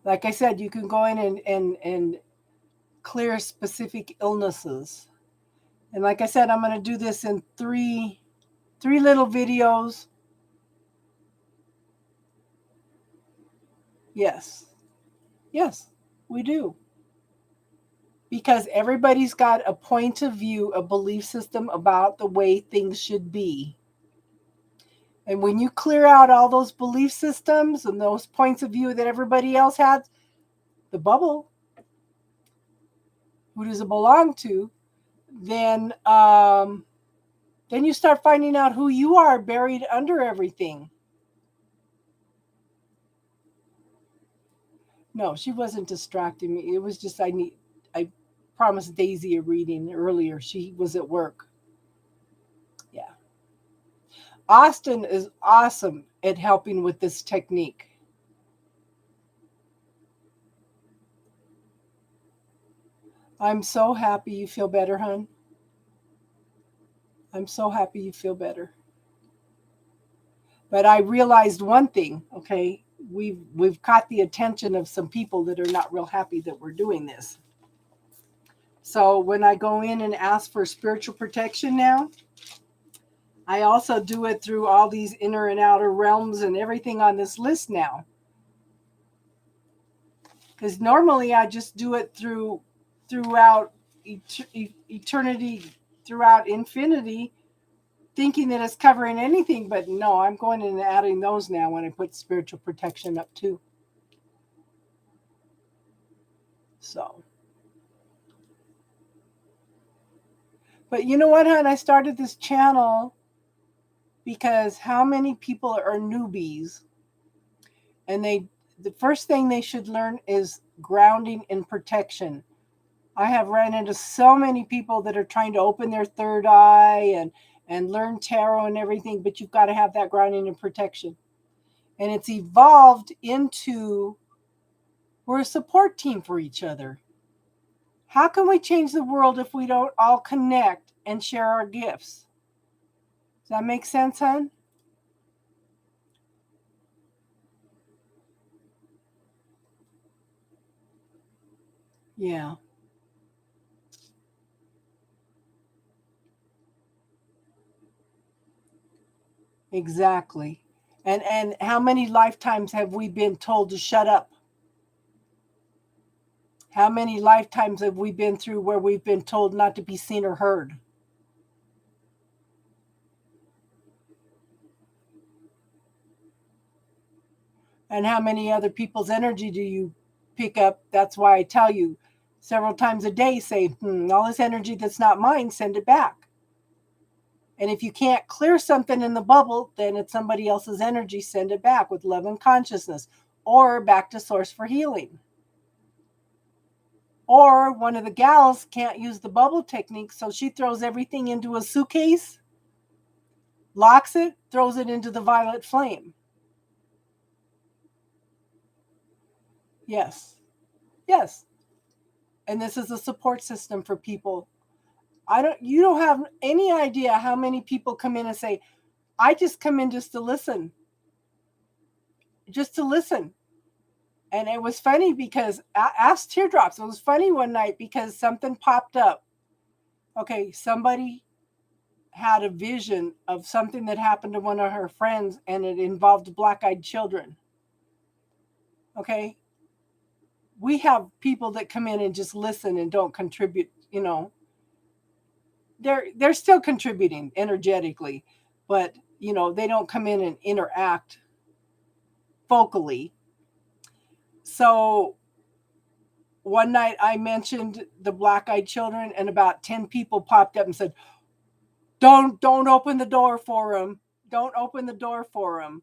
like I said, you can go in and clear specific illnesses. And like I said, I'm going to do this in three little videos. Yes. Yes, we do. Because everybody's got a point of view, a belief system about the way things should be. And when you clear out all those belief systems and those points of view that everybody else has, the bubble, who does it belong to, then you start finding out who you are buried under everything. No, she wasn't distracting me. It was just I promised Daisy a reading earlier. She was at work. Yeah. Austin is awesome at helping with this technique. I'm so happy you feel better, hon. I'm so happy you feel better. But I realized one thing, okay? We've caught the attention of some people that are not real happy that we're doing this. So when I go in and ask for spiritual protection now, I also do it through all these inner and outer realms and everything on this list now. Because normally I just do it throughout eternity, throughout infinity, thinking that it's covering anything. But no, I'm going in and adding those now when I put spiritual protection up too. So, but you know what, hon? I started this channel because how many people are newbies, and the first thing they should learn is grounding and protection. I have ran into so many people that are trying to open their third eye and learn tarot and everything, but you've got to have that grounding and protection. And it's evolved into we're a support team for each other. How can we change the world if we don't all connect and share our gifts? Does that make sense, hon? Yeah, exactly. And how many lifetimes have we been told to shut up? How many lifetimes have we been through where we've been told not to be seen or heard? And how many other people's energy do you pick up? That's why I tell you several times a day, say, all this energy that's not mine, send it back. And if you can't clear something in the bubble, then it's somebody else's energy, send it back with love and consciousness or back to source for healing. Or one of the gals can't use the bubble technique, so she throws everything into a suitcase, locks it, throws it into the violet flame. Yes. Yes. And this is a support system for people. You don't have any idea how many people come in and say, I just come in just to listen. Just to listen. And it was funny because ask teardrops. It was funny one night because something popped up. Okay, somebody had a vision of something that happened to one of her friends and it involved black-eyed children. Okay? We have people that come in and just listen and don't contribute, they're still contributing energetically, but they don't come in and interact vocally. So one night I mentioned the black-eyed children and about 10 people popped up and said, don't open the door for them. Don't open the door for them.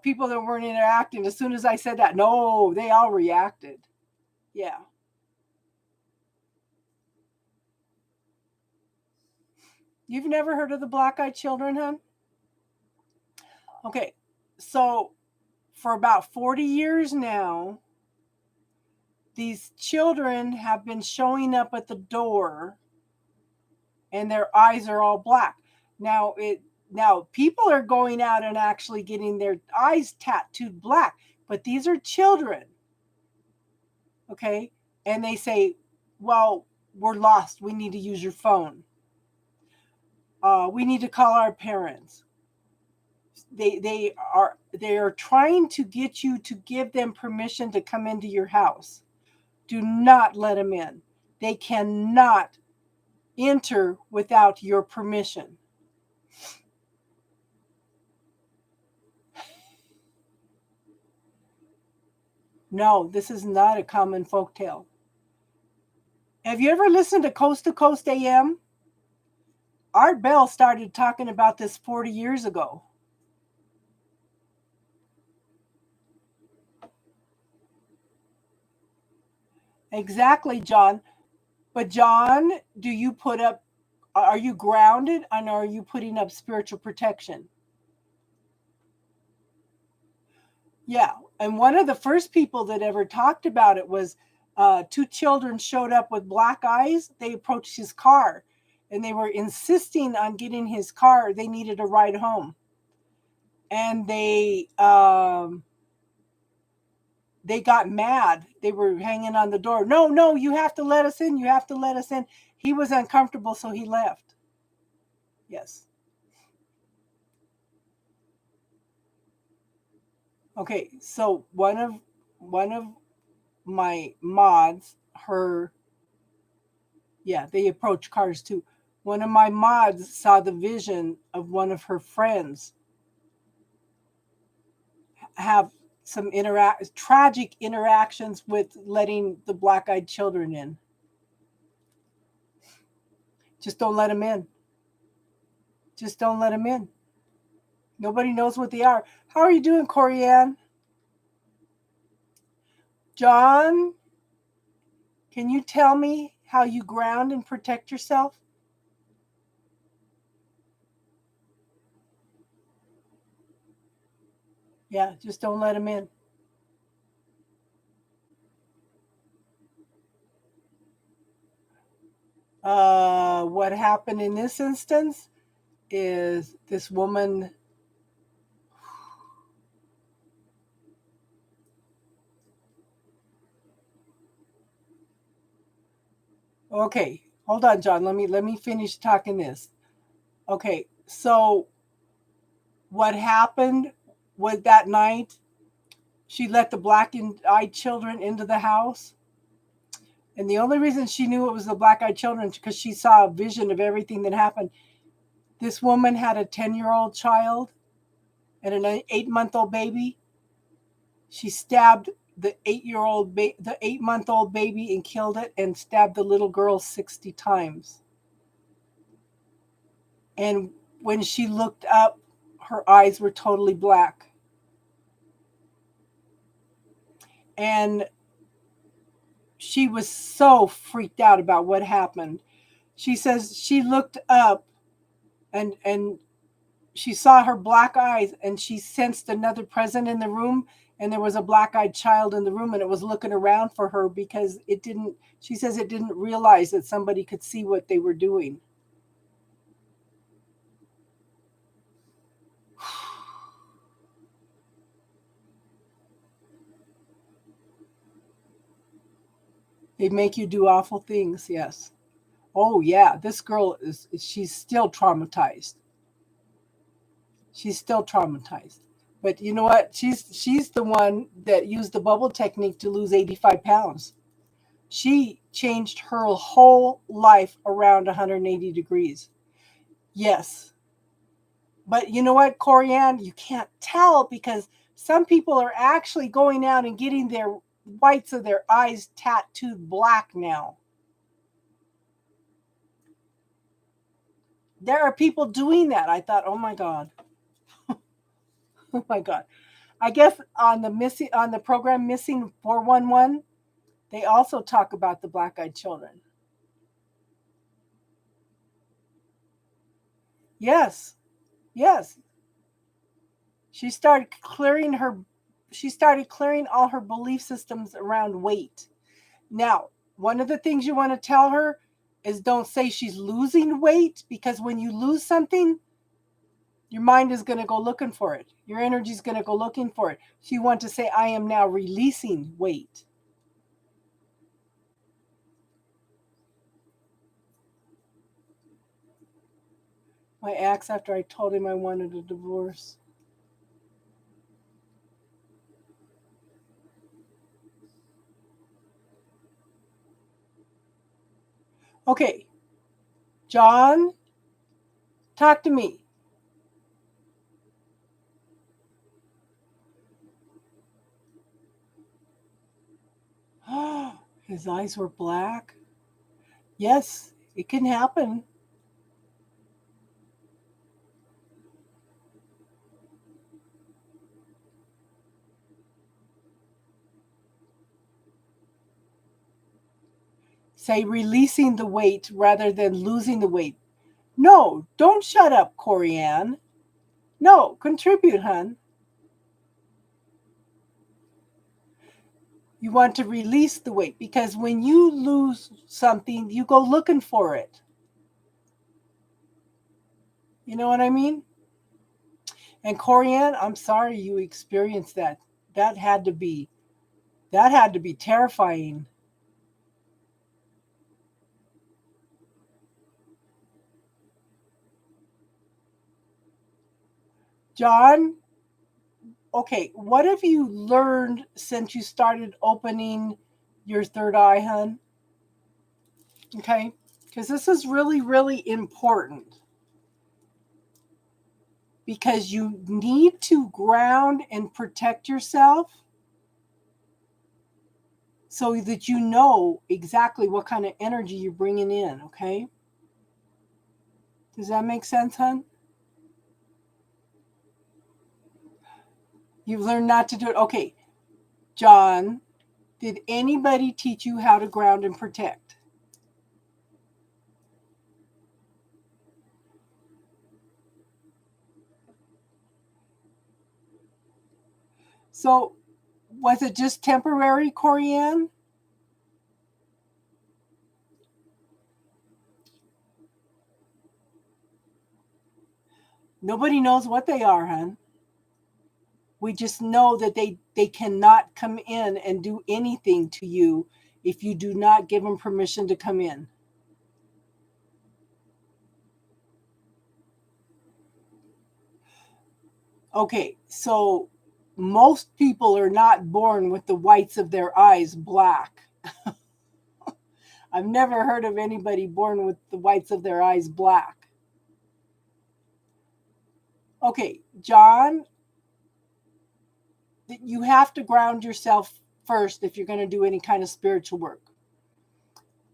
People that weren't interacting. As soon as I said that, no, they all reacted. Yeah. You've never heard of the black-eyed children, hon? Okay. So for about 40 years now, these children have been showing up at the door and their eyes are all black. Now people are going out and actually getting their eyes tattooed black, but these are children. Okay? And they say, "Well, we're lost. We need to use your phone. We need to call our parents." They are trying to get you to give them permission to come into your house. Do not let them in. They cannot enter without your permission. No, this is not a common folk tale. Have you ever listened to Coast AM? Art Bell started talking about this 40 years ago. Exactly, John. But John, do you put up, are you grounded and are you putting up spiritual protection? Yeah. And one of the first people that ever talked about it was two children showed up with black eyes. They approached his car and they were insisting on getting his car. They needed a ride home. And they got mad. They were hanging on the door. No, no, you have to let us in. You have to let us in. He was uncomfortable, so he left. Yes. Okay, so one of my mods, her, yeah, they approach cars too. One of my mods saw the vision of one of her friends have some tragic interactions with letting the black-eyed children in. Just don't let them in. Just don't let them in. Nobody knows what they are. How are you doing, Corianne? John, can you tell me how you ground and protect yourself? Yeah, just don't let them in. What happened in this instance is this woman, Okay, hold on, John. Let me finish talking this. Okay, so what happened was that night she let the black-eyed children into the house, and the only reason she knew it was the black-eyed children is because she saw a vision of everything that happened. This woman had a 10-year-old child and an 8-month-old baby. She stabbed the 8-month-old baby and killed it, and stabbed the little girl 60 times. And when she looked up, her eyes were totally black. And she was so freaked out about what happened. She says she looked up, and she saw her black eyes, and she sensed another presence in the room, and there was a black-eyed child in the room, and it was looking around for her because it didn't, she says it didn't realize that somebody could see what they were doing. They make you do awful things, yes. Oh yeah, this girl she's still traumatized. She's still traumatized. But you know what? She's the one that used the bubble technique to lose 85 pounds. She changed her whole life around 180 degrees. Yes. But you know what, Corianne? You can't tell because some people are actually going out and getting their whites of their eyes tattooed black now. There are people doing that. I thought, oh my God. Oh my God. I guess on the program Missing 411, they also talk about the black-eyed children. Yes. Yes. She started clearing her she started clearing all her belief systems around weight. Now, one of the things you want to tell her is don't say she's losing weight, because when you lose something, your mind is going to go looking for it. Your energy is going to go looking for it. So you want to say, I am now releasing weight. My ex, after I told him I wanted a divorce. Okay, John, talk to me. His eyes were black. Yes, it can happen. Say releasing the weight rather than losing the weight. No, don't shut up, Corianne. No, contribute, hun. You want to release the weight because when you lose something, you go looking for it. You know what I mean? And Corianne, I'm sorry you experienced that. That had to be that had to be terrifying. John, okay, what have you learned since you started opening your third eye, hun? Okay, because this is really, really important, because you need to ground and protect yourself so that you know exactly what kind of energy you're bringing in, okay? Does that make sense, hun? You've learned not to do it. Okay, John, did anybody teach you how to ground and protect? So, was it just temporary, Corianne? Nobody knows what they are, hun. We just know that they cannot come in and do anything to you if you do not give them permission to come in. Okay, so most people are not born with the whites of their eyes black. I've never heard of anybody born with the whites of their eyes black. Okay, John, you have to ground yourself first if you're going to do any kind of spiritual work.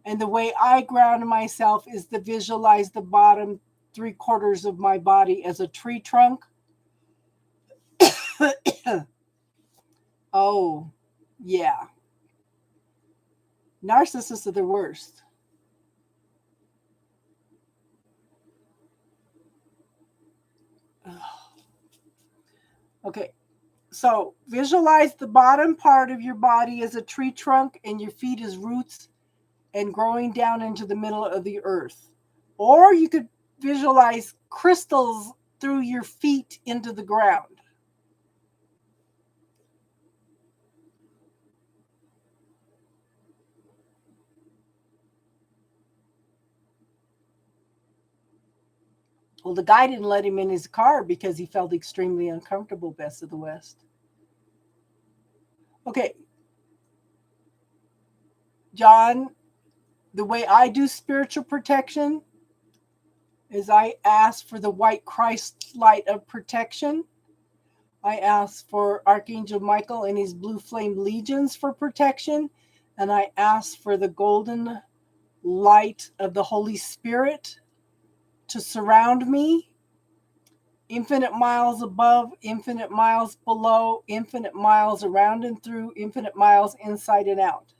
And the way I ground myself is to visualize the bottom 3/4 of my body as a tree trunk. Oh, yeah. Narcissists are the worst. Okay, so visualize the bottom part of your body as a tree trunk and your feet as roots and growing down into the middle of the earth. Or you could visualize crystals through your feet into the ground. Well, the guy didn't let him in his car because he felt extremely uncomfortable, Best of the West. Okay, John, the way I do spiritual protection is I ask for the white Christ light of protection. I ask for Archangel Michael and his blue flame legions for protection. And I ask for the golden light of the Holy Spirit to surround me, infinite miles above, infinite miles below, infinite miles around and through, infinite miles inside and out.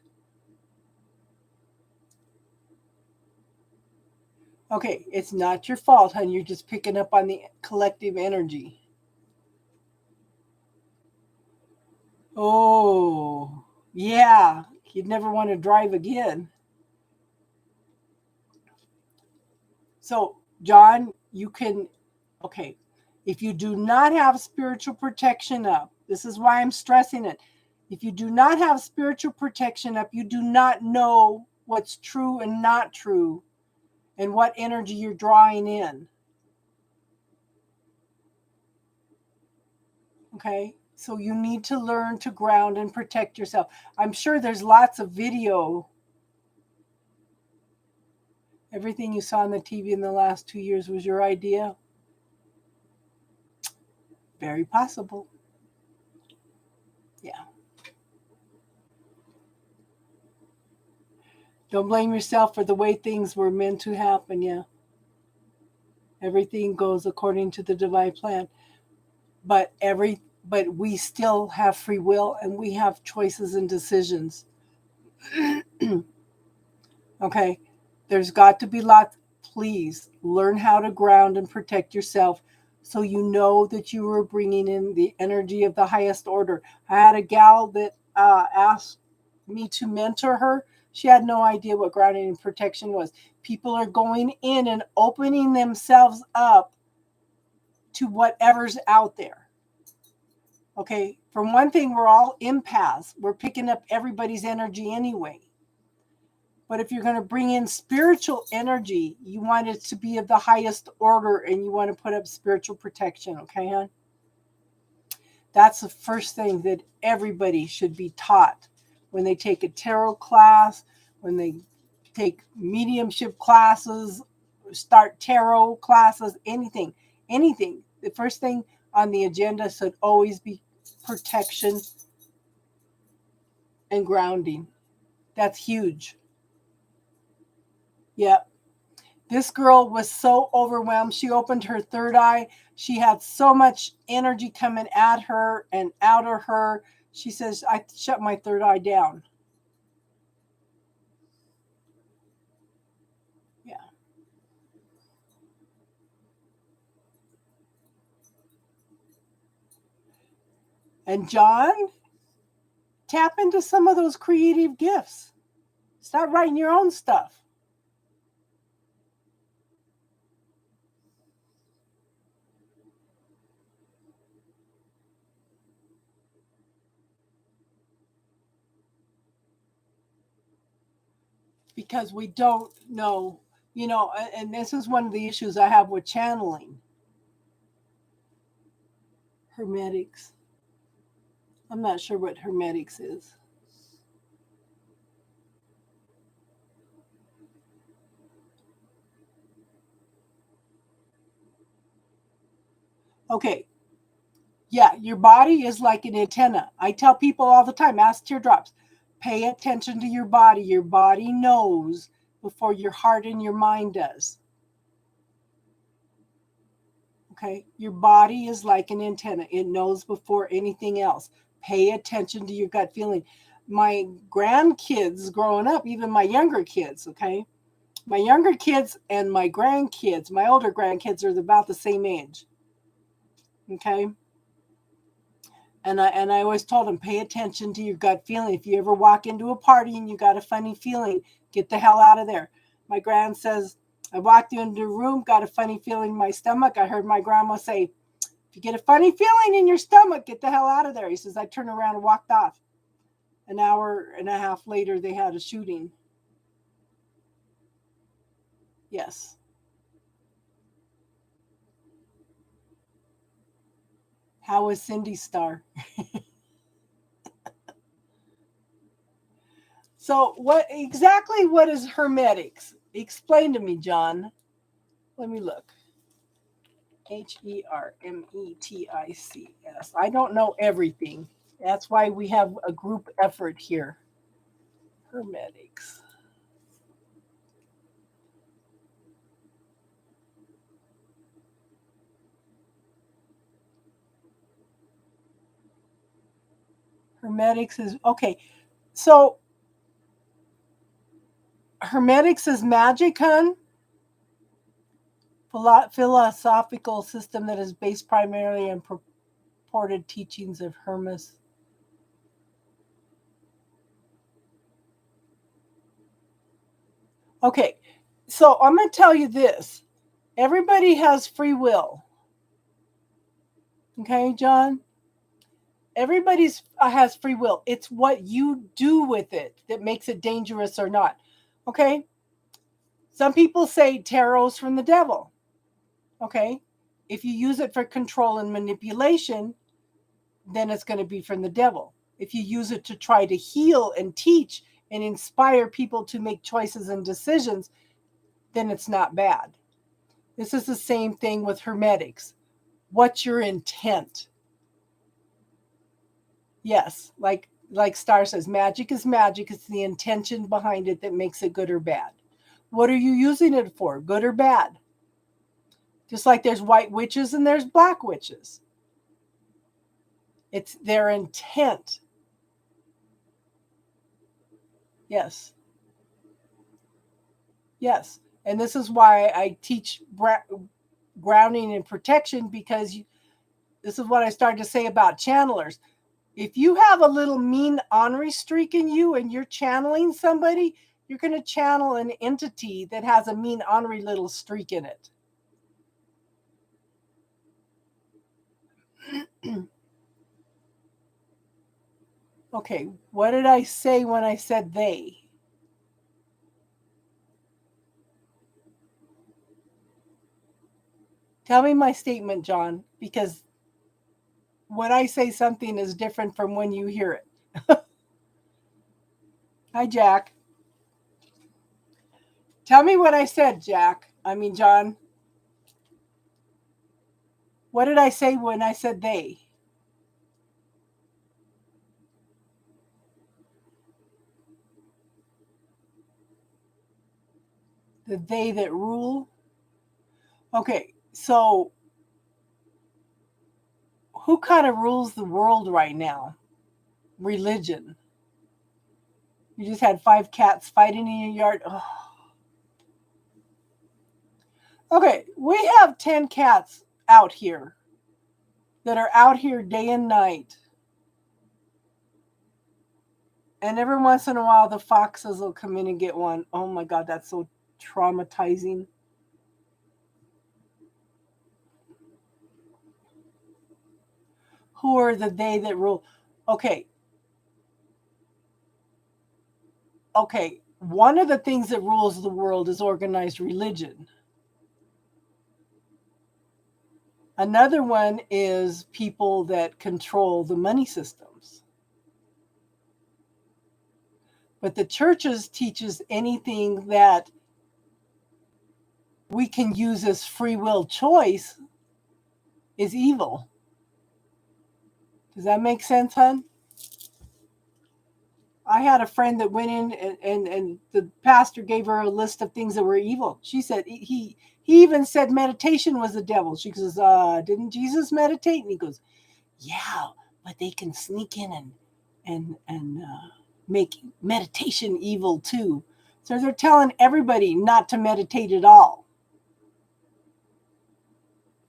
Okay, it's not your fault, hon. You're just picking up on the collective energy. Oh, yeah. You'd never want to drive again. So, John, you can, okay, if you do not have spiritual protection up, this is why I'm stressing it. If you do not have spiritual protection up, you do not know what's true and not true and what energy you're drawing in. Okay? So you need to learn to ground and protect yourself. I'm sure there's lots of video. Everything you saw on the TV in the last 2 years was your idea. Very possible. Yeah. Don't blame yourself for the way things were meant to happen. Yeah. Everything goes according to the divine plan. But but we still have free will and we have choices and decisions. Okay. There's got to be lots. Please learn how to ground and protect yourself so you know that you are bringing in the energy of the highest order. I had a gal that asked me to mentor her. She had no idea what grounding and protection was. People are going in and opening themselves up to whatever's out there. Okay. For one thing, we're all empaths. We're picking up everybody's energy anyway. But if you're going to bring in spiritual energy, you want it to be of the highest order and you want to put up spiritual protection. Okay, hon? That's the first thing that everybody should be taught when they take a tarot class, when they take mediumship classes, start tarot classes, anything, anything. The first thing on the agenda should always be protection and grounding. That's huge. Yeah. This girl was so overwhelmed. She opened her third eye. She had so much energy coming at her and out of her. She says, I shut my third eye down. Yeah. And John, tap into some of those creative gifts. Start writing your own stuff. Because we don't know, and this is one of the issues I have with channeling. Hermetics. I'm not sure what hermetics is. Okay. Yeah, your body is like an antenna. I tell people all the time, ask teardrops, pay attention to your body. Your body knows before your heart and your mind does. Okay. Your body is like an antenna. It knows before anything else. Pay attention to your gut feeling. My grandkids growing up, even my younger kids, okay? My younger kids and my grandkids, my older grandkids are about the same age. Okay? And I always told them, pay attention to your gut feeling. If you ever walk into a party and you got a funny feeling, get the hell out of there. My grand says, I walked into a room, got a funny feeling in my stomach. I heard my grandma say, if you get a funny feeling in your stomach, get the hell out of there. He says, I turned around and walked off. An hour and a half later, they had a shooting. Yes. How is Cindy Star? So what is hermetics? Explain to me, John. Let me look. Hermetics. I don't know everything. That's why we have a group effort here. Hermetics. Hermetics is okay. So hermetics is magic, hun? Philosophical system that is based primarily on purported teachings of Hermes. Okay, so I'm going to tell you this. Everybody has free will. Okay, John? Everybody's has free will. It's what you do with it that makes it dangerous or not. Okay? Some people say tarot's from the devil. Okay? If you use it for control and manipulation, then it's going to be from the devil. If you use it to try to heal and teach and inspire people to make choices and decisions, then it's not bad. This is the same thing with hermetics. What's your intent? Yes, like Star says, magic is magic. It's the intention behind it that makes it good or bad. What are you using it for? Good or bad? Just like there's white witches and there's black witches. It's their intent. Yes. Yes. And this is why I teach grounding and protection, because this is what I started to say about channelers. If you have a little mean ornery streak in you and you're channeling somebody, you're going to channel an entity that has a mean ornery little streak in it. Okay, what did I say when I said they? Tell me my statement, John, because when I say something is different from when you hear it. Hi, Jack. Tell me what I said, Jack. I mean, John. What did I say when I said they? The they that rule? Okay, so who kind of rules the world right now? Religion. You just had 5 cats fighting in your yard. Oh. Okay, we have 10 cats out here that are out here day and night. And every once in a while, the foxes will come in and get one. Oh my God, that's so traumatizing. Who are the they that rule? Okay. Okay. One of the things that rules the world is organized religion. Another one is people that control the money systems. But the churches teaches anything that we can use as free will choice is evil. Does that make sense, hon? I had a friend that went in and the pastor gave her a list of things that were evil. She said he even said meditation was the devil. She goes, didn't Jesus meditate? And he goes, yeah, but they can sneak in and make meditation evil too. So they're telling everybody not to meditate at all.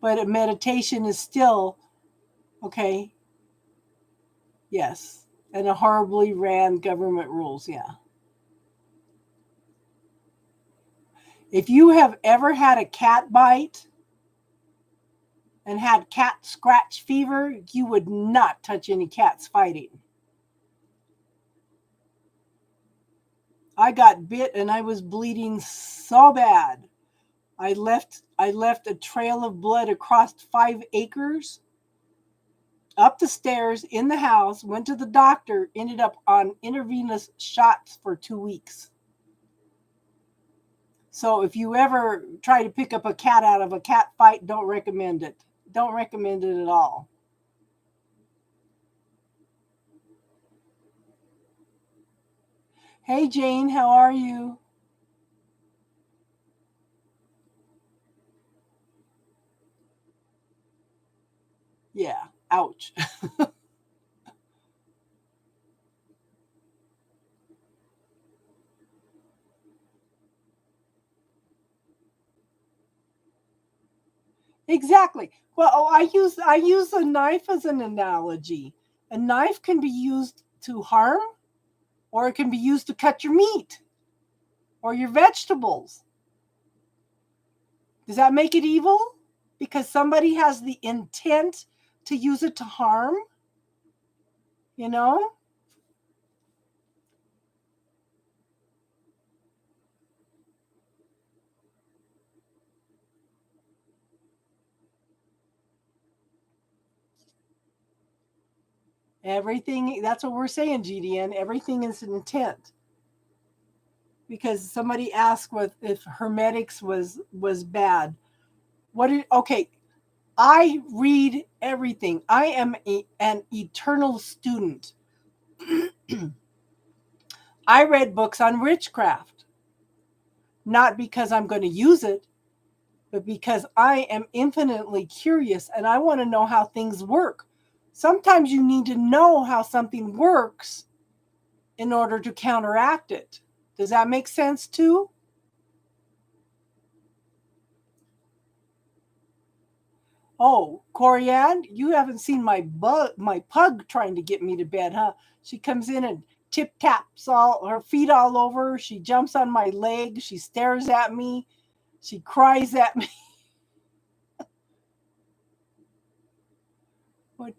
But a meditation is still okay. Yes, and a horribly ran government rules. Yeah. If you have ever had a cat bite and had cat scratch fever, you would not touch any cats fighting. I got bit and I was bleeding so bad. I left a trail of blood across 5 acres, up the stairs in the house, went to the doctor, ended up on intravenous shots for 2 weeks. So if you ever try to pick up a cat out of a cat fight, don't recommend it. Don't recommend it at all. Hey Jane, how are you? Yeah, ouch. Exactly. Well, I use a knife as an analogy. A knife can be used to harm, or it can be used to cut your meat or your vegetables. Does that make it evil? Because somebody has the intent to use it to harm, you know? Everything, that's what we're saying, GDN. Everything is an intent. Because somebody asked what if hermetics was bad. Okay, I read everything. I am an eternal student. I read books on witchcraft, not because I'm going to use it, but because I am infinitely curious and I want to know how things work. Sometimes you need to know how something works in order to counteract it. Does that make sense too? Oh, Corianne, you haven't seen my pug trying to get me to bed, huh? She comes in and tip taps all her feet all over. She jumps on my leg. She stares at me. She cries at me. what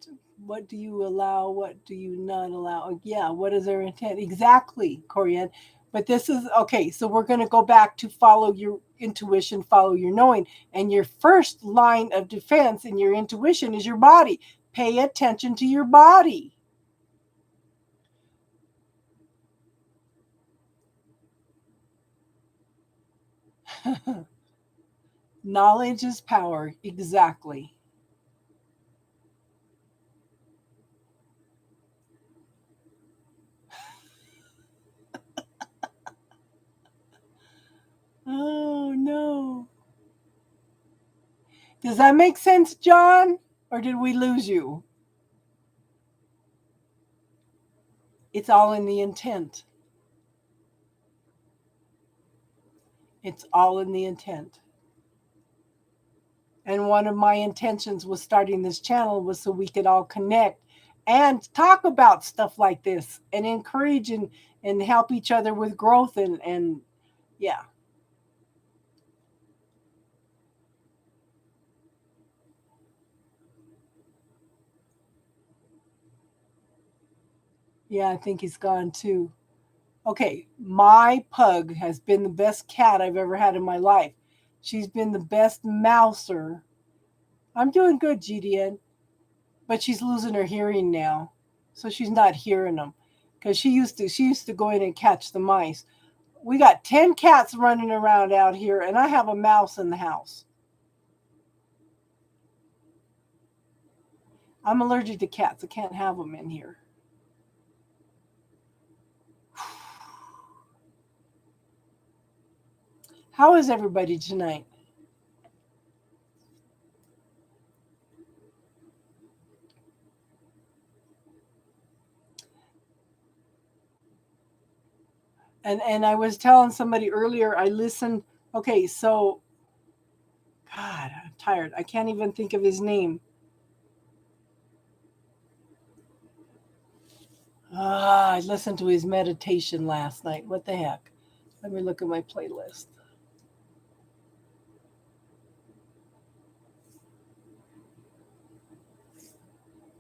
what do you allow? What do you not allow? Yeah, what is their intent? Exactly, Corianne. But this is okay. So we're going to go back to follow your intuition, follow your knowing. And your first line of defense in your intuition is your body. Pay attention to your body. Knowledge is power. Exactly. Oh, no. Does that make sense, John? Or did we lose you? It's all in the intent. It's all in the intent. And one of my intentions with starting this channel was so we could all connect and talk about stuff like this and encourage and help each other with growth and yeah. Yeah, I think he's gone too. Okay, my pug has been the best cat I've ever had in my life. She's been the best mouser. I'm doing good, GDN. But she's losing her hearing now, so she's not hearing them. Because she used to go in and catch the mice. We got 10 cats running around out here, and I have a mouse in the house. I'm allergic to cats. I can't have them in here. How is everybody tonight? And I was telling somebody earlier, I listened. Okay, so God, I'm tired. I can't even think of his name. I listened to his meditation last night. What the heck? Let me look at my playlist.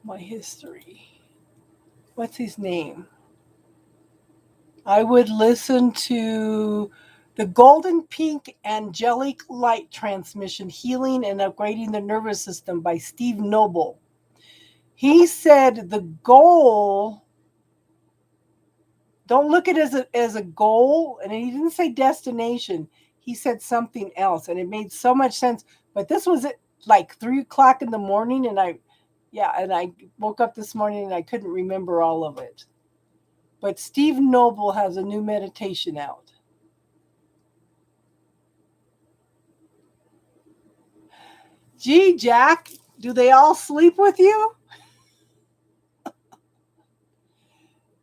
My history. What's his name? I would listen to the Golden Pink Angelic Light Transmission Healing and Upgrading the Nervous System by Steve Noble. He said the goal, don't look at it as a goal, and he didn't say destination. He said something else, and it made so much sense. But this was at like 3 o'clock in the morning, and I woke up this morning and I couldn't remember all of it. But Steve Noble has a new meditation out. Gee, Jack, do they all sleep with you?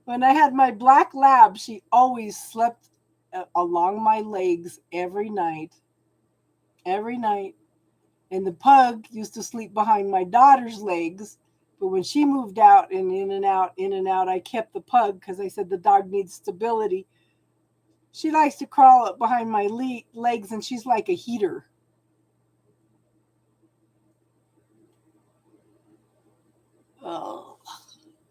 When I had my black lab, she always slept along my legs every night. Every night. And the pug used to sleep behind my daughter's legs. But when she moved out and in and out, in and out, I kept the pug because I said the dog needs stability. She likes to crawl up behind my legs, and she's like a heater. Oh,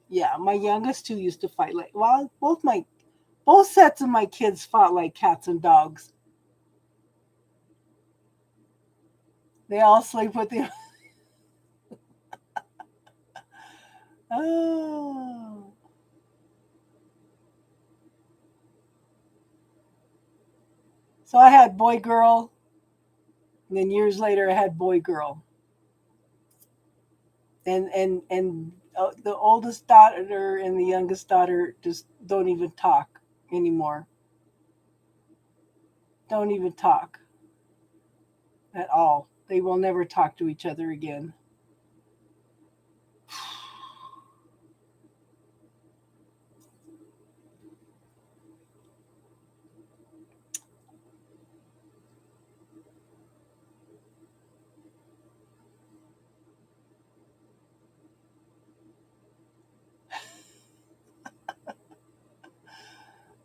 yeah, my youngest two used to fight like, well, both sets of my kids fought like cats and dogs. They all sleep with the. Oh. So I had boy girl, and then years later I had boy girl, and the oldest daughter and the youngest daughter just don't even talk anymore. Don't even talk at all. They will never talk to each other again.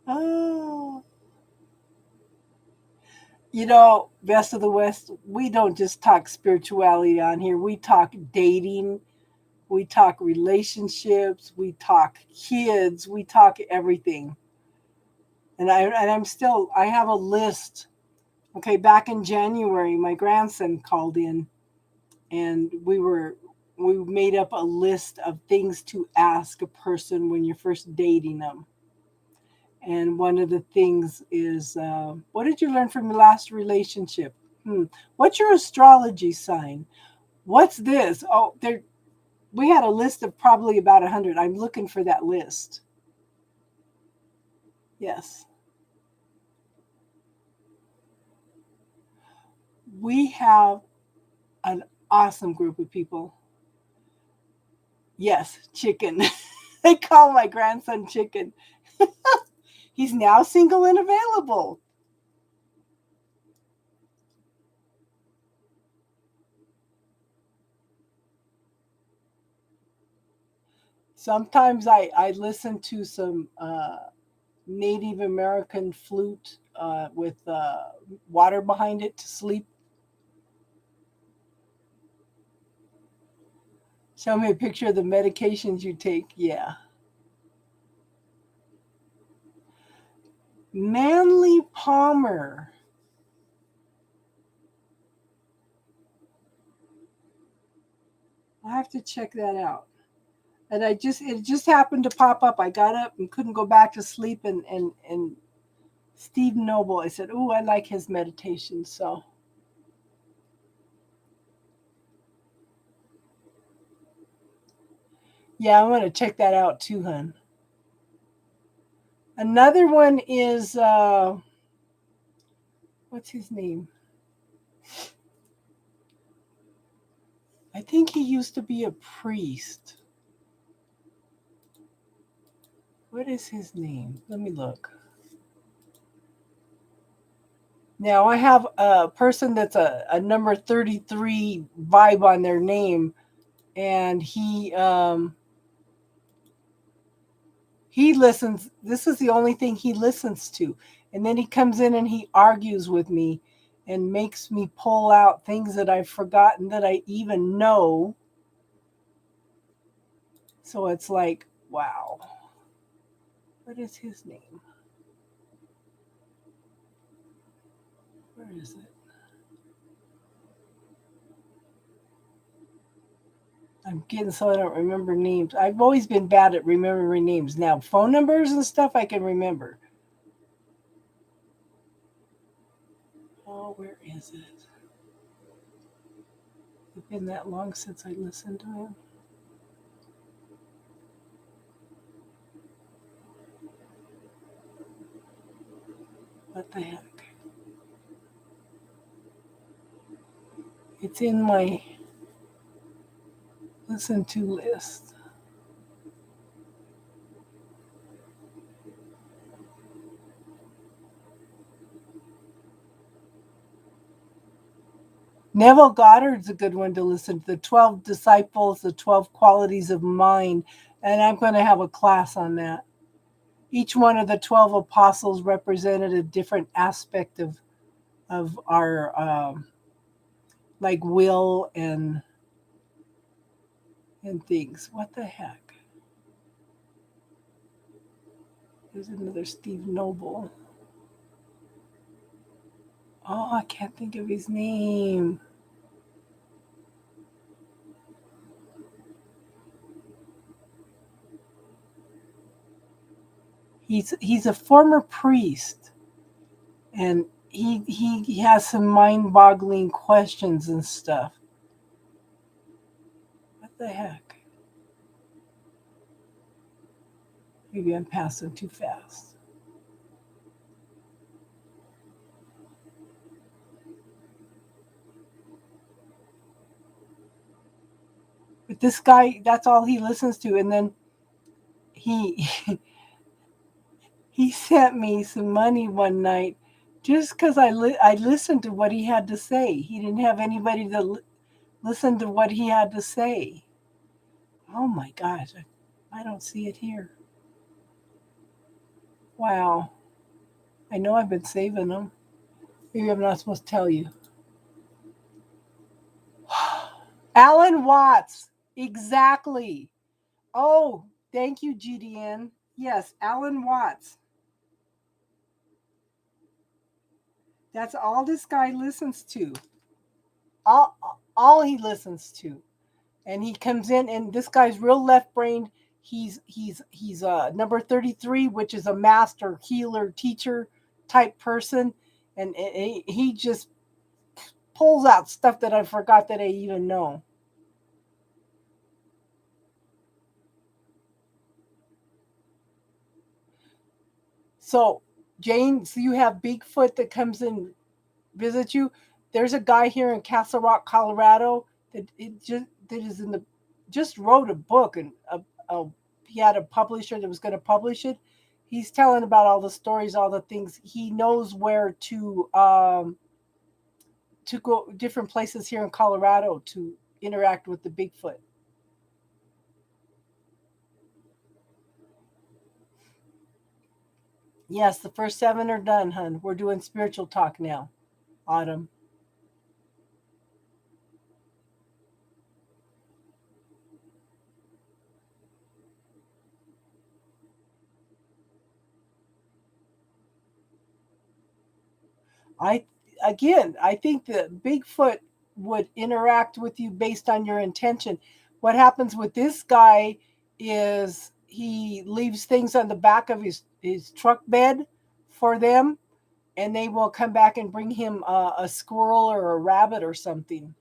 Oh. Best of the West, we don't just talk spirituality on here. We talk dating, we talk relationships, we talk kids, we talk everything. I have a list. Okay, back in January, my grandson called in, and we made up a list of things to ask a person when you're first dating them. And one of the things is, what did you learn from your last relationship? What's your astrology sign? What's this? Oh, there. We had a list of probably about 100. I'm looking for that list. Yes, we have an awesome group of people. Yes, chicken. They call my grandson chicken. He's now single and available. Sometimes I listen to some Native American flute with water behind it to sleep. Show me a picture of the medications you take. Yeah. Manly Palmer. have to check that out. And it just happened to pop up. I got up and couldn't go back to sleep, and Steve Noble. I said, "Oh, I like his meditation." So yeah, I want to check that out too, hun. Another one is what's his name? I think he used to be a priest. What is his name? Let me look. Now I have a person that's a number 33 vibe on their name, and he listens. This is the only thing he listens to. And then he comes in and he argues with me and makes me pull out things that I've forgotten that I even know. So it's like, wow. What is his name? Where is it? I'm getting so I don't remember names. I've always been bad at remembering names. Now, phone numbers and stuff I can remember. Oh, where is it? It's been that long since I listened to him. What the heck? It's in my listen to list. Neville Goddard's a good one to listen to. The 12 Disciples, the 12 Qualities of Mind. And I'm going to have a class on that. Each one of the 12 apostles represented a different aspect of our like will and things. What the heck? There's another Steve Noble. Oh, I can't think of his name. He's a former priest, and he has some mind-boggling questions and stuff. What the heck? Maybe I'm passing too fast. But this guy, that's all he listens to, and then he he sent me some money one night just because I listened to what he had to say. He didn't have anybody to listen to what he had to say. Oh my gosh, I don't see it here. Wow. I know I've been saving them. Maybe I'm not supposed to tell you. Alan Watts. Exactly. Oh, thank you, GDN. Yes, Alan Watts. That's all this guy listens to. All he listens to. And he comes in, and this guy's real left brained. He's number 33, which is a master healer teacher type person, and he just pulls out stuff that I forgot that I even know. So, Jane, so you have Bigfoot that comes and visits you. There's a guy here in Castle Rock, Colorado, that is in the just wrote a book, and he had a publisher that was going to publish it. He's telling about all the stories, all the things. He knows where to go different places here in Colorado to interact with the Bigfoot. Yes, the first seven are done, hun. We're doing spiritual talk now. Autumn. I again, I think that Bigfoot would interact with you based on your intention, What happens with this guy is he leaves things on the back of his truck bed for them, and they will come back and bring him a squirrel or a rabbit or something.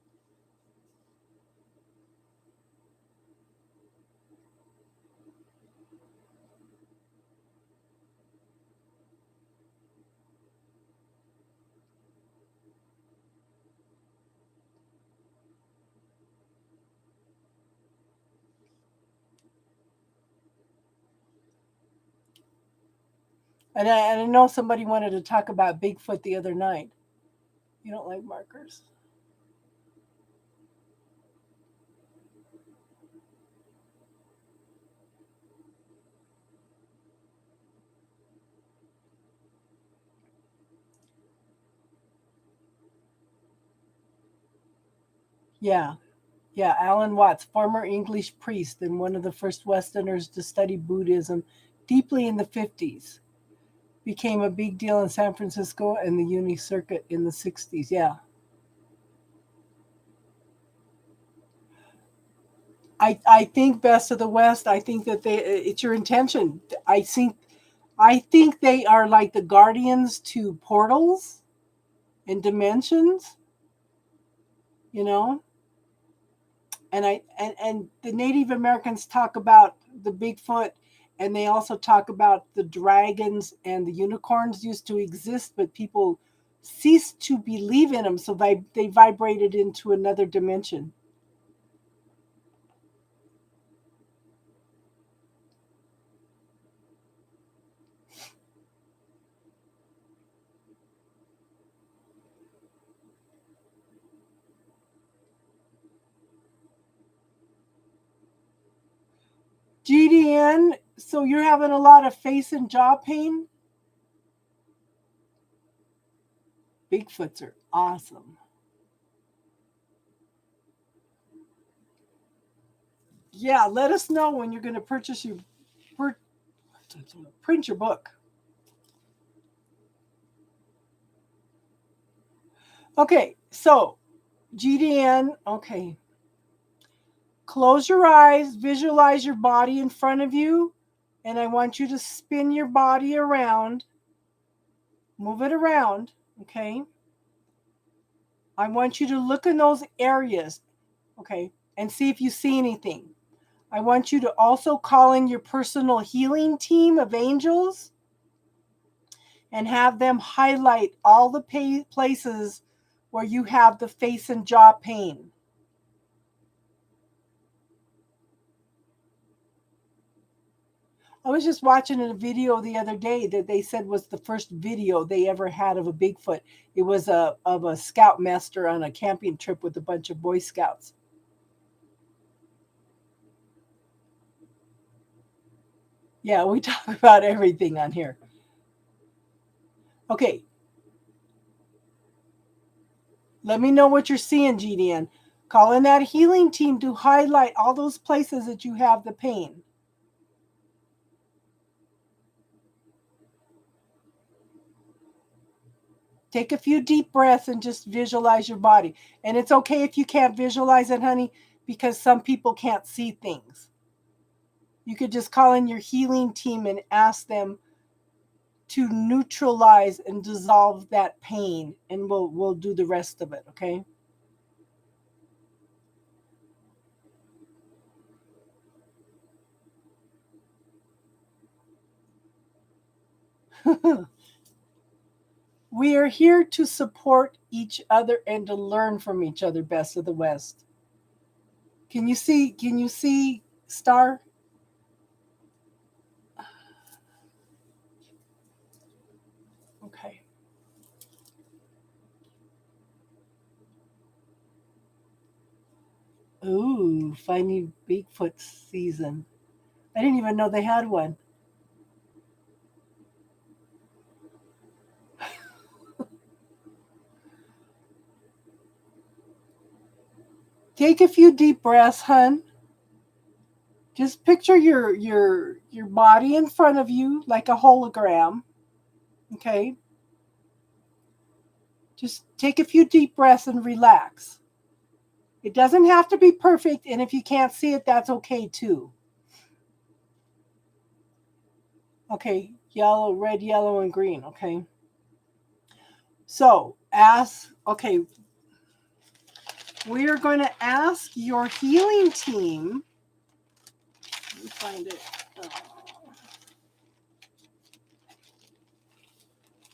And I know somebody wanted to talk about Bigfoot the other night. You don't like markers? Yeah. Yeah, Alan Watts, former English priest and one of the first Westerners to study Buddhism deeply in the 50s, became a big deal in San Francisco and the uni circuit in the 60s. Yeah. I think Best of the West, I think that it's your intention. I think they are like the guardians to portals and dimensions, you know? And the Native Americans talk about the Bigfoot, and they also talk about the dragons and the unicorns used to exist, but people ceased to believe in them, so they vibrated into another dimension. GDN, so you're having a lot of face and jaw pain? Bigfoots are awesome. Yeah, let us know when you're going to print your book. Okay, so GDN, okay. Close your eyes, visualize your body in front of you, and I want you to spin your body around, move it around, okay? I want you to look in those areas, okay, and see if you see anything. I want you to also call in your personal healing team of angels and have them highlight all the places where you have the face and jaw pain. I was just watching a video the other day that they said was the first video they ever had of a Bigfoot. It was of a scoutmaster on a camping trip with a bunch of Boy Scouts. Yeah, we talk about everything on here. Okay, let me know what you're seeing, GDN. Call in that healing team to highlight all those places that you have the pain. Take a few deep breaths and just visualize your body. And it's okay if you can't visualize it, honey, because some people can't see things. You could just call in your healing team and ask them to neutralize and dissolve that pain, and we'll do the rest of it, okay? We are here to support each other and to learn from each other, Best of the West. Can you see Star? Okay. Ooh, Finding Bigfoot season. I didn't even know they had one. Take a few deep breaths, hun. Just picture your body in front of you like a hologram. Okay? Just take a few deep breaths and relax. It doesn't have to be perfect, and if you can't see it, that's okay too. Okay, yellow, red, yellow, and green, okay? So, okay, we are going to ask your healing team. Let me find it.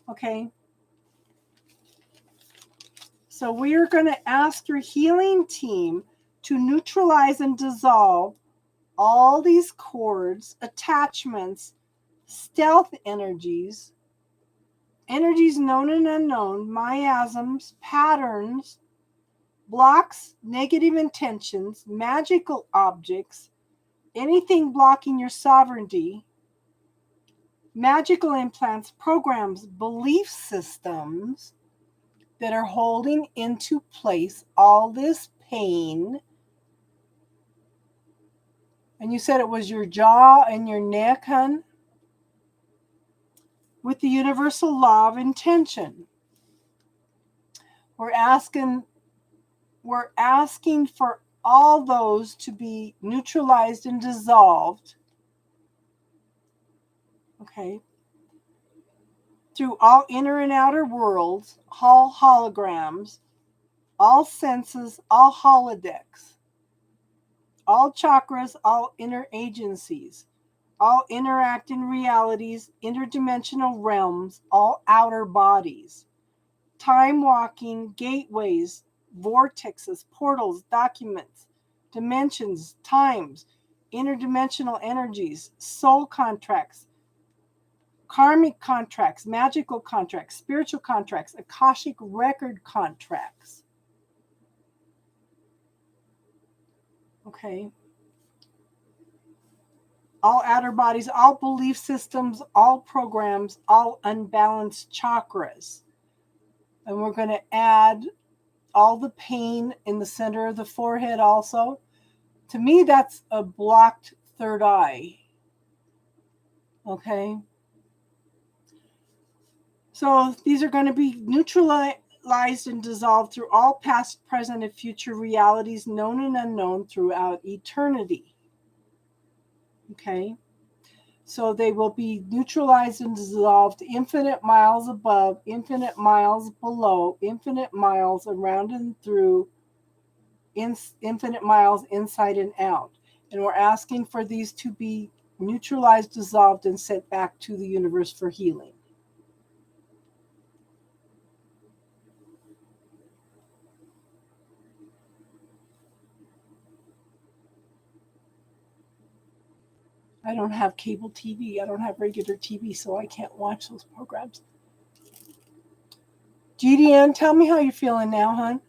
Okay. So we are going to ask your healing team to neutralize and dissolve all these cords, attachments, stealth energies, energies known and unknown, miasms, patterns, blocks, negative intentions, magical objects, anything blocking your sovereignty, magical implants, programs, belief systems that are holding into place all this pain. And you said it was your jaw and your neck, hun? With the universal law of intention. We're asking for all those to be neutralized and dissolved. Okay. Through all inner and outer worlds, all holograms, all senses, all holodecks, all chakras, all inner agencies, all interacting realities, interdimensional realms, all outer bodies, time walking, gateways, vortexes, portals, documents, dimensions, times, interdimensional energies, soul contracts, karmic contracts, magical contracts, spiritual contracts, Akashic record contracts. Okay. All outer bodies, all belief systems, all programs, all unbalanced chakras. And we're going to add all the pain in the center of the forehead also. To me, that's a blocked third eye. Okay. So these are going to be neutralized and dissolved through all past, present, and future realities known and unknown throughout eternity. Okay. So they will be neutralized and dissolved infinite miles above, infinite miles below, infinite miles around and through, infinite miles inside and out. And we're asking for these to be neutralized, dissolved, and sent back to the universe for healing. I don't have cable TV. I don't have regular TV, so I can't watch those programs. GDN, tell me how you're feeling now, hon.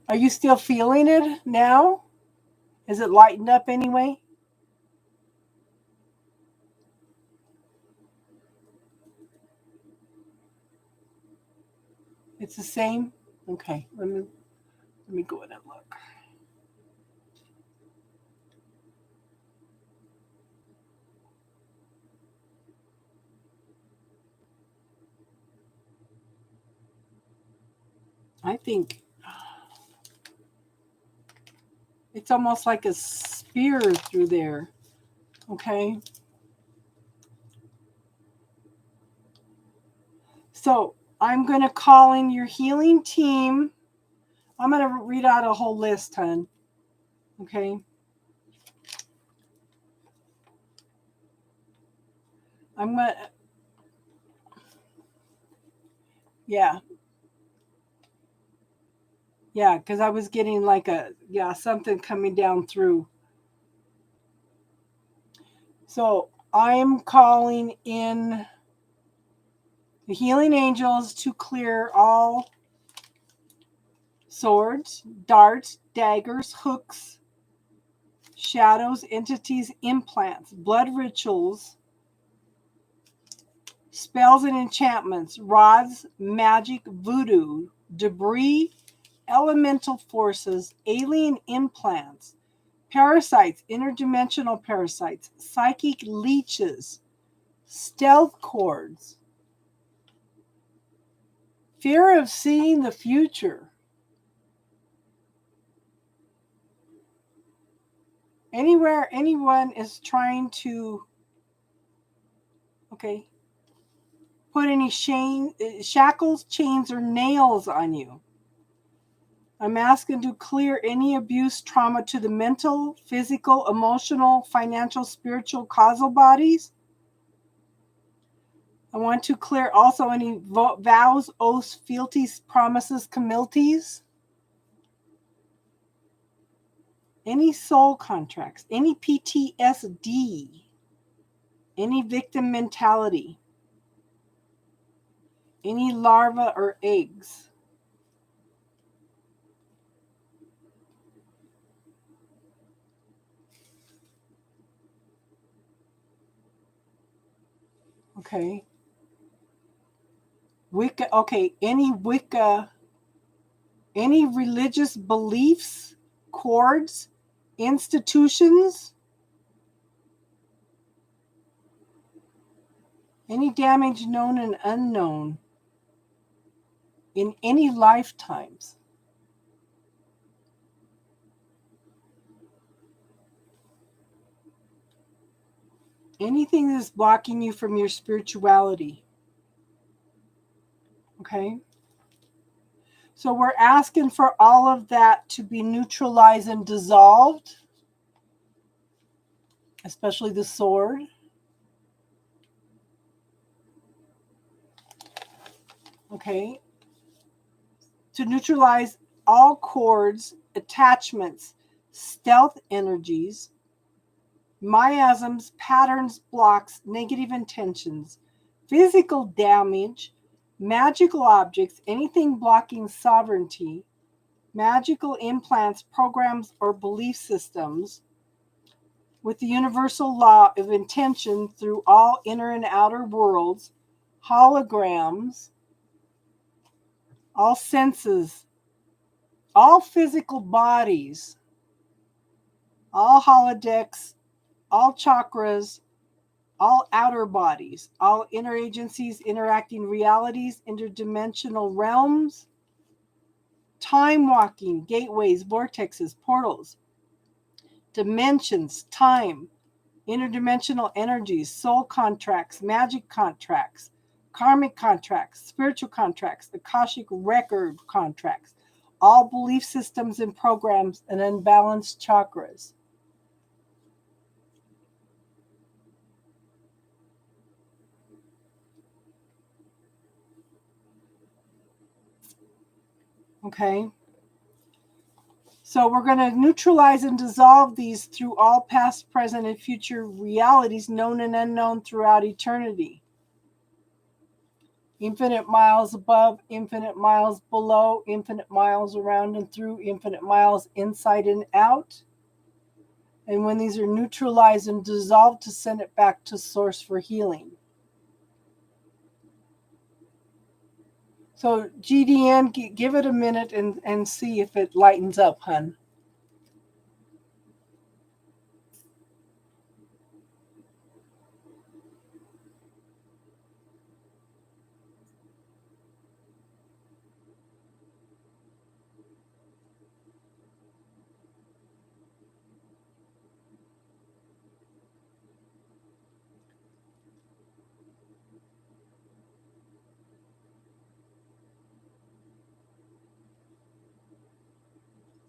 Are you still feeling it now? Is it lightened up anyway? It's the same? Okay, let me go in and look. I think it's almost like a spear through there. Okay. So I'm going to call in your healing team. I'm going to read out a whole list, hon. Okay. I'm going to, yeah. Yeah, because I was getting like something coming down through. So I'm calling in the healing angels to clear all swords, darts, daggers, hooks, shadows, entities, implants, blood rituals, spells and enchantments, rods, magic, voodoo, debris, elemental forces, alien implants, parasites, interdimensional parasites, psychic leeches, stealth cords, Fear of seeing the future. Anywhere anyone is trying to, okay, put any shackles, chains, or nails on you. I'm asking to clear any abuse, trauma to the mental, physical, emotional, financial, spiritual, causal bodies. I want to clear also any vows, oaths, fealties, promises, commitments, any soul contracts, any PTSD, any victim mentality, any larvae or eggs. Okay. Wicca, okay, any Wicca, any religious beliefs, cords, institutions, any damage known and unknown in any lifetimes. Anything that's blocking you from your spirituality. Okay? So we're asking for all of that to be neutralized and dissolved, especially the sword. Okay? To neutralize all cords, attachments, stealth energies, miasms, patterns, blocks, negative intentions, physical damage, magical objects, anything blocking sovereignty, magical implants, programs, or belief systems, with the universal law of intention through all inner and outer worlds, holograms, all senses, all physical bodies, all holodecks, all chakras, all outer bodies, all inner agencies, interacting realities, interdimensional realms, time walking, gateways, vortexes, portals, dimensions, time, interdimensional energies, soul contracts, magic contracts, karmic contracts, spiritual contracts, Akashic record contracts, all belief systems and programs, and unbalanced chakras. Okay? So we're going to neutralize and dissolve these through all past, present, and future realities known and unknown throughout eternity. Infinite miles above, infinite miles below, infinite miles around and through, infinite miles inside and out. And when these are neutralized and dissolved, to send it back to source for healing. So GDN, give it a minute and see if it lightens up, hun.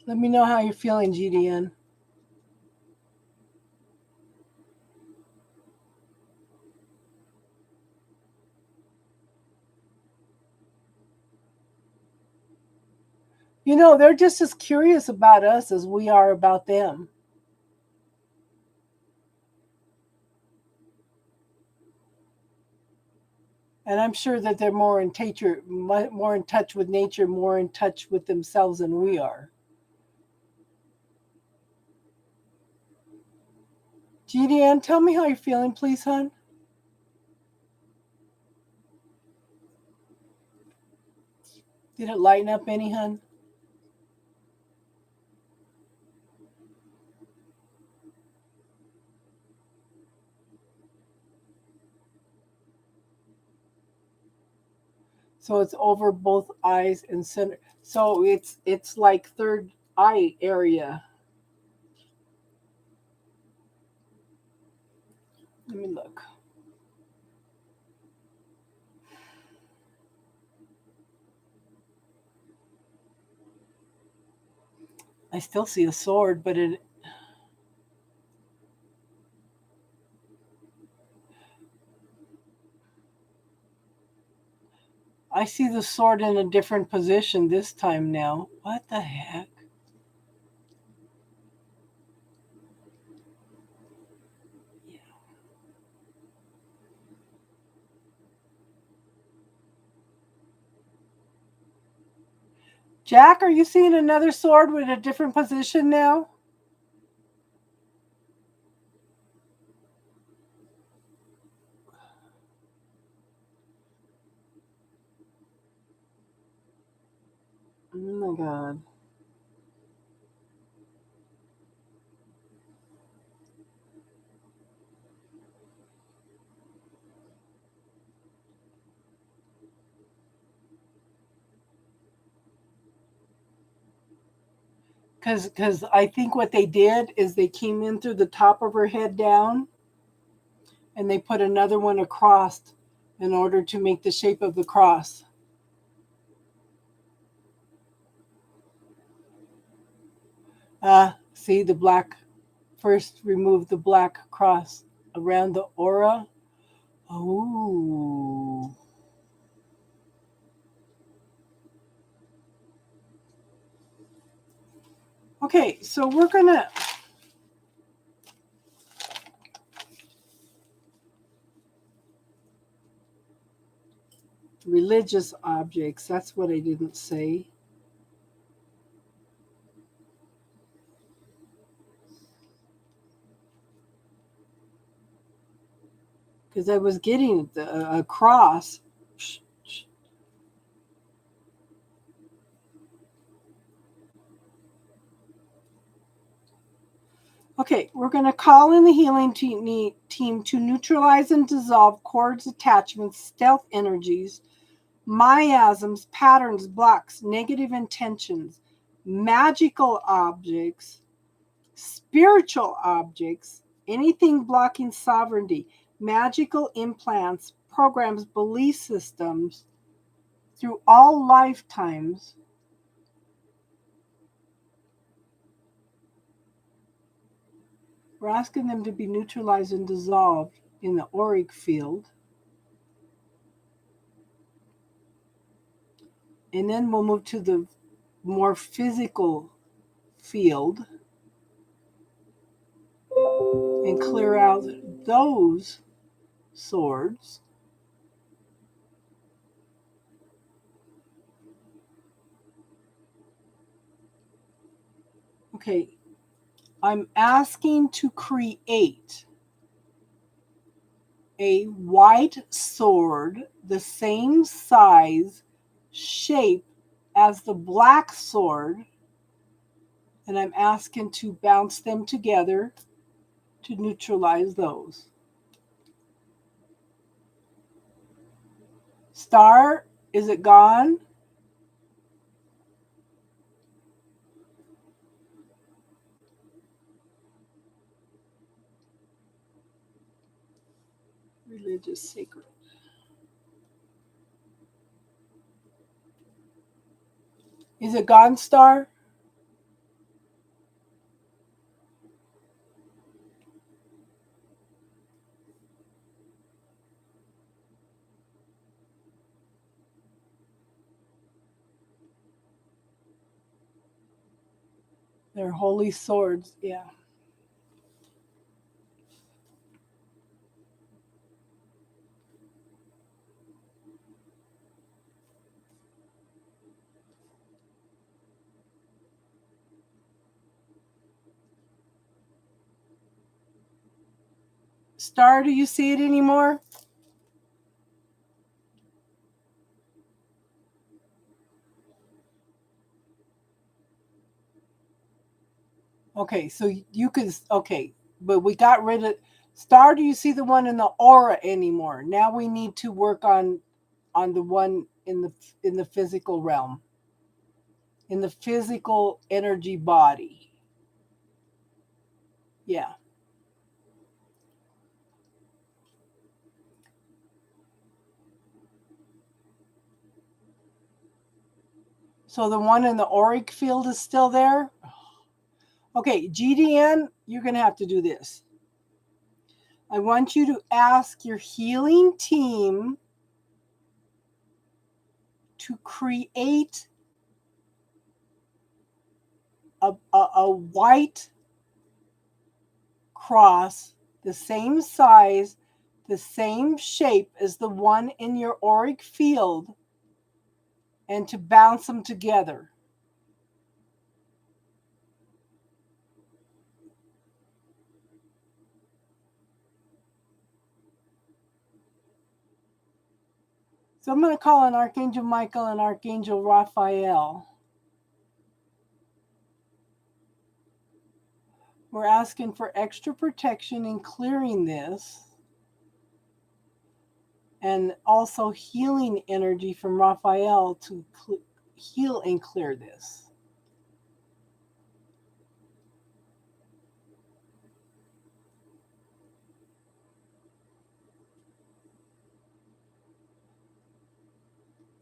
Let me know how you're feeling, GDN. You know, they're just as curious about us as we are about them. And I'm sure that they're more in touch with nature, more in touch with themselves than we are. GDN, tell me how you're feeling, please, hon. Did it lighten up any, hun? So it's over both eyes and center. So it's like third eye area. Let me look. I still see a sword, but I see the sword in a different position this time now. What the heck? Jack, are you seeing another sword with a different position now? Oh my god. Because I think what they did is they came in through the top of her head down and they put another one across in order to make the shape of the cross. See the black, first remove the black cross around the aura. Oh. Okay, so we're going to religious objects. That's what I didn't say. Because I was getting a cross. Okay, we're going to call in the healing team to neutralize and dissolve cords, attachments, stealth energies, miasms, patterns, blocks, negative intentions, magical objects, spiritual objects, anything blocking sovereignty, magical implants, programs, belief systems through all lifetimes. We're asking them to be neutralized and dissolved in the auric field. And then we'll move to the more physical field and clear out those swords. Okay, I'm asking to create a white sword the same size, shape as the black sword, and I'm asking to bounce them together to neutralize those. Star, is it gone? Religious sacred. Is it gone, Star? They're holy swords, yeah. Star, do you see it anymore? Okay, so you could, okay, but we got rid of Star. Do you see the one in the aura anymore? Now we need to work on the one in the physical realm, in the physical energy body. Yeah. So the one in the auric field is still there? Okay, GDN, you're going to have to do this. I want you to ask your healing team to create a white cross, the same size, the same shape as the one in your auric field, and to bounce them together. So I'm going to call on Archangel Michael and Archangel Raphael. We're asking for extra protection in clearing this, and also healing energy from Raphael to heal and clear this.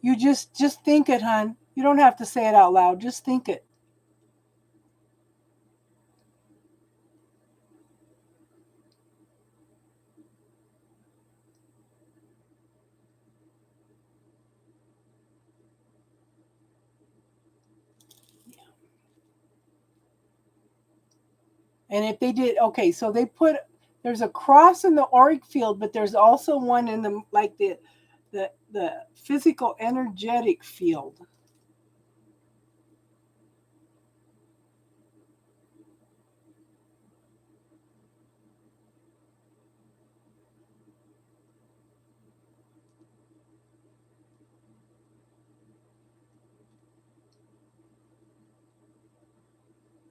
You just think it, hon. You don't have to say it out loud. Just think it. And if they did, okay, so they put, there's a cross in the auric field, but there's also one in the, like the physical energetic field.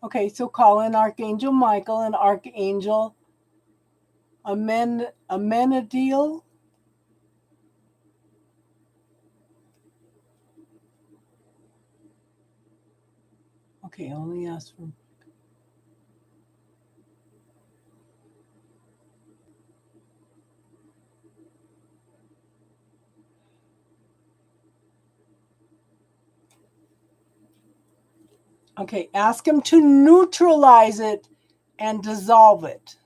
Okay, so call in Archangel Michael and Archangel Amenadiel. Okay, only ask for. Okay, ask him to neutralize it and dissolve it.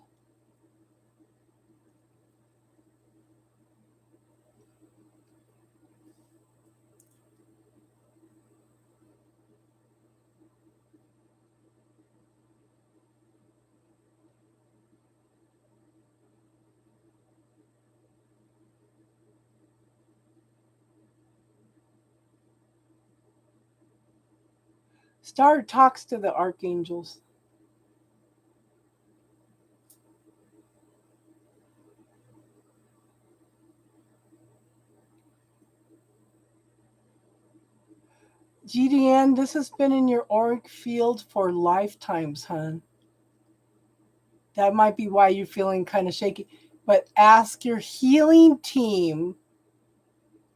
Star talks to the archangels. GDN, this has been in your auric field for lifetimes, hon. That might be why you're feeling kind of shaky. But ask your healing team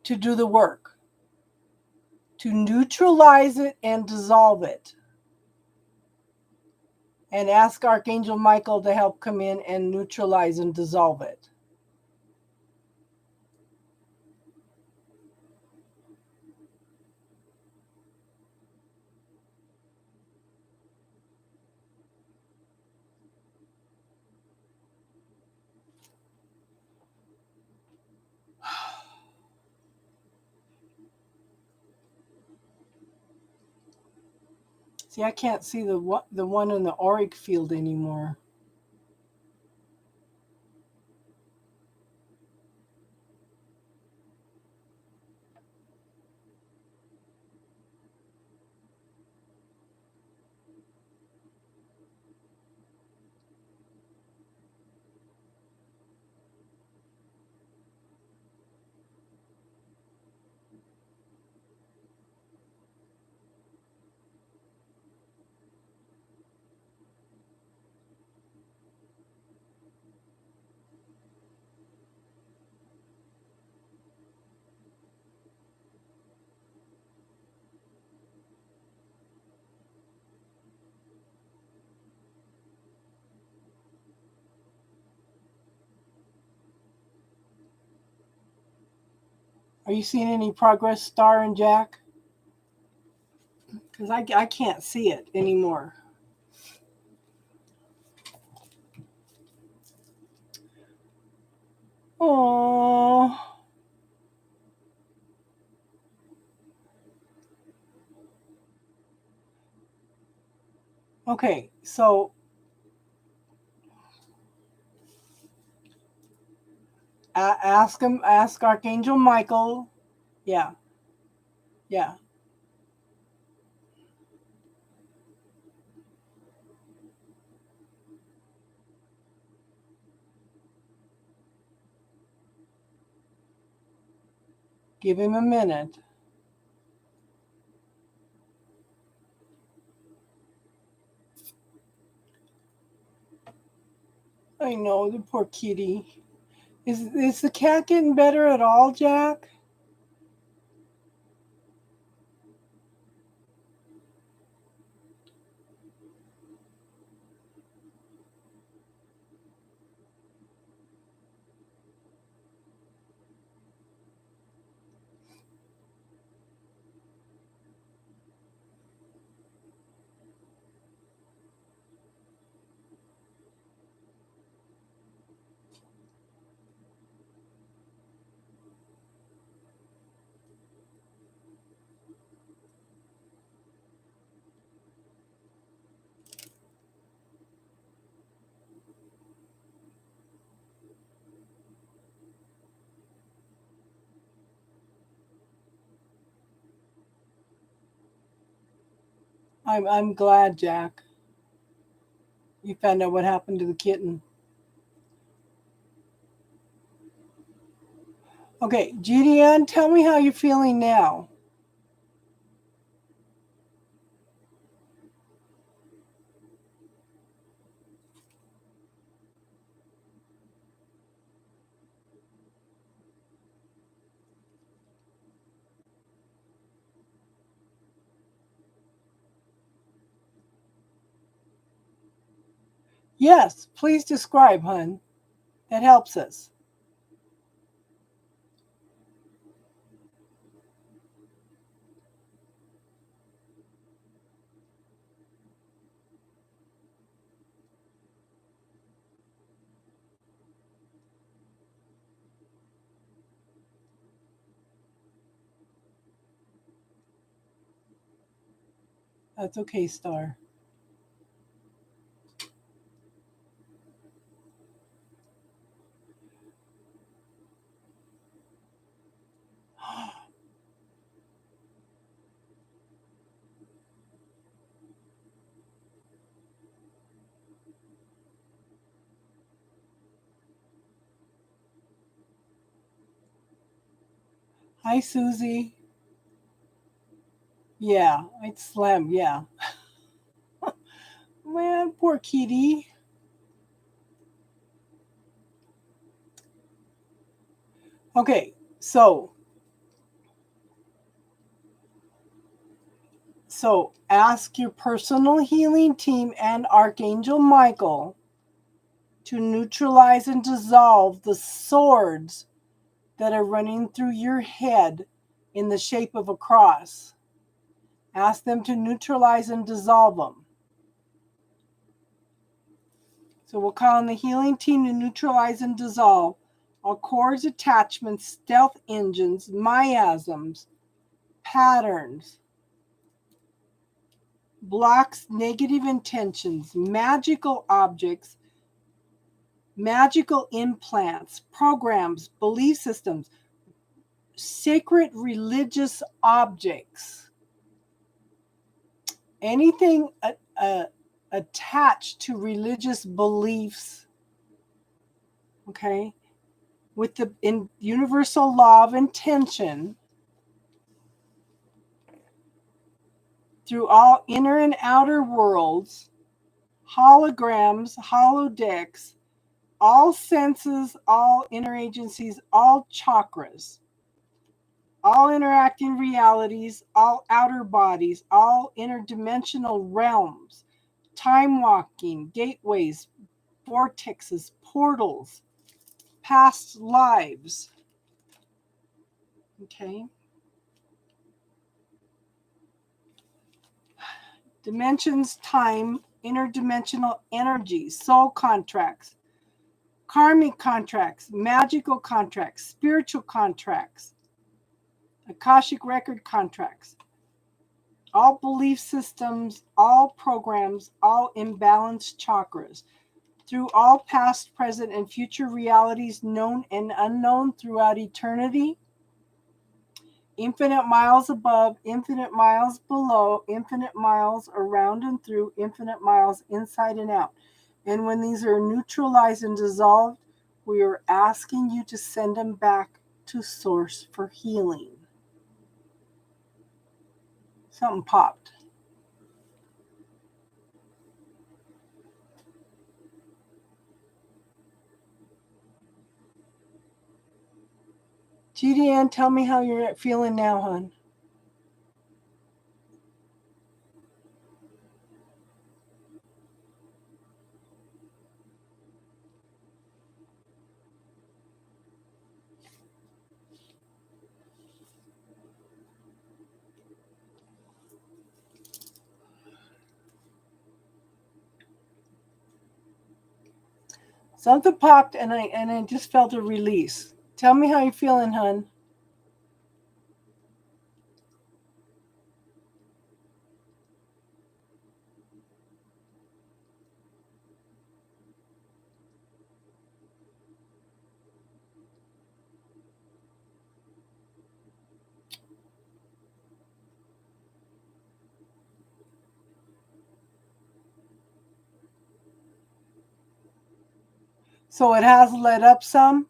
to do the work, to neutralize it and dissolve it. And ask Archangel Michael to help come in and neutralize and dissolve it. See, I can't see the one in the auric field anymore. Are you seeing any progress, Star and Jack? Because I can't see it anymore. Oh. Okay, so ask Archangel Michael. Yeah, yeah. Give him a minute. I know, the poor kitty. Is the cat getting better at all, Jack? I'm glad, Jack. You found out what happened to the kitten. Okay, Judy tell me how you're feeling now. Yes, please describe, hun. That helps us. That's okay, Star. Hi, Susie. Yeah, I'd slam. Yeah. Man, poor kitty. Okay, so ask your personal healing team and Archangel Michael to neutralize and dissolve the swords that are running through your head in the shape of a cross. Ask them to neutralize and dissolve them. So we'll call on the healing team to neutralize and dissolve all cords, attachments, stealth engines, miasms, patterns, blocks, negative intentions, magical objects, magical implants, programs, belief systems, sacred religious objects, anything attached to religious beliefs, okay, with the universal law of intention through all inner and outer worlds, holograms, holodecks, all senses, all inner agencies, all chakras, all interacting realities, all outer bodies, all interdimensional realms, time walking, gateways, vortexes, portals, past lives, Okay. Dimensions, time, interdimensional energies, soul contracts, karmic contracts, magical contracts, spiritual contracts, Akashic record contracts, all belief systems, all programs, all imbalanced chakras, through all past, present, and future realities known and unknown throughout eternity, infinite miles above, infinite miles below, infinite miles around and through, infinite miles inside and out. And when these are neutralized and dissolved, we are asking you to send them back to source for healing. Something popped. GDN, tell me how you're feeling now, hon. Something popped and I just felt a release. Tell me how you're feeling, hon. So it has let up some.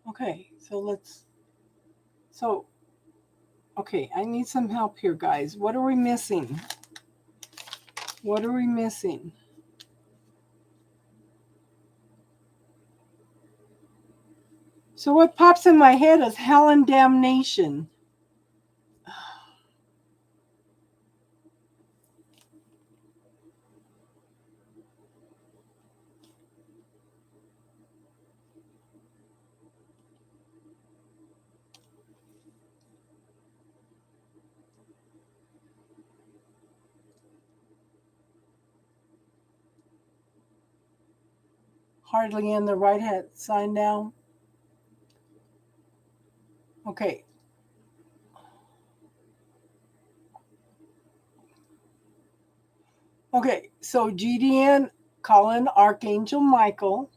Okay, okay, I need some help here, guys. What are we missing? What are we missing? So what pops in my head is hell and damnation. Hardly in the right hand sign down. Okay. Okay, so GDN, calling Archangel Michael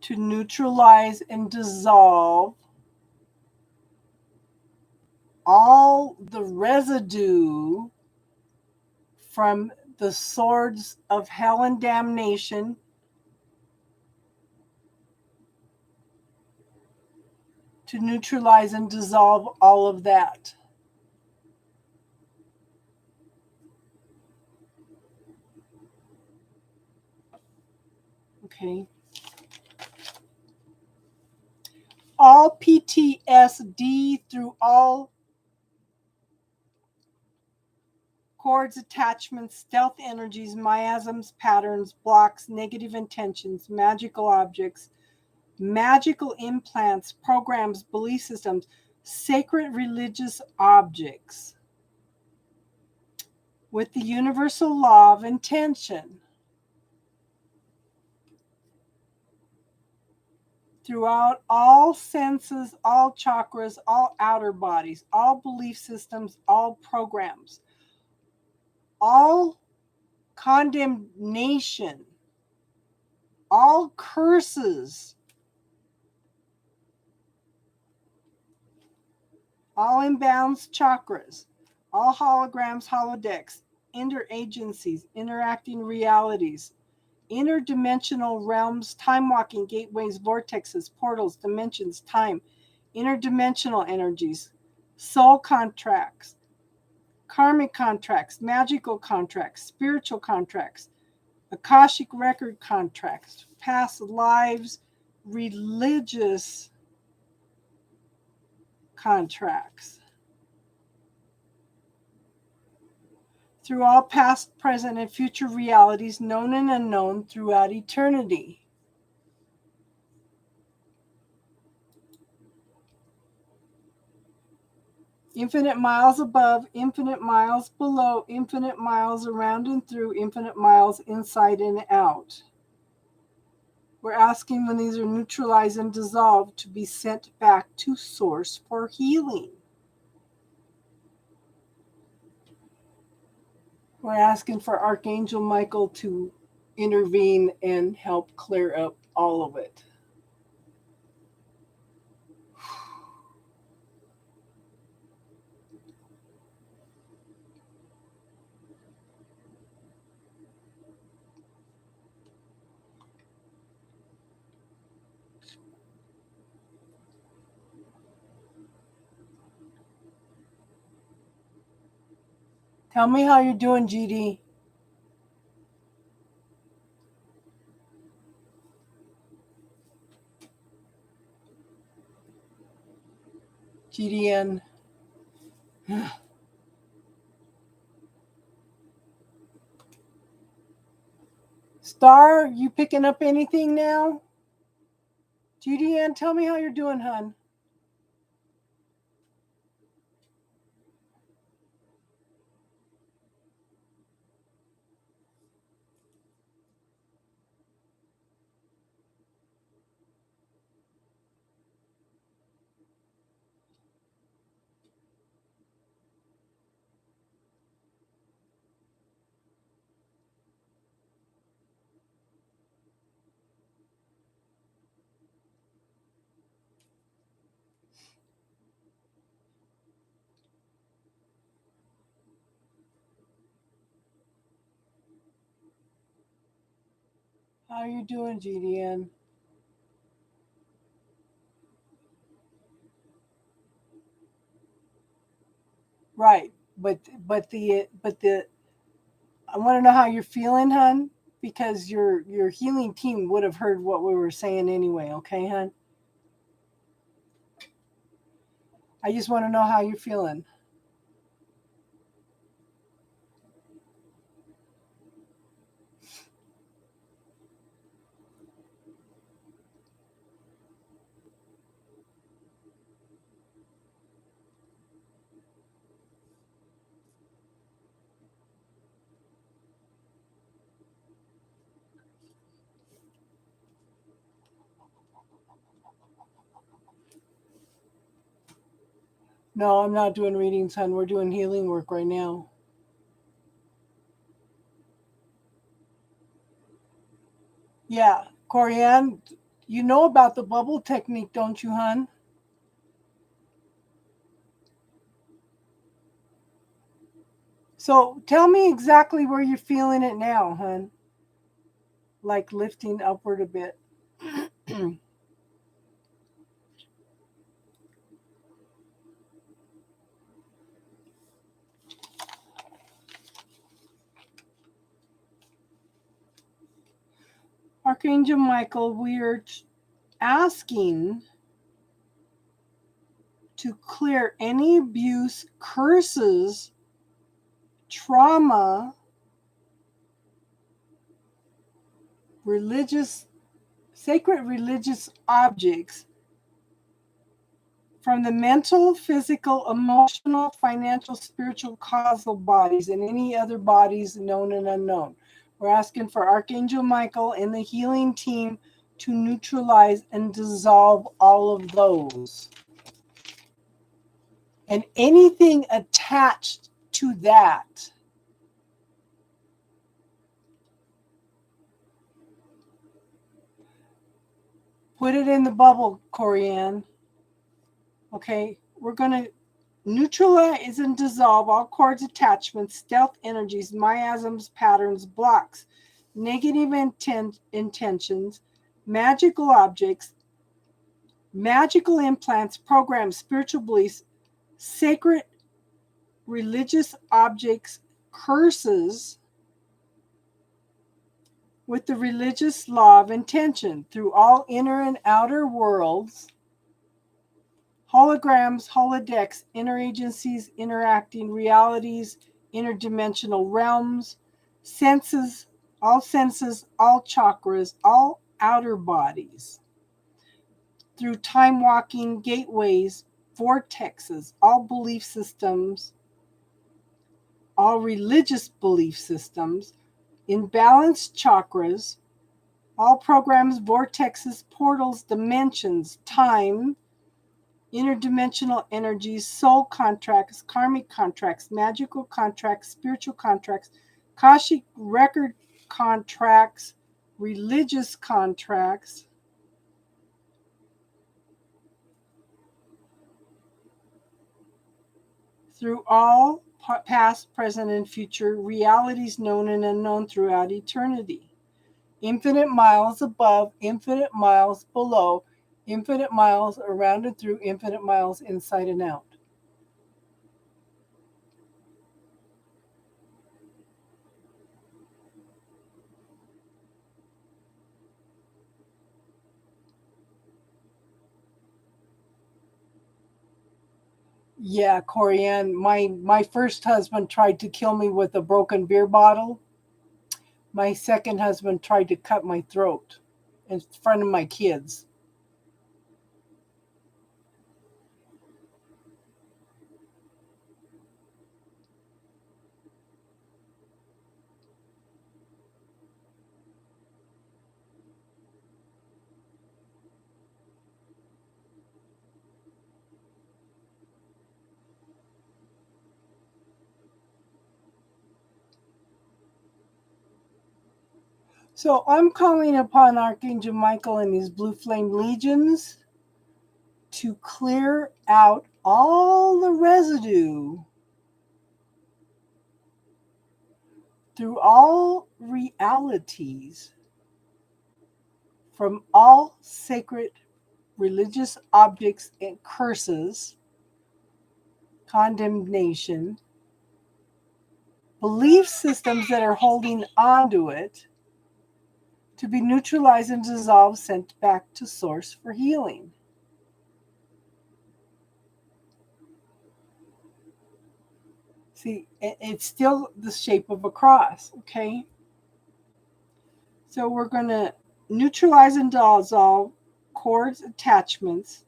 to neutralize and dissolve all the residue from the swords of hell and damnation to neutralize and dissolve all of that. Okay. All PTSD through all cords, attachments, stealth energies, miasms, patterns, blocks, negative intentions, magical objects, magical implants, programs, belief systems, sacred religious objects with the universal law of intention throughout all senses, all chakras, all outer bodies, all belief systems, all programs, all condemnation, all curses, all imbalanced chakras, all holograms, holodecks, interagencies, interacting realities, interdimensional realms, time walking gateways, vortexes, portals, dimensions, time, interdimensional energies, soul contracts, karmic contracts, magical contracts, spiritual contracts, Akashic record contracts, past lives, religious contracts through all past, present, and future realities, known and unknown, throughout eternity. Infinite miles above, infinite miles below, infinite miles around and through, infinite miles inside and out. We're asking when these are neutralized and dissolved to be sent back to source for healing. We're asking for Archangel Michael to intervene and help clear up all of it. Tell me how you're doing, GD. GDN. Star, you picking up anything now? GDN, tell me how you're doing, hun. How you doing, GDN? Right, but the I want to know how you're feeling, hun, because your healing team would have heard what we were saying anyway. Okay, hun. I just want to know how you're feeling. No, I'm not doing readings, hun. We're doing healing work right now. Yeah, Corianne, you know about the bubble technique, don't you, hun? So tell me exactly where you're feeling it now, hun. Like lifting upward a bit. Archangel Michael, we're asking to clear any abuse, curses, trauma, sacred religious objects from the mental, physical, emotional, financial, spiritual, causal bodies and any other bodies known and unknown. We're asking for Archangel Michael and the healing team to neutralize and dissolve all of those. And anything attached to that. Put it in the bubble, Corianne. Okay, we're going to neutralize and dissolve all cords, attachments, stealth energies, miasms, patterns, blocks, negative intentions, magical objects, magical implants, programs, spiritual beliefs, sacred religious objects, curses with the religious law of intention through all inner and outer worlds. holograms, holodecks, interagencies, interacting realities, interdimensional realms, senses, all chakras, all outer bodies, through time walking gateways, vortexes, all belief systems, all religious belief systems, imbalanced chakras, all programs, vortexes, portals, dimensions, time, interdimensional energies, soul contracts, karmic contracts, magical contracts, spiritual contracts, Akashic record contracts, religious contracts, through all past, present, and future realities known and unknown throughout eternity. Infinite miles above, infinite miles below, infinite miles around and through, infinite miles inside and out. Yeah, Corianne, my first husband tried to kill me with a broken beer bottle. My second husband tried to cut my throat in front of my kids. So I'm calling upon Archangel Michael and his blue flame legions to clear out all the residue through all realities from all sacred religious objects and curses, condemnation, belief systems that are holding onto it, to be neutralized and dissolved, sent back to source for healing. See, it's still the shape of a cross, okay? So we're going to neutralize and dissolve cords, attachments,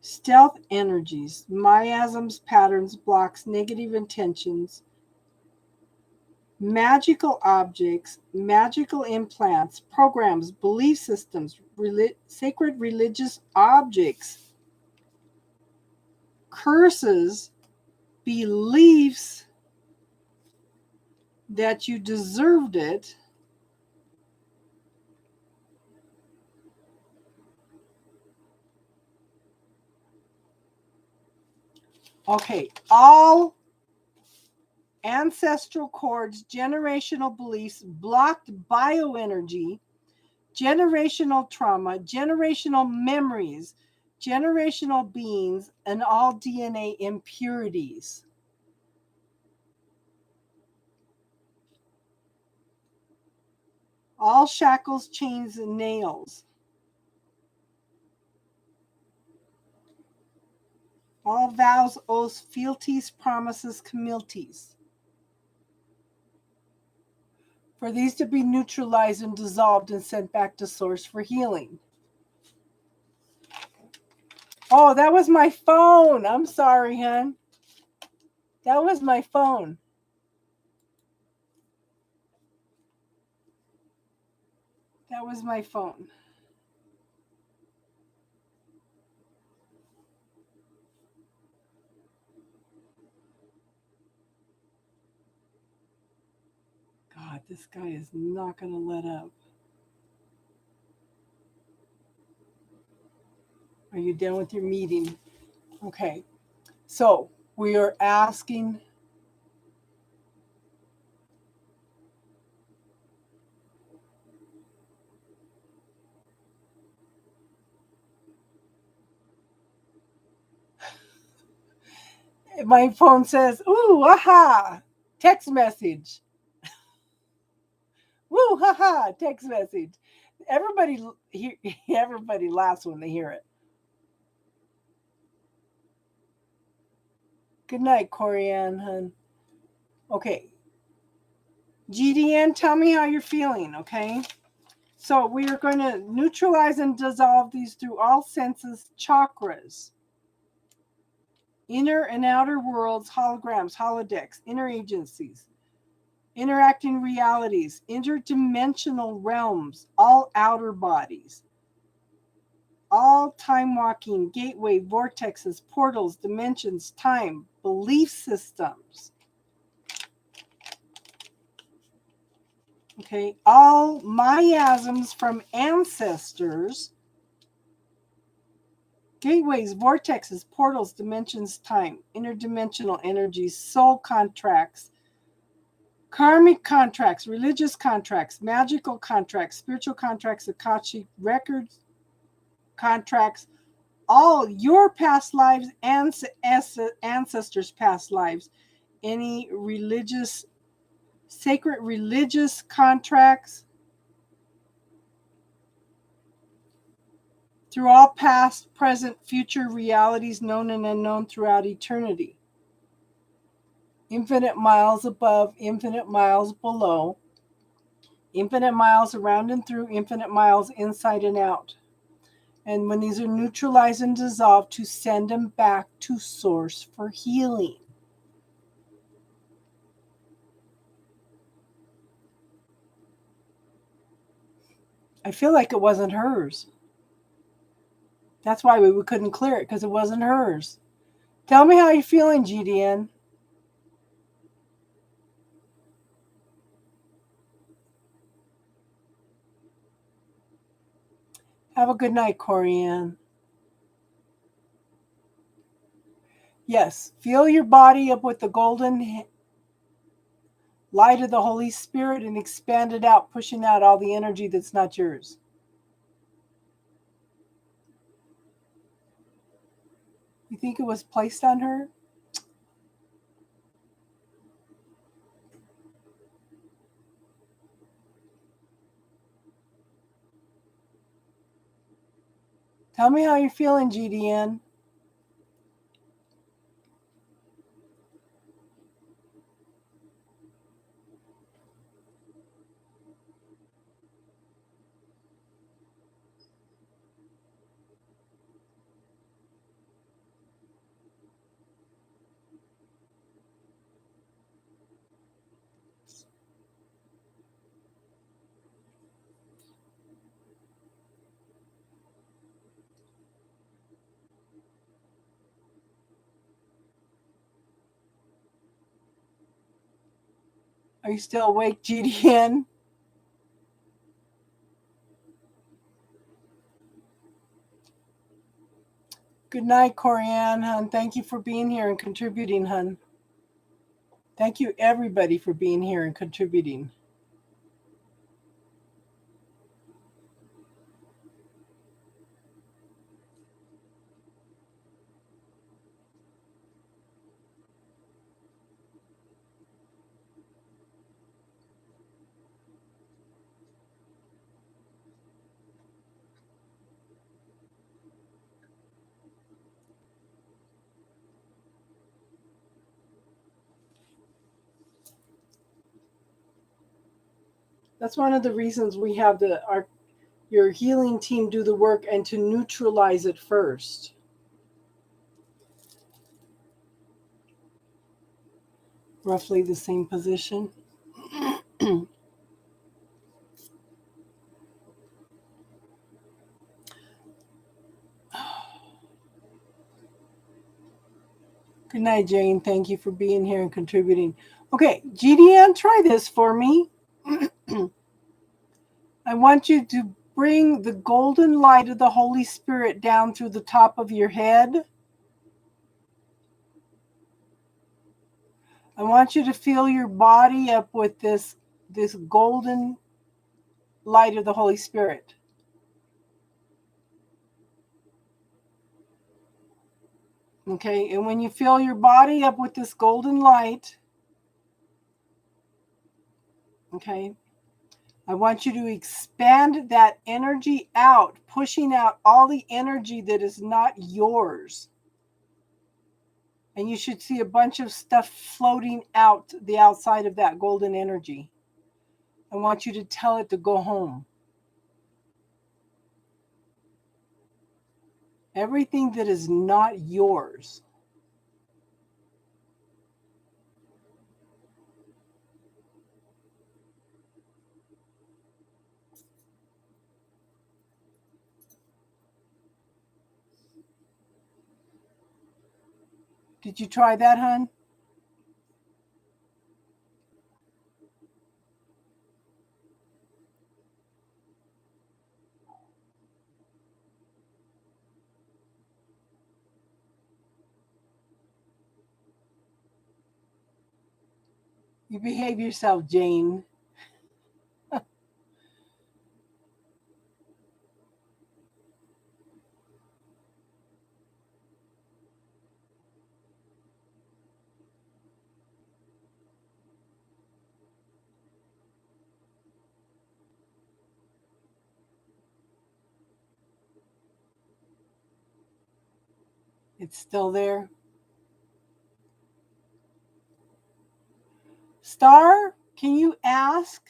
stealth energies, miasms, patterns, blocks, negative intentions, magical objects, magical implants, programs, belief systems, sacred religious objects, curses, beliefs that you deserved it. Okay, all ancestral cords, generational beliefs, blocked bioenergy, generational trauma, generational memories, generational beings, and all DNA impurities. All shackles, chains, and nails. All vows, oaths, fealties, promises, communities. For these to be neutralized and dissolved and sent back to source for healing. Oh, that was my phone. I'm sorry, hon. That was my phone. That was my phone. God, this guy is not going to let up. Are you done with your meeting? Okay. So we are asking. My phone says, ooh, aha, text message. Woo, haha, text message. Everybody, everybody laughs when they hear it. Good night, Corianne, hun. Okay. GDN, tell me how you're feeling, okay? So we are going to neutralize and dissolve these through all senses, chakras, inner and outer worlds, holograms, holodecks, inner agencies, interacting realities, interdimensional realms, all outer bodies, all time walking, gateway, vortexes, portals, dimensions, time, belief systems. Okay, all miasms from ancestors, gateways, vortexes, portals, dimensions, time, interdimensional energies, soul contracts, karmic contracts, religious contracts, magical contracts, spiritual contracts, Akashic records, contracts, all your past lives and ancestors' past lives, any religious, sacred religious contracts, through all past, present, future realities known and unknown throughout eternity. Infinite miles above, infinite miles below, infinite miles around and through, infinite miles inside and out. And when these are neutralized and dissolved, to send them back to source for healing. I feel like it wasn't hers. That's why we couldn't clear it, because it wasn't hers. Tell me how you're feeling, GDN. Have a good night, Corianne. Yes, fill your body up with the golden light of the Holy Spirit and expand it out, pushing out all the energy that's not yours. You think it was placed on her? Tell me how you're feeling, GDN. Are you still awake, GDN? Good night, Corianne, hun. Thank you for being here and contributing, hun. Thank you, everybody, for being here and contributing. That's one of the reasons we have your healing team do the work and to neutralize it first. Roughly the same position. Good night, Jane. Thank you for being here and contributing. Okay, GDN, try this for me. I want you to bring the golden light of the Holy Spirit down through the top of your head. I want you to fill your body up with this golden light of the Holy Spirit. Okay, and when you fill your body up with this golden light, okay, I want you to expand that energy out, pushing out all the energy that is not yours. And you should see a bunch of stuff floating out the outside of that golden energy. I want you to tell it to go home. Everything that is not yours. Did you try that, hon? You behave yourself, Jane. It's still there. Star, can you ask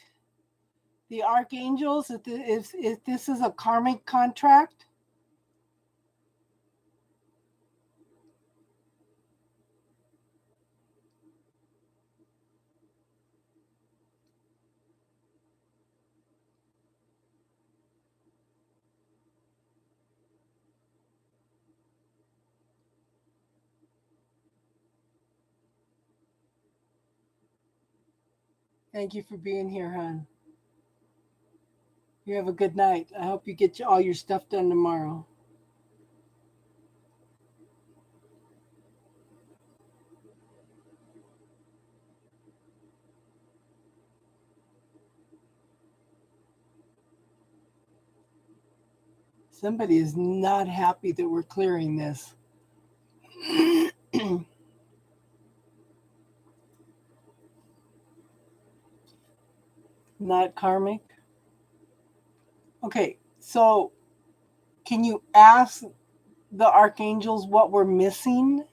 the archangels if this is a karmic contract? Thank you for being here, hon. You have a good night. I hope you get all your stuff done tomorrow. Somebody is not happy that we're clearing this. Not karmic. Okay, so can you ask the archangels what we're missing?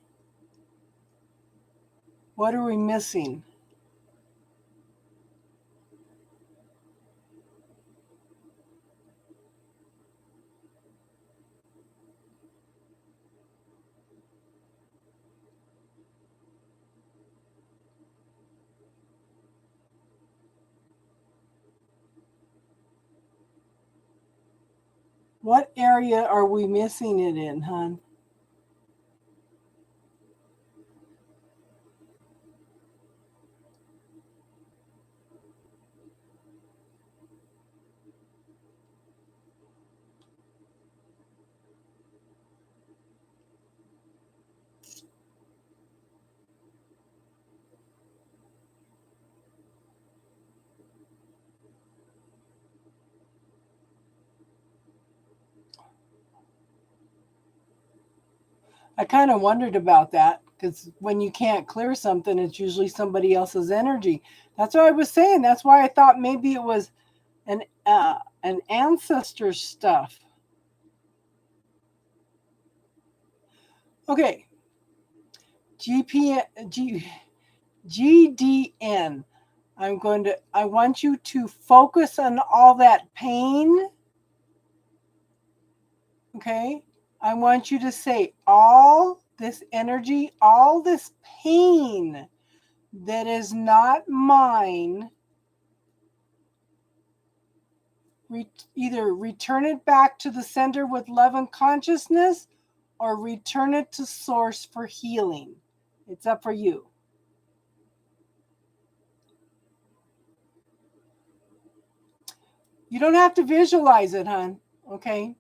What are we missing? What area are we missing it in, hon? I kind of wondered about that because when you can't clear something, it's usually somebody else's energy. That's what I was saying. That's why I thought maybe it was an ancestor stuff. Okay, GP, GDN. I want you to focus on all that pain. Okay. I want you to say all this energy, all this pain that is not mine, either return it back to the center with love and consciousness or return it to source for healing. It's up for you. You don't have to visualize it, hon. Okay.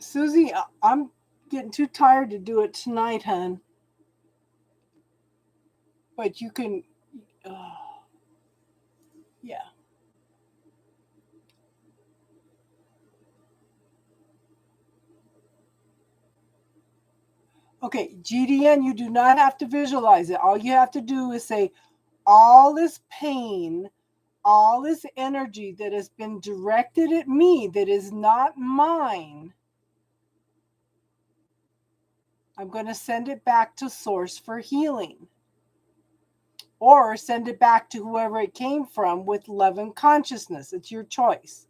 Susie, I'm getting too tired to do it tonight, hon. But you can, yeah. Okay, GDN, you do not have to visualize it. All you have to do is say, all this pain, all this energy that has been directed at me that is not mine, I'm going to send it back to source for healing. Or send it back to whoever it came from with love and consciousness. It's your choice.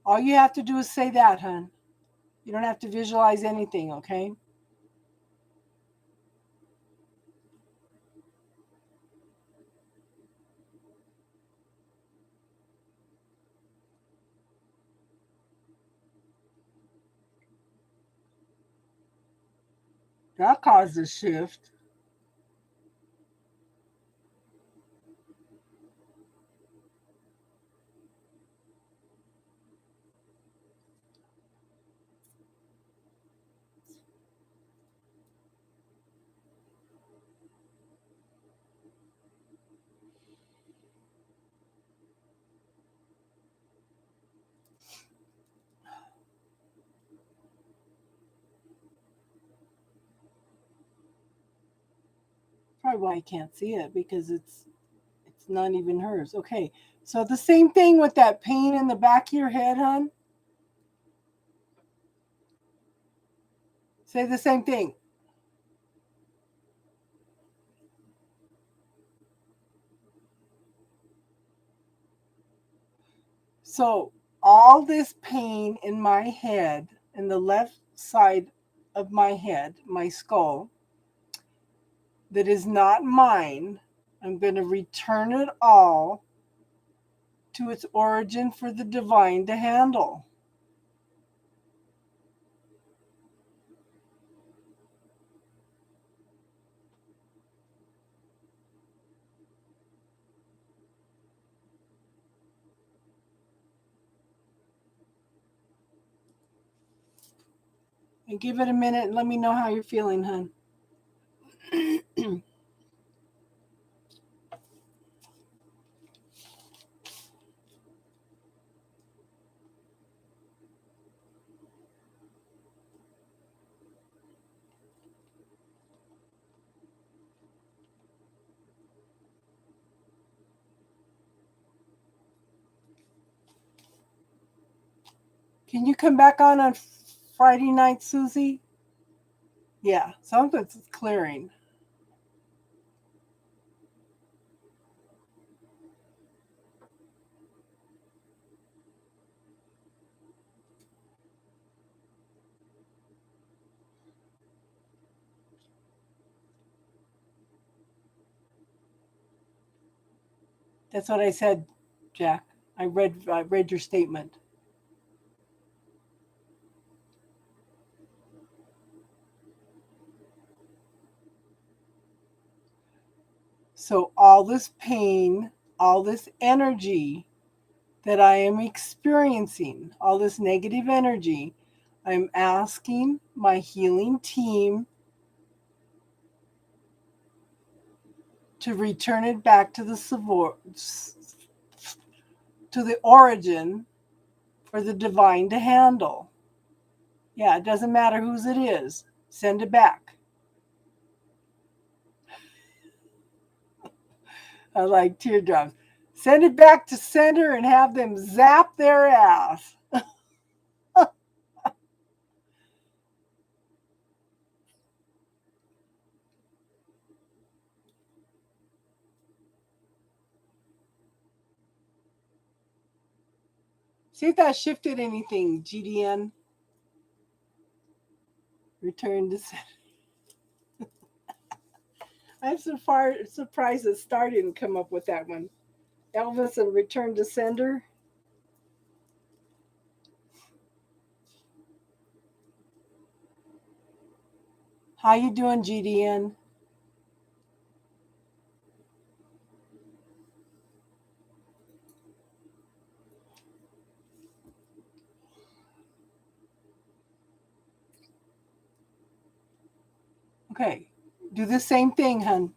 All you have to do is say that, hon. You don't have to visualize anything, okay? That caused a shift. Probably why I can't see it, because it's not even hers. Okay, so the same thing with that pain in the back of your head, hon. Say the same thing. So all this pain in my head, in the left side of my head, my skull, that is not mine, I'm going to return it all to its origin for the divine to handle. And give it a minute and let me know how you're feeling, hon. Can you come back on Friday night, Susie? Yeah, something's clearing. That's what I said, Jack. I read your statement. So all this pain, all this energy that I am experiencing, all this negative energy, I'm asking my healing team to return it back to the origin for the divine to handle. Yeah, it doesn't matter whose it is. Send it back. I like teardrops. Send it back to center and have them zap their ass. See if that shifted anything, GDN. Return to center. I'm so far surprised that Star didn't come up with that one. Elvis and return to sender. How you doing, GDN? Okay, do the same thing, hun.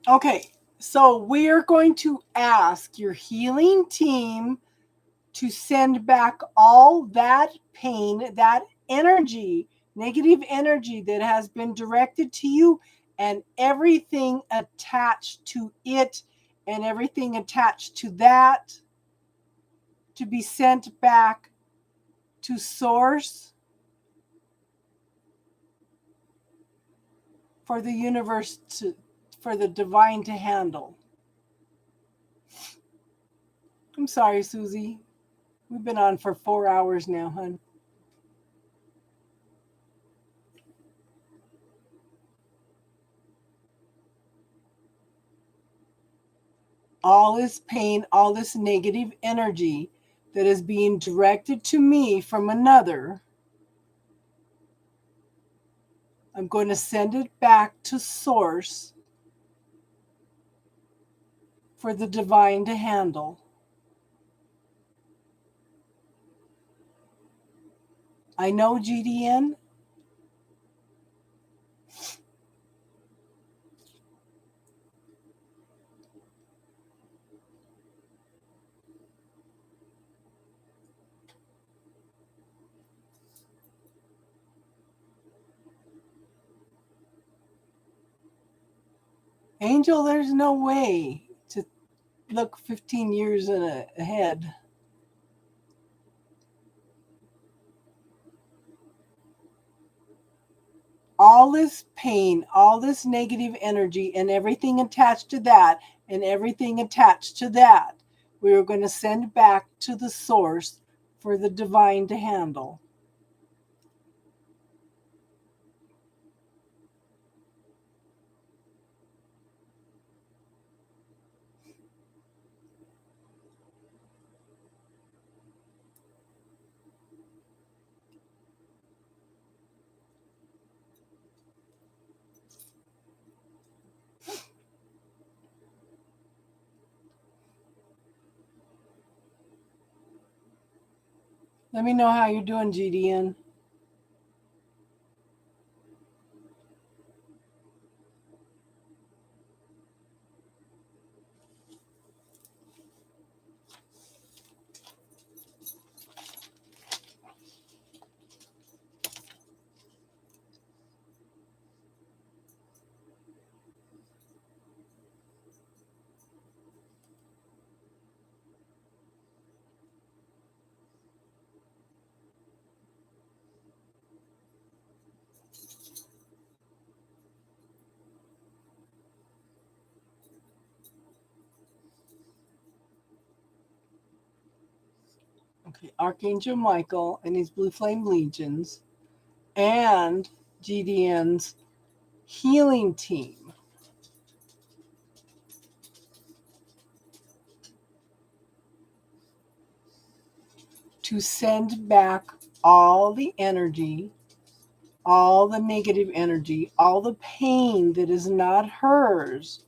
Okay, so we are going to ask your healing team to send back all that pain, that energy, negative energy that has been directed to you, and everything attached to it and everything attached to that to be sent back to source for the universe for the divine to handle. I'm sorry, Susie. We've been on for 4 hours now, hon. All this pain, all this negative energy that is being directed to me from another, I'm going to send it back to source for the divine to handle. I know, GDN. Angel, there's no way to look 15 years ahead. All this pain, all this negative energy, and everything attached to that, and everything attached to that, we are going to send back to the source for the divine to handle. Let me know how you're doing, GDN. Okay, Archangel Michael and his Blue Flame Legions and GDN's healing team to send back all the energy, all the negative energy, all the pain that is not hers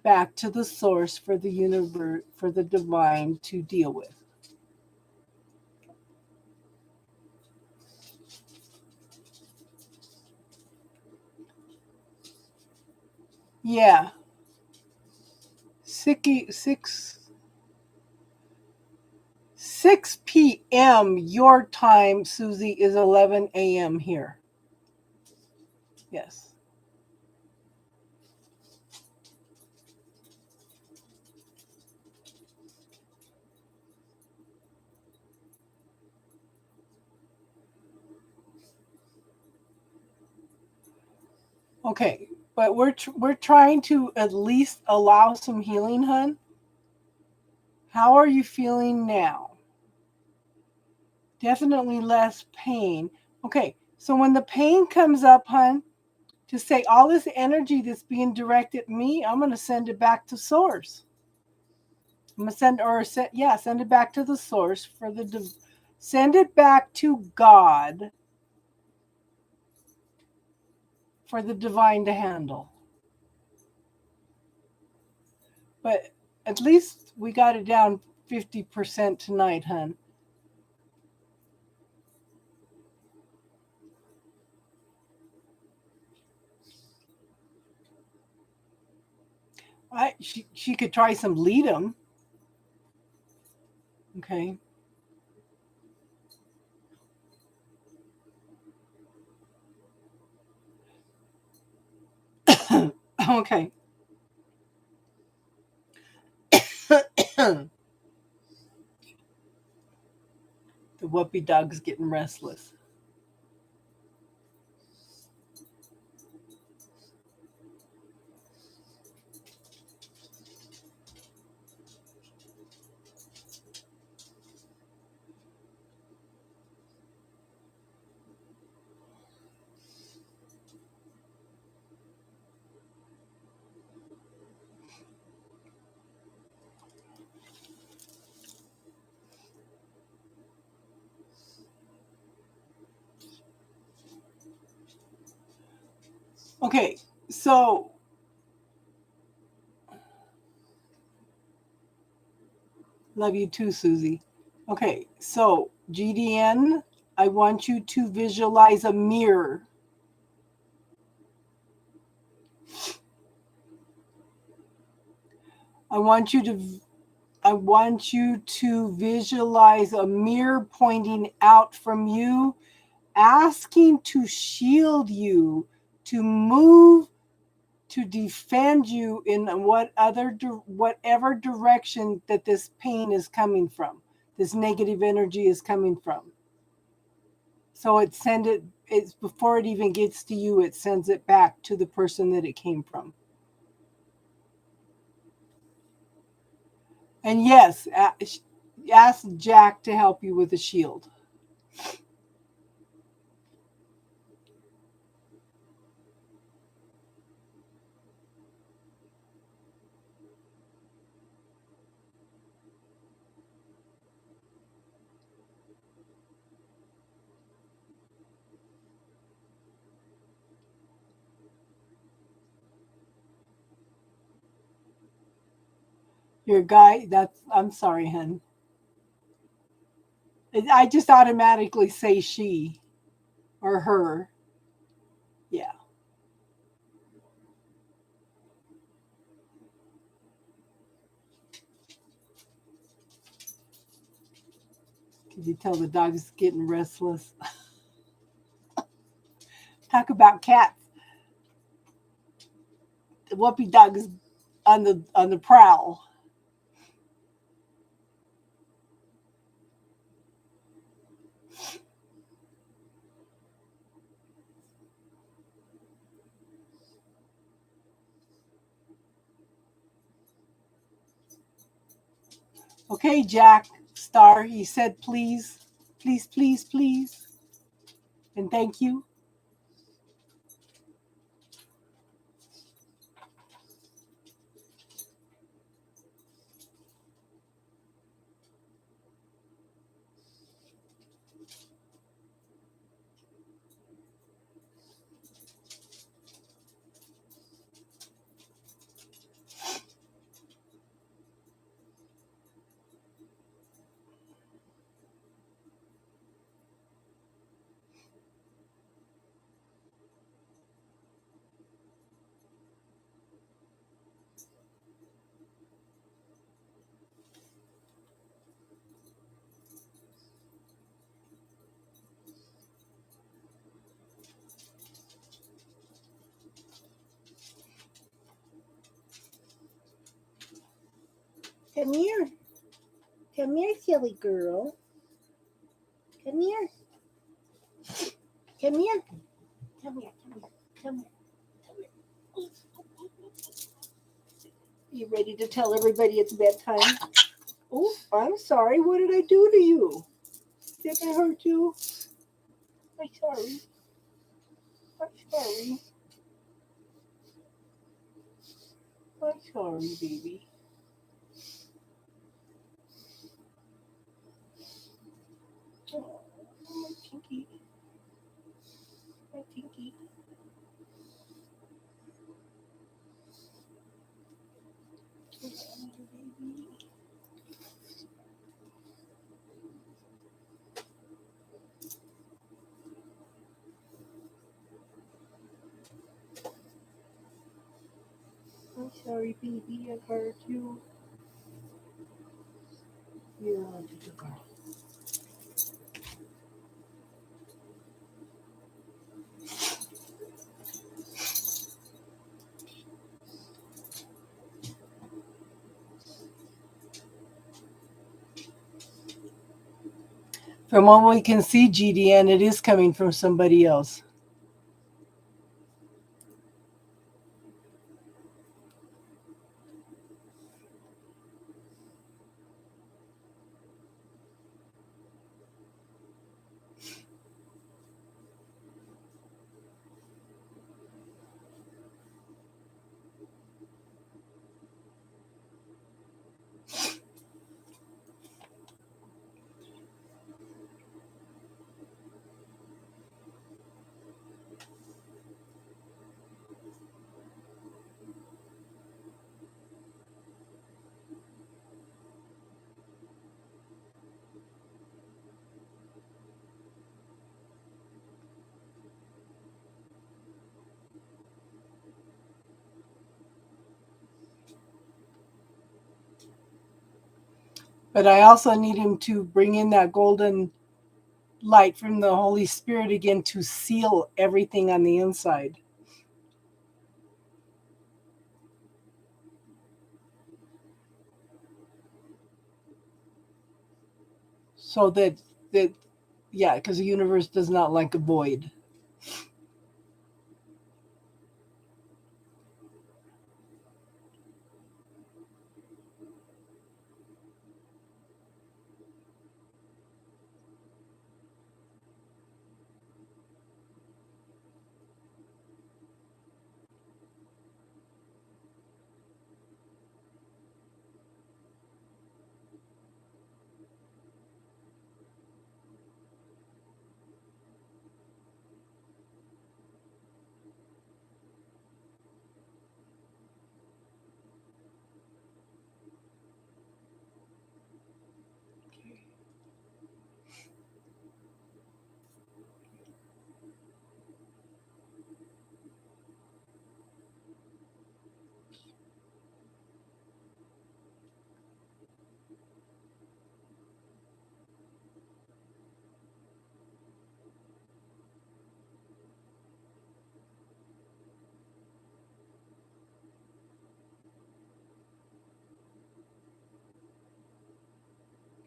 back to the source for the universe, for the divine to deal with. Yeah. 6 p.m. your time, Susie, is 11 a.m. here. Yes. Okay, but we're trying to at least allow some healing, hun. How are you feeling now? Definitely less pain. Okay, so when the pain comes up, hun, to say all this energy that's being directed at me, I'm going to send it back to source. I'm going to send it back to the source for send it back to God for the divine to handle. But at least we got it down 50% tonight, hun. She could try some leadum. Okay. Okay. The whoopee dog's getting restless. Okay, so love you too, Susie. Okay, so GDN, I want you to visualize a mirror. I want you to visualize a mirror pointing out from you, asking to shield you, to move, to defend you in whatever direction that this pain is coming from, this negative energy is coming from. So it's before it even gets to you, it sends it back to the person that it came from. And yes, ask Jack to help you with the shield. Your guy, I'm sorry, hun. I just automatically say she or her. Yeah. Can you tell the dog's getting restless? Talk about cats. The whoopee dog is on the prowl. Okay, Jack Star, he said please, please, please, please, and thank you. Come here. Come here, silly girl. Come here. Come here. Come here. Come here. Come here. Come here. You ready to tell everybody it's bedtime? Oh, I'm sorry. What did I do to you? Did I hurt you? I'm sorry. I'm sorry. I'm sorry, baby. Oh, my tinky. My tinky. Oh, baby. I'm sorry, baby. I hurt you. You're a little girl. From what we can see, GDN, it is coming from somebody else. But I also need him to bring in that golden light from the Holy Spirit again to seal everything on the inside. So that yeah, because the universe does not like a void.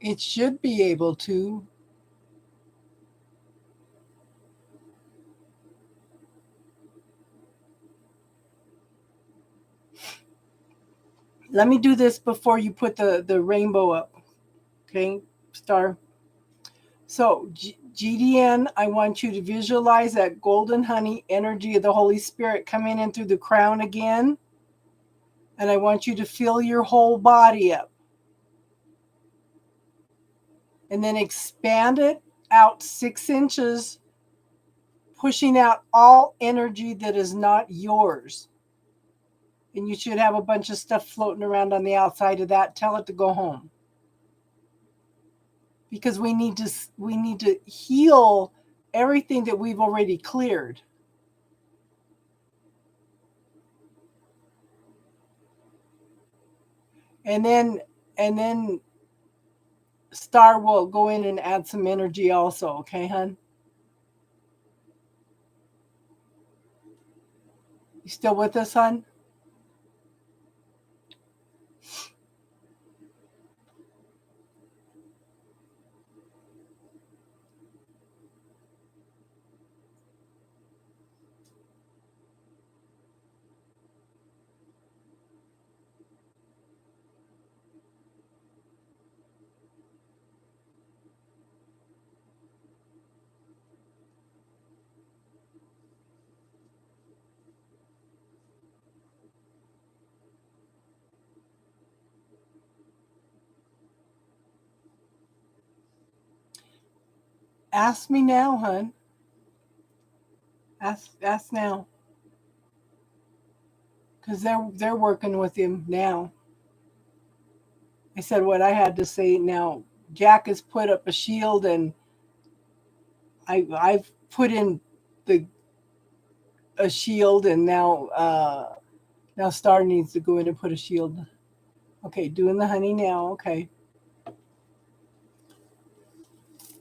It should be able to. Let me do this before you put the rainbow up. Okay, star. So, GDN, I want you to visualize that golden honey energy of the Holy Spirit coming in through the crown again. And I want you to fill your whole body up. And then expand it out 6 inches, pushing out all energy that is not yours. And you should have a bunch of stuff floating around on the outside of that. Tell it to go home. Because we need to heal everything that we've already cleared. And then Star will go in and add some energy also, okay, hon? You still with us, hon? Ask me now, hon. Ask now. Because they're working with him now. I said what I had to say now. Jack has put up a shield, and I've put in a shield, and now Star needs to go in and put a shield. Okay, doing the honey now. Okay.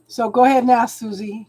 So go ahead and ask Susie.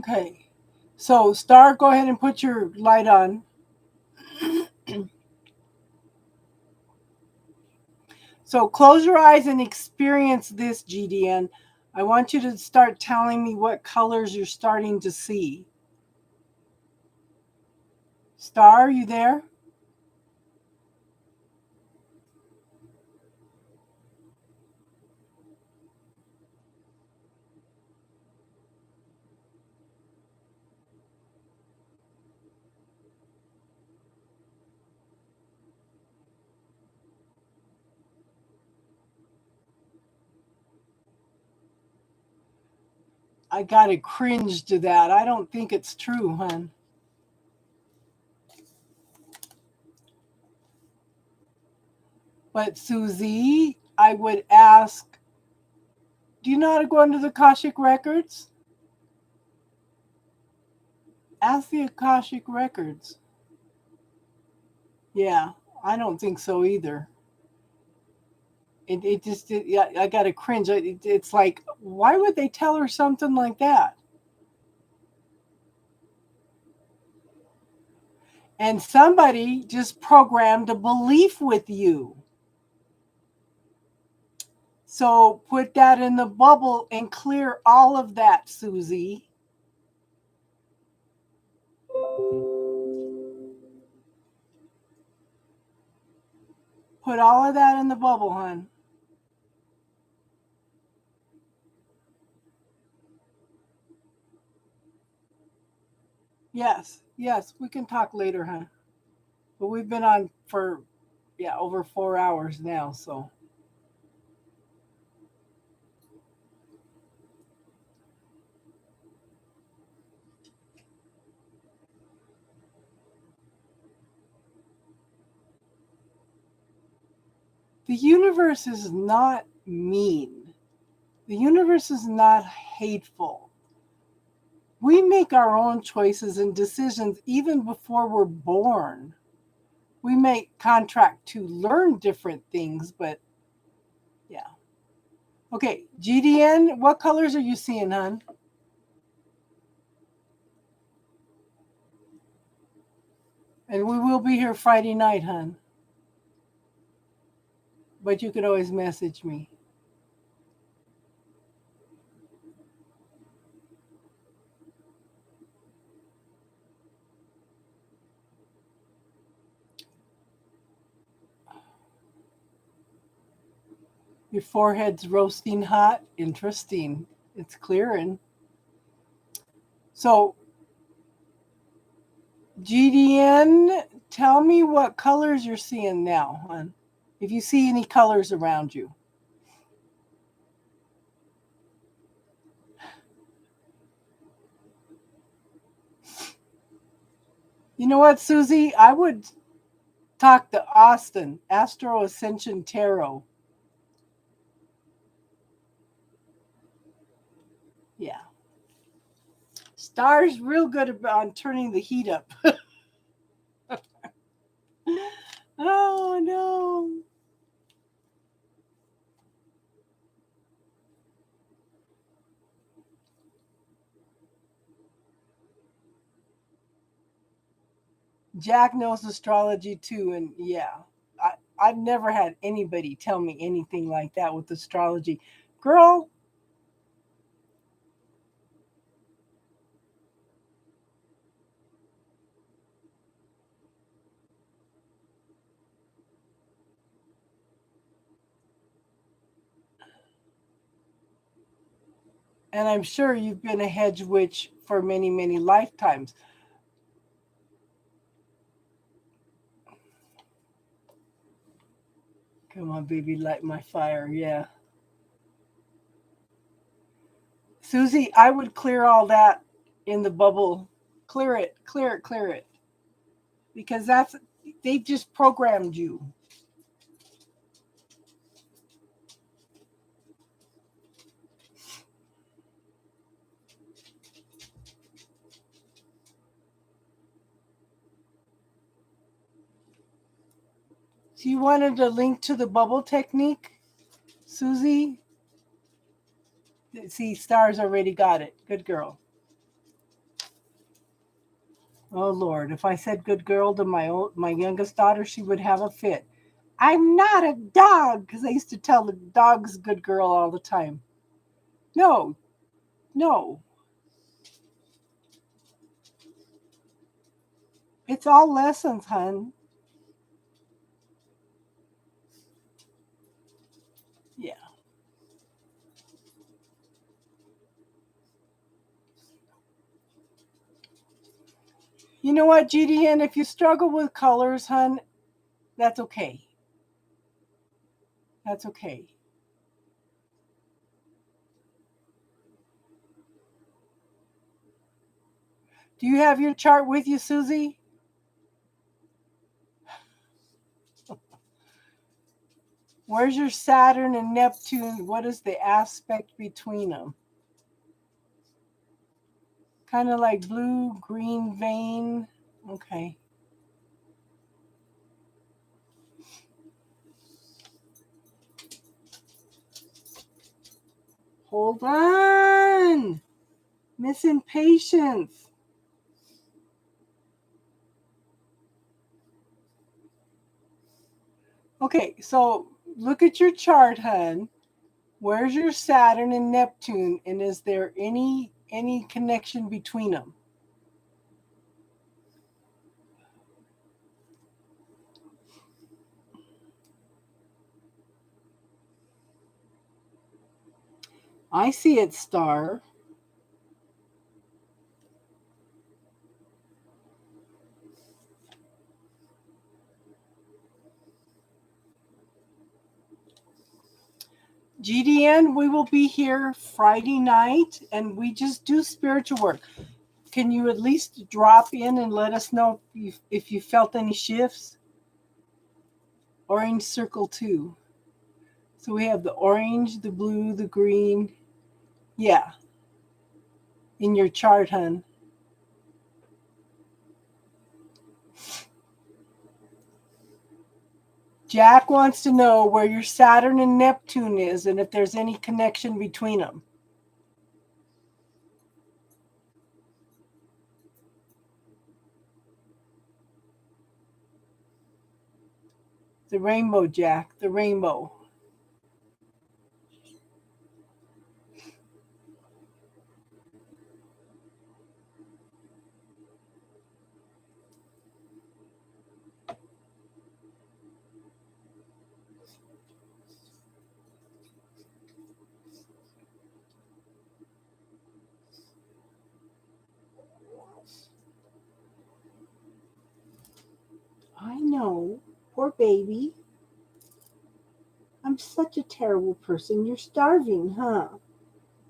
Okay. So, Star, go ahead and put your light on. So, close your eyes and experience this, GDN. I want you to start telling me what colors you're starting to see. Star, are you there? I gotta cringe to that. I don't think it's true, hon. But Susie, I would ask, do you know how to go into the Akashic Records? Ask the Akashic Records. Yeah, I don't think so either. Yeah, I got to cringe. It's like, why would they tell her something like that? And somebody just programmed a belief with you. So put that in the bubble and clear all of that, Susie. Put all of that in the bubble, hon. Yes, we can talk later, hon. But we've been on for, yeah, over 4 hours now, so. The universe is not mean. The universe is not hateful. We make our own choices and decisions even before we're born. We make contract to learn different things, but yeah. Okay, GDN, what colors are you seeing, hon? And we will be here Friday night, hon. But you can always message me. Your forehead's roasting hot. Interesting. It's clearing. So, GDN, tell me what colors you're seeing now, hon. If you see any colors around you. You know what, Susie? I would talk to Austin, Astro Ascension Tarot. Yeah. Star's real good on turning the heat up. Oh, no. Jack knows astrology too, and yeah, I've never had anybody tell me anything like that with astrology. Girl, and I'm sure you've been a hedge witch for many, many lifetimes. Come on, baby, light my fire. Yeah. Susie, I would clear all that in the bubble. Clear it, clear it, clear it. Because they've just programmed you. So you wanted a link to the bubble technique, Susie? See, Star's already got it. Good girl. Oh Lord, if I said good girl to my youngest daughter, she would have a fit. I'm not a dog, because I used to tell the dog's good girl all the time. No, no, it's all lessons, hun. Yeah. You know what, GDN? If you struggle with colors, hun, that's okay. That's okay. Do you have your chart with you, Susie? Where's your Saturn and Neptune? What is the aspect between them? Kind of like blue, green vein. Okay. Hold on. Missing patience. Okay, so look at your chart, hun. Where's your Saturn and Neptune, and is there any connection between them? I see it, star. GDN, we will be here Friday night, and we just do spiritual work. Can you at least drop in and let us know if you felt any shifts? Orange circle 2. So we have the orange, the blue, the green. Yeah, in your chart, hun. Jack wants to know where your Saturn and Neptune is and if there's any connection between them. The rainbow, Jack, the rainbow. I know. Poor baby. I'm such a terrible person. You're starving, huh?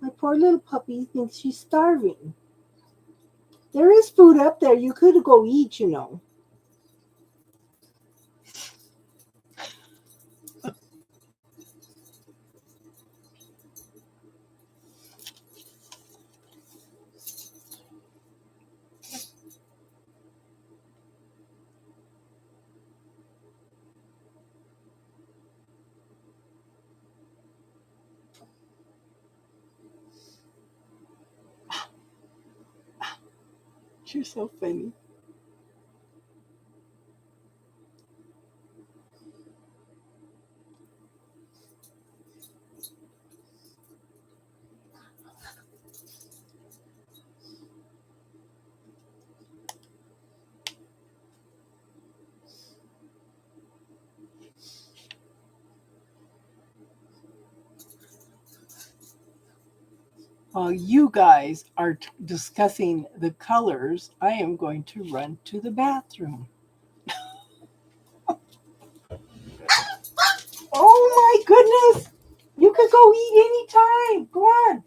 My poor little puppy thinks she's starving. There is food up there. You could go eat, you know. You're so funny. While you guys are discussing the colors, I am going to run to the bathroom. Oh my goodness! You could go eat anytime. Go on.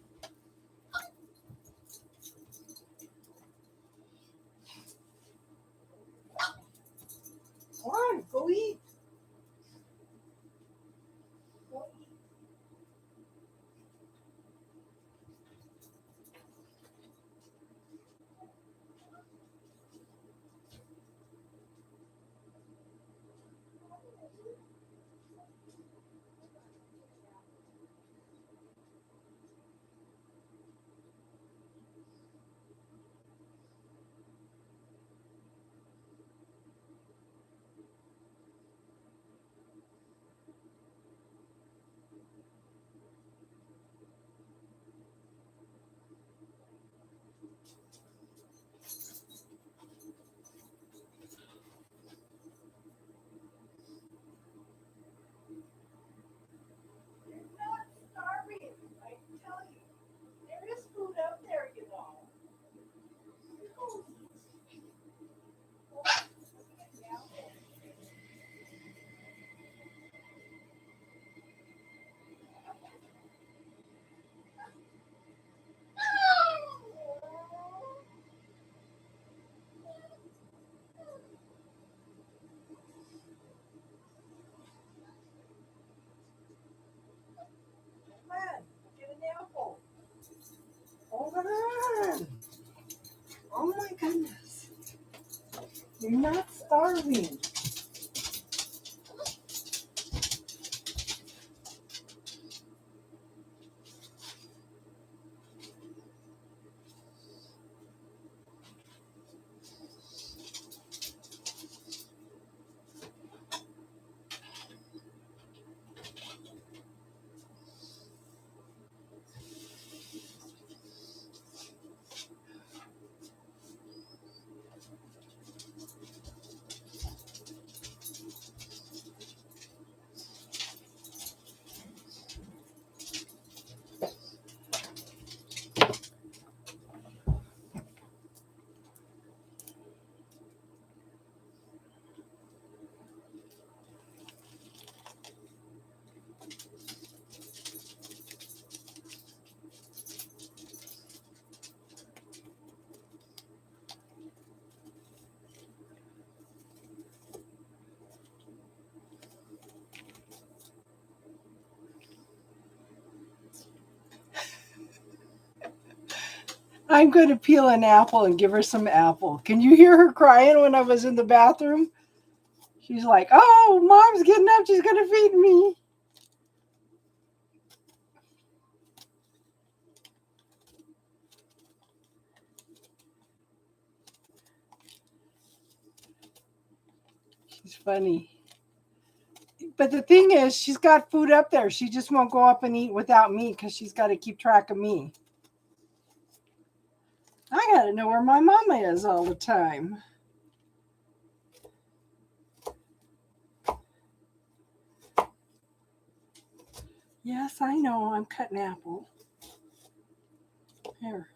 Go on. Go eat. You're not starving. I'm going to peel an apple and give her some apple. Can you hear her crying when I was in the bathroom? She's like, oh, mom's getting up. She's going to feed me. She's funny. But the thing is, she's got food up there. She just won't go up and eat without me because she's got to keep track of me. I got to know where my mama is all the time. Yes, I know. I'm cutting apple. Here.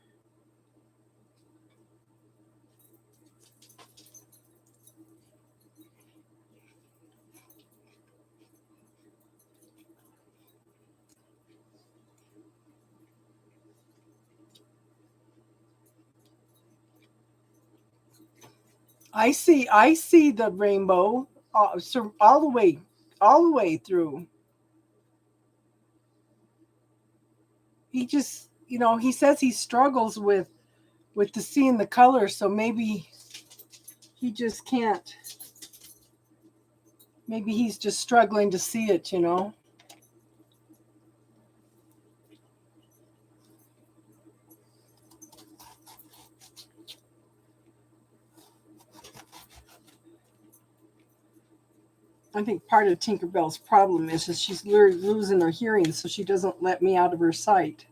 I see the rainbow so all the way through. He just, he says he struggles with the seeing the colors, so maybe he just can't. Maybe he's just struggling to see it. I think part of Tinkerbell's problem is that she's losing her hearing, so she doesn't let me out of her sight.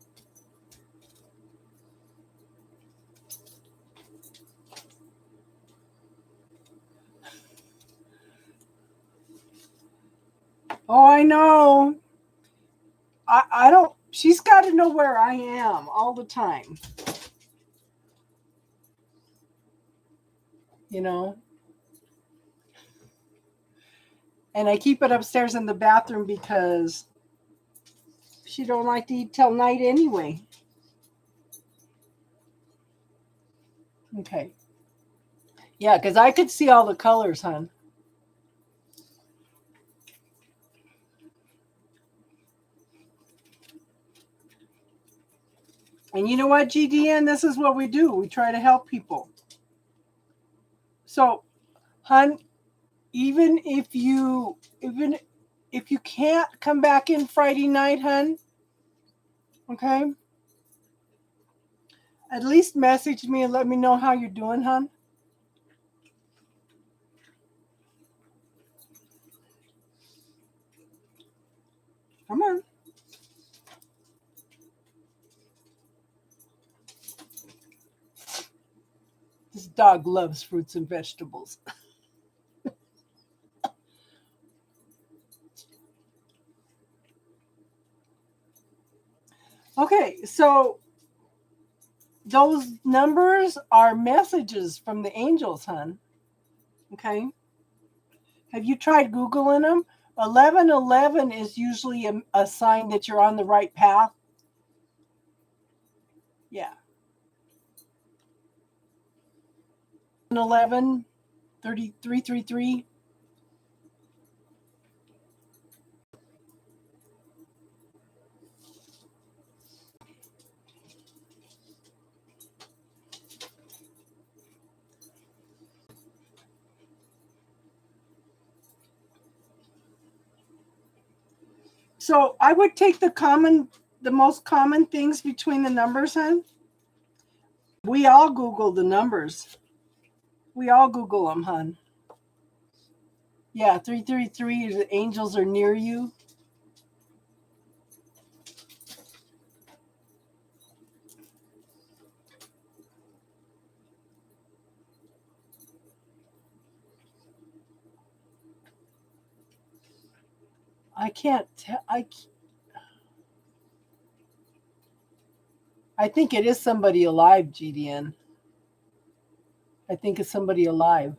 Oh, I know. I don't. She's got to know where I am all the time. And I keep it upstairs in the bathroom because she don't like to eat till night anyway. Okay. Yeah, because I could see all the colors, hon. And you know what, GDN? This is what we do. We try to help people. So, hon, even if you can't come back in Friday night, hon, okay? At least message me and let me know how you're doing, hon. Come on. This dog loves fruits and vegetables. Okay, so those numbers are messages from the angels, hon. Okay? Have you tried Googling them? 1111 is usually a sign that you're on the right path. Yeah. 11, 3333. So I would take the most common things between the numbers, hon. We all Google the numbers. We all Google them, hon. Yeah, 333, the angels are near you. I can't tell. I think it is somebody alive, GDN. I think it's somebody alive.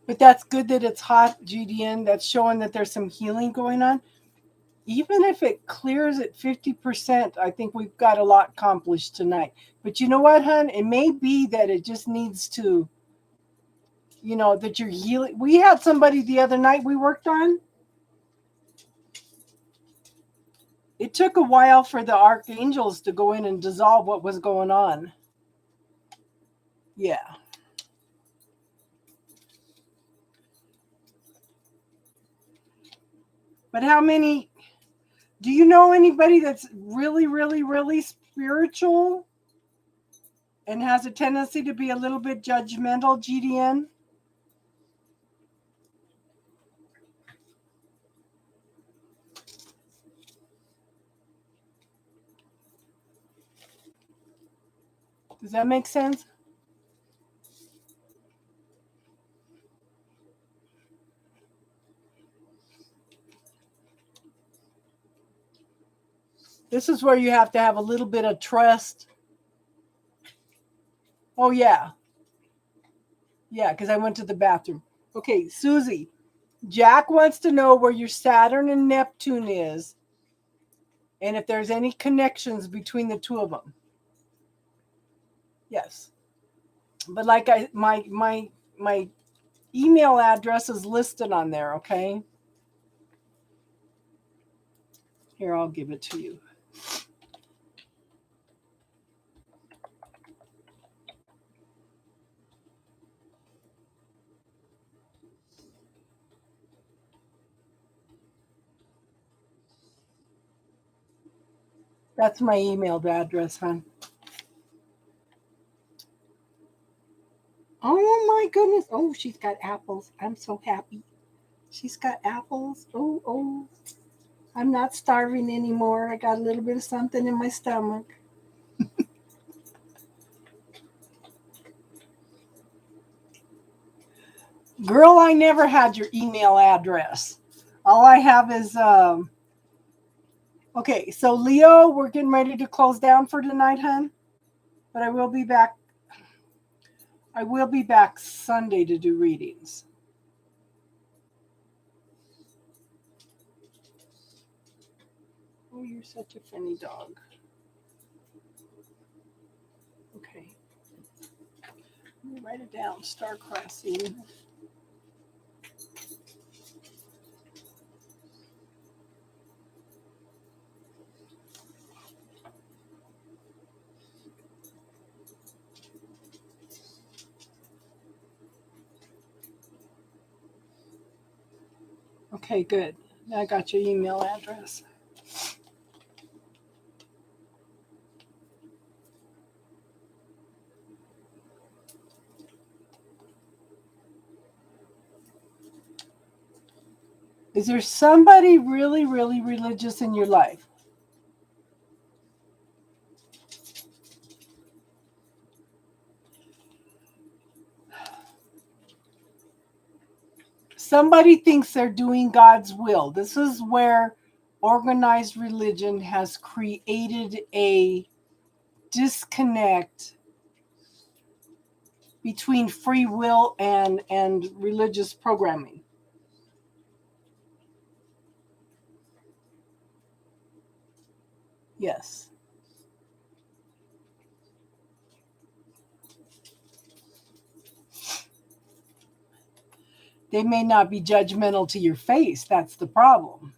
But that's good that it's hot, GDN. That's showing that there's some healing going on. Even if it clears at 50%, I think we've got a lot accomplished tonight. But you know what, hon? It may be that it just needs to, that you're healing. We had somebody the other night we worked on. It took a while for the archangels to go in and dissolve what was going on. Yeah. But how many? Do you know anybody that's really, really, really spiritual and has a tendency to be a little bit judgmental, GDN? Does that make sense? This is where you have to have a little bit of trust. Oh, yeah. Yeah, because I went to the bathroom. Okay, Susie, Jack wants to know where your Saturn and Neptune is and if there's any connections between the two of them. Yes. But like my email address is listed on there, okay? Here, I'll give it to you. That's my email address, hon. Oh my goodness. Oh, she's got apples. I'm so happy. She's got apples. Oh. I'm not starving anymore. I got a little bit of something in my stomach. Girl, I never had your email address. All I have is okay, so Leo, we're getting ready to close down for tonight, hun. But I will be back. I will be back Sunday to do readings. Oh, you're such a funny dog. Okay. Let me write it down. Starcrossing. Okay, good. I got your email address. Is there somebody really, really religious in your life? Somebody thinks they're doing God's will. This is where organized religion has created a disconnect between free will and religious programming. Yes. They may not be judgmental to your face. That's the problem.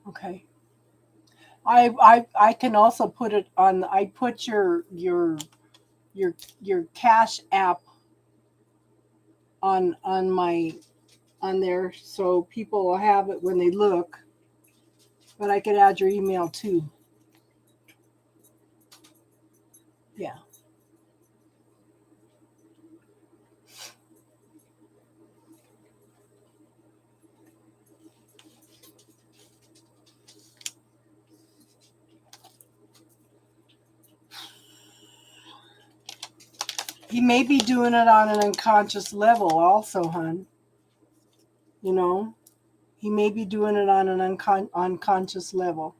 Okay. I can also put it on. I put your your cash app on my on there so people will have it when they look. But I could add your email too. Yeah. He may be doing it on an unconscious level also, hon. You know, he may be doing it on an unconscious level.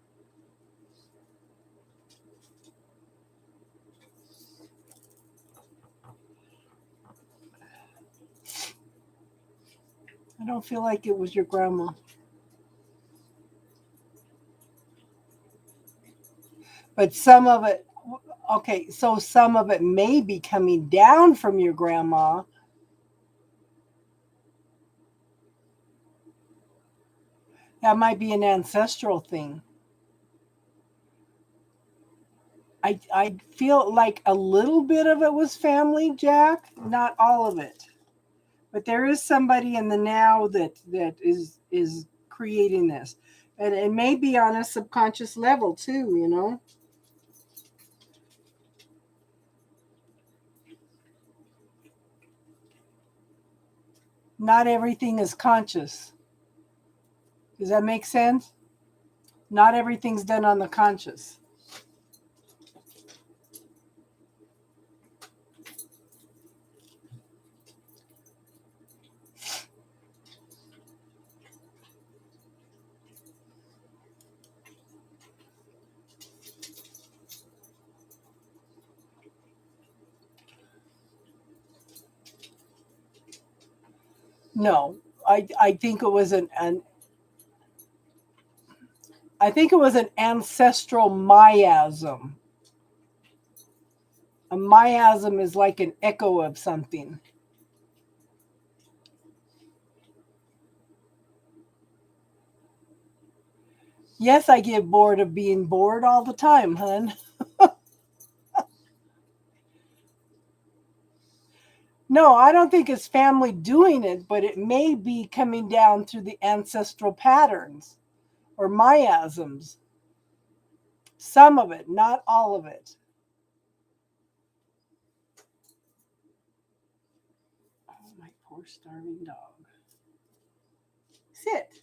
I don't feel like it was your grandma. But some of it, okay, so some of it may be coming down from your grandma. That might be an ancestral thing. I feel like a little bit of it was family, Jack, not all of it. But there is somebody in the now that is creating this. And it may be on a subconscious level too, you know. Not everything is conscious. Does that make sense? Not everything's done on the conscious. No, I think it was an I think it was an ancestral miasm. A miasm is like an echo of something. Yes, I get bored of being bored all the time, hun. No, I don't think it's family doing it, but it may be coming down through the ancestral patterns or miasms. Some of it, not all of it. Oh, my poor starving dog. Sit.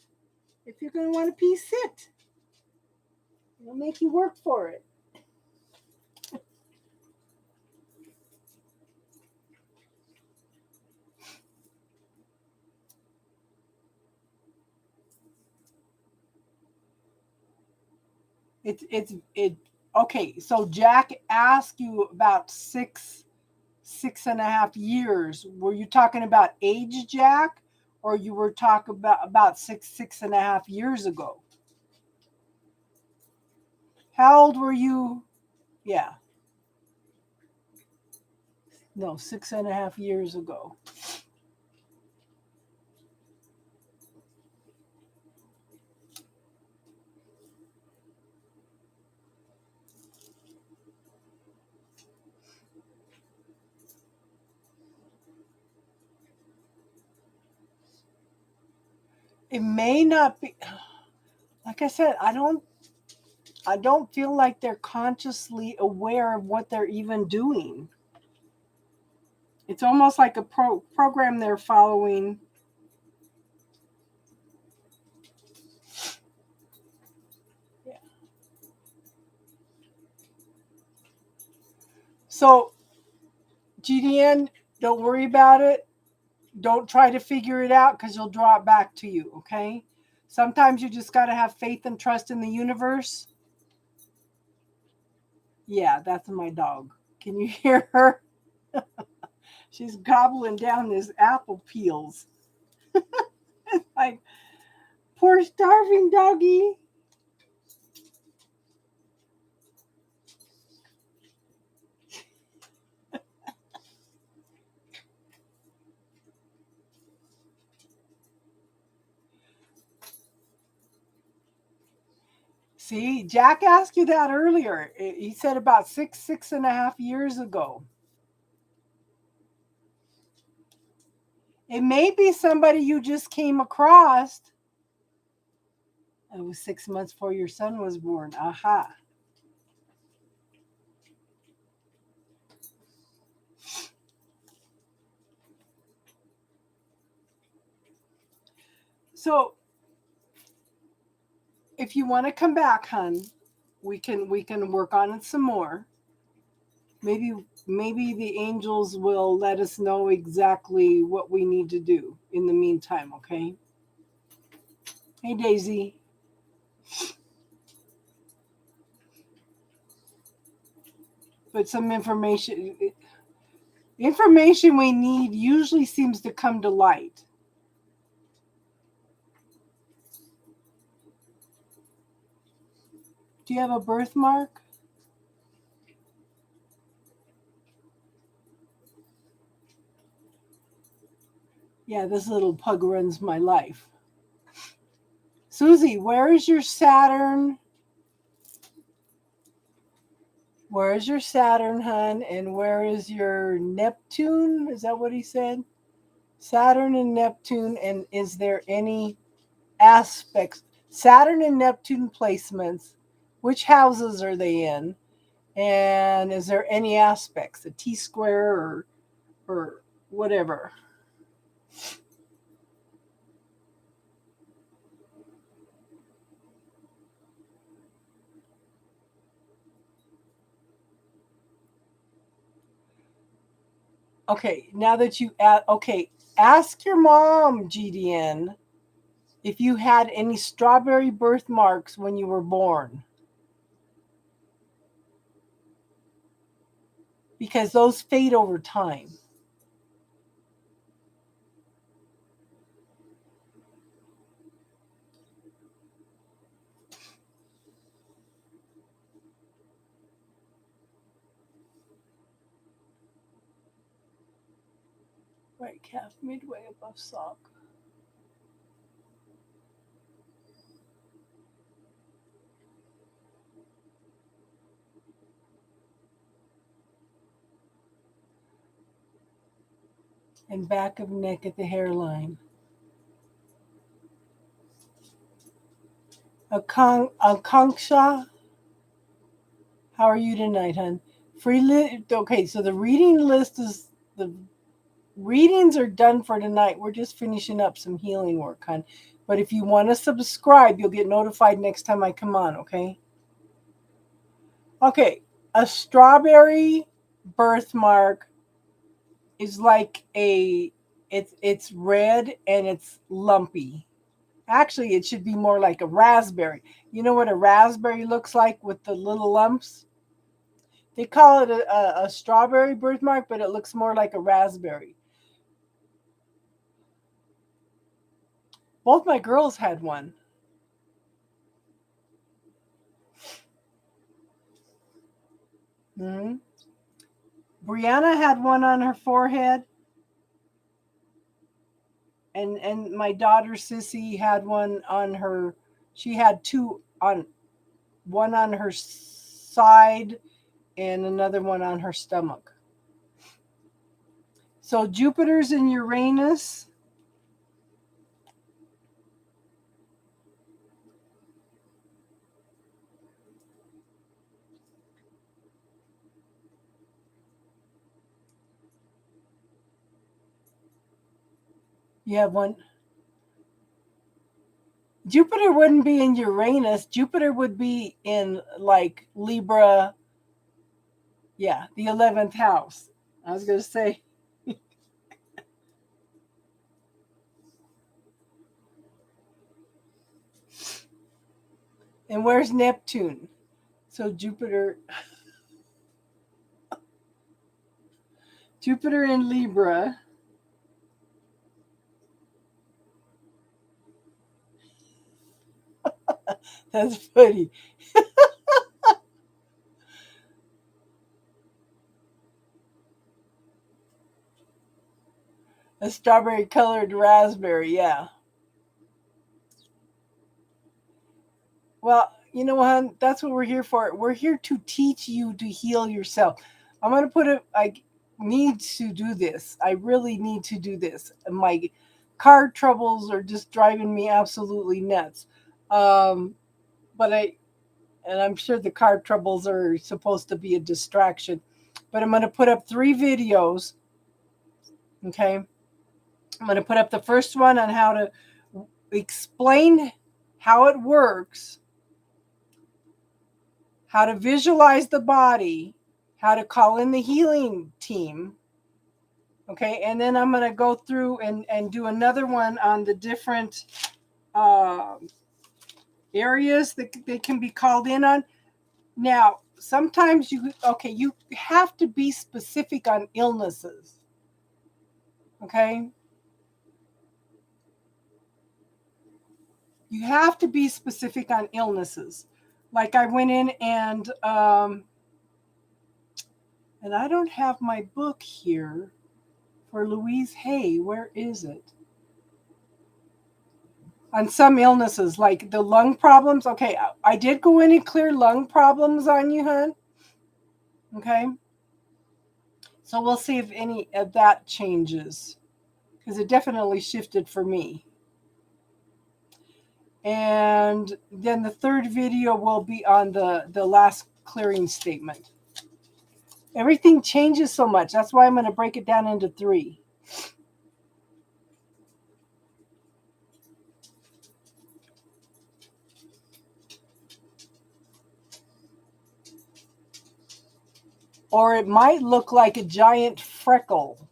If you're going to want a piece, sit. It'll make you work for it. It. Okay, so Jack asked you about 6.5 years. Were you talking about age, Jack, or you were talking about 6.5 years ago? How old were you? Yeah, no, 6.5 years ago. It may not be. Like I said, I don't feel like they're consciously aware of what they're even doing. It's almost like a program they're following. Yeah. So, GDN, don't worry about it. Don't try to figure it out because you'll draw it back to you, okay? Sometimes you just got to have faith and trust in the universe. Yeah, that's my dog. Can you hear her? She's gobbling down this apple peels. Like, poor starving doggy. See, Jack asked you that earlier. He said about 6.5 years ago. It may be somebody you just came across. It was 6 months before your son was born. Aha. So if you want to come back, hun, we can work on it some more. Maybe the angels will let us know exactly what we need to do in the meantime, okay? Hey, Daisy. But some information we need usually seems to come to light. Do you have a birthmark? Yeah, this little pug runs my life. Susie, where is your Saturn? Where is your Saturn, hun? And where is your Neptune? Is that what he said? Saturn and Neptune. And is there any aspects? Saturn and Neptune placements. Which houses are they in? And is there any aspects? A T-square or whatever? Okay, now that you ask your mom, GDN, if you had any strawberry birthmarks when you were born. Because those fade over time. Right calf midway above sock. And back of neck at the hairline. Akanksha, how are you tonight, hun? Okay, so the readings are done for tonight. We're just finishing up some healing work, hun. But if you want to subscribe, you'll get notified next time I come on, okay? Okay, a strawberry birthmark is like it's red and it's lumpy. Actually, it should be more like a raspberry. You know what a raspberry looks like with the little lumps? They call it a strawberry birthmark, but it looks more like a raspberry. Both my girls had one. Mm-hmm. Brianna had one on her forehead, and my daughter Sissy had one on her. She had two on one on her side and another one on her stomach. So Jupiter's in Uranus. You have one. Jupiter wouldn't be in Uranus. Jupiter would be in like Libra. Yeah, the 11th house. I was going to say. And where's Neptune? So Jupiter in Libra. That's funny. A strawberry colored raspberry, yeah. Well, you know, hon, that's what we're here for. We're here to teach you to heal yourself. I'm gonna put it. I need to do this. I really need to do this. My car troubles are just driving me absolutely nuts. Um, but I'm sure the car troubles are supposed to be a distraction. But I'm gonna put up 3 videos. Okay, I'm gonna put up the first one on how to explain how it works, how to visualize the body, how to call in the healing team. Okay, and then I'm going to go through and do another one on the different uh, areas that they can be called in on. Now, sometimes you have to be specific on illnesses. Okay, you have to be specific on illnesses. Like I went in and I don't have my book here for Louise Hay. Where is it? On some illnesses, like the lung problems. Okay, I did go in and clear lung problems on you, hon. Okay, so we'll see if any of that changes, because it definitely shifted for me. And then the third video will be on the last clearing statement. Everything changes so much. That's why I'm going to break it down into 3. Or it might look like a giant freckle.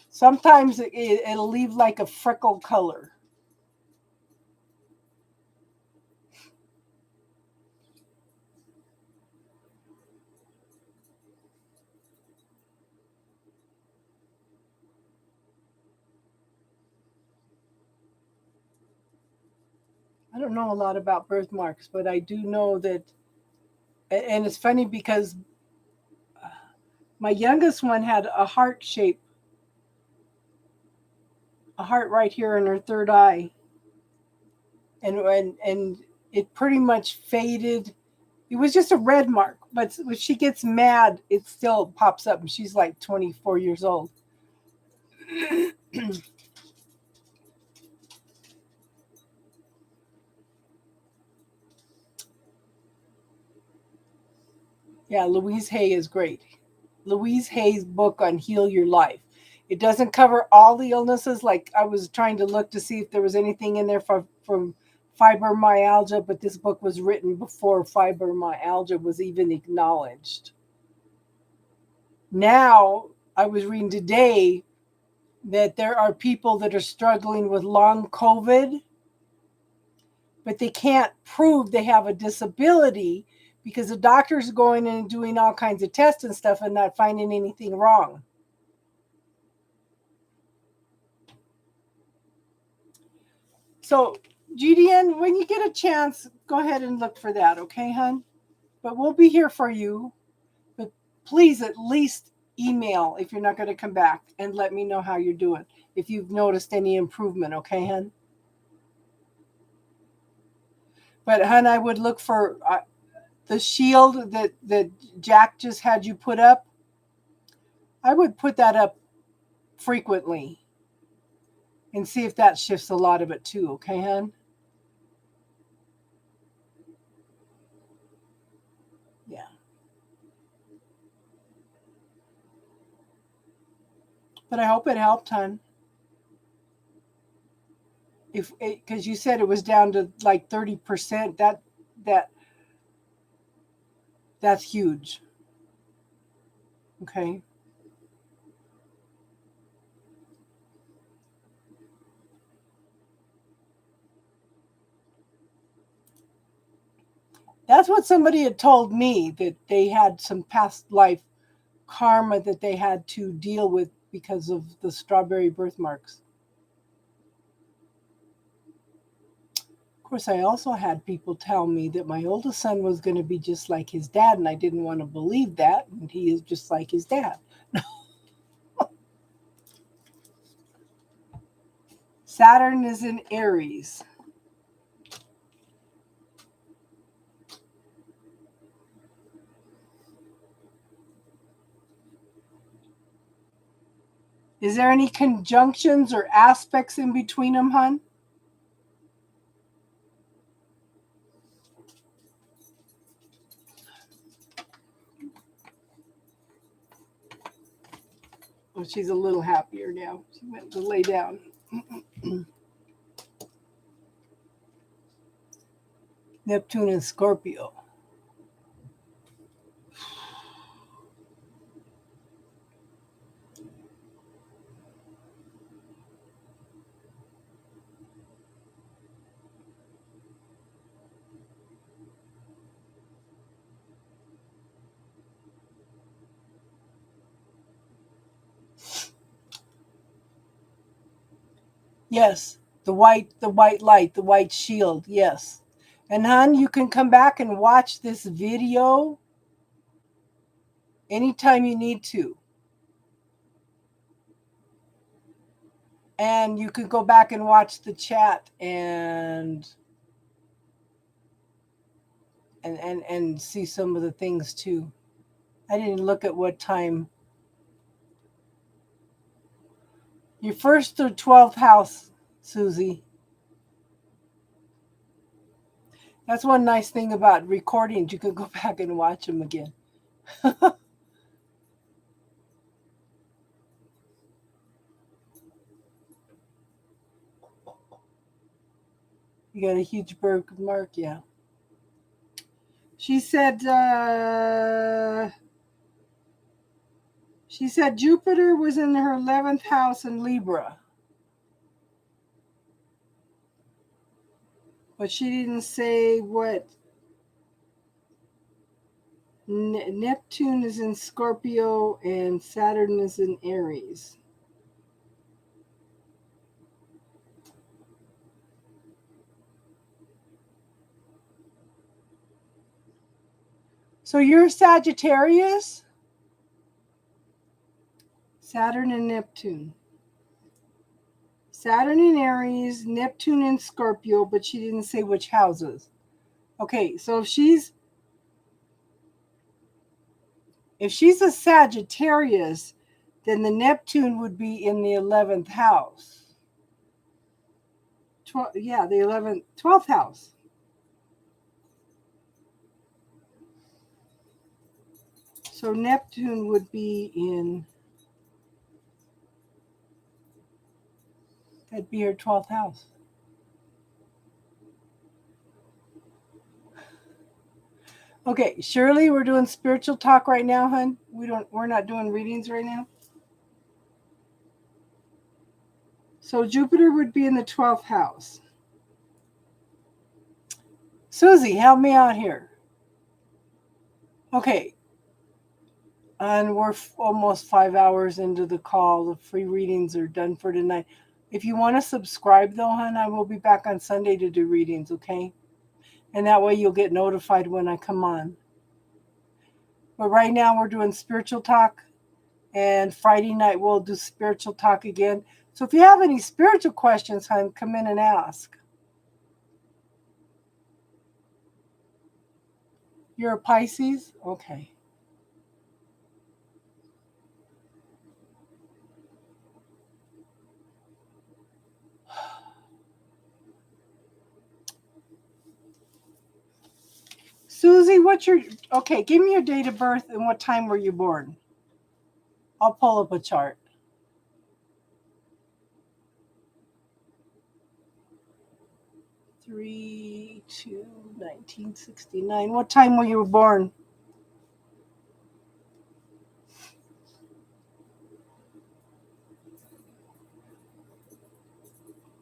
Sometimes it'll leave like a freckle color. I don't know a lot about birthmarks, but I do know that, and it's funny because my youngest one had a heart shape, a heart right here in her third eye, and it pretty much faded. It was just a red mark, but when she gets mad, it still pops up, and she's like 24 years old. Yeah, Louise Hay is great. Louise Hay's book on Heal Your Life. It doesn't cover all the illnesses. Like I was trying to look to see if there was anything in there from fibromyalgia, but this book was written before fibromyalgia was even acknowledged. Now, I was reading today that there are people that are struggling with long COVID, but they can't prove they have a disability because the doctor's going in and doing all kinds of tests and stuff and not finding anything wrong. So, GDN, when you get a chance, go ahead and look for that, okay, hon? But we'll be here for you. But please at least email if you're not going to come back and let me know how you're doing. If you've noticed any improvement, okay, hon? But, hon, I would look for the shield that Jack just had you put up. I would put that up frequently and see if that shifts a lot of it too, okay, hon? Yeah. But I hope it helped, hon. If because you said it was down to like 30%, that that's huge. Okay. That's what somebody had told me, that they had some past life karma that they had to deal with because of the strawberry birthmarks. Of course, I also had people tell me that my oldest son was going to be just like his dad, and I didn't want to believe that, and he is just like his dad. Saturn is in Aries. Is there any conjunctions or aspects in between them, hon? Well, she's a little happier now. She went to lay down. Neptune and Scorpio. Yes, the white light, the white shield. Yes. And hon, you can come back and watch this video anytime you need to. And you could go back and watch the chat and see some of the things too. I didn't look at what time. Your first or 12th house, Susie. That's one nice thing about recordings. You can go back and watch them again. You got a huge birthmark, yeah. She said Jupiter was in her 11th house in Libra. But she didn't say what. Neptune is in Scorpio and Saturn is in Aries. So you're Sagittarius? Saturn and Neptune. Saturn in Aries, Neptune in Scorpio, but she didn't say which houses. Okay, so if she's a Sagittarius, then the Neptune would be in the 11th house. The 12th house. So Neptune would be that'd be her 12th house. Okay, Shirley, we're doing spiritual talk right now, hon. We're not doing readings right now. So Jupiter would be in the 12th house. Susie, help me out here. Okay. And we're almost 5 hours into the call. The free readings are done for tonight. If you want to subscribe, though, hon, I will be back on Sunday to do readings, okay? And that way you'll get notified when I come on. But right now we're doing spiritual talk. And Friday night we'll do spiritual talk again. So if you have any spiritual questions, hon, come in and ask. You're a Pisces? Okay. Susie, okay, give me your date of birth and what time were you born? I'll pull up a chart. 3/2/1969. What time were you born?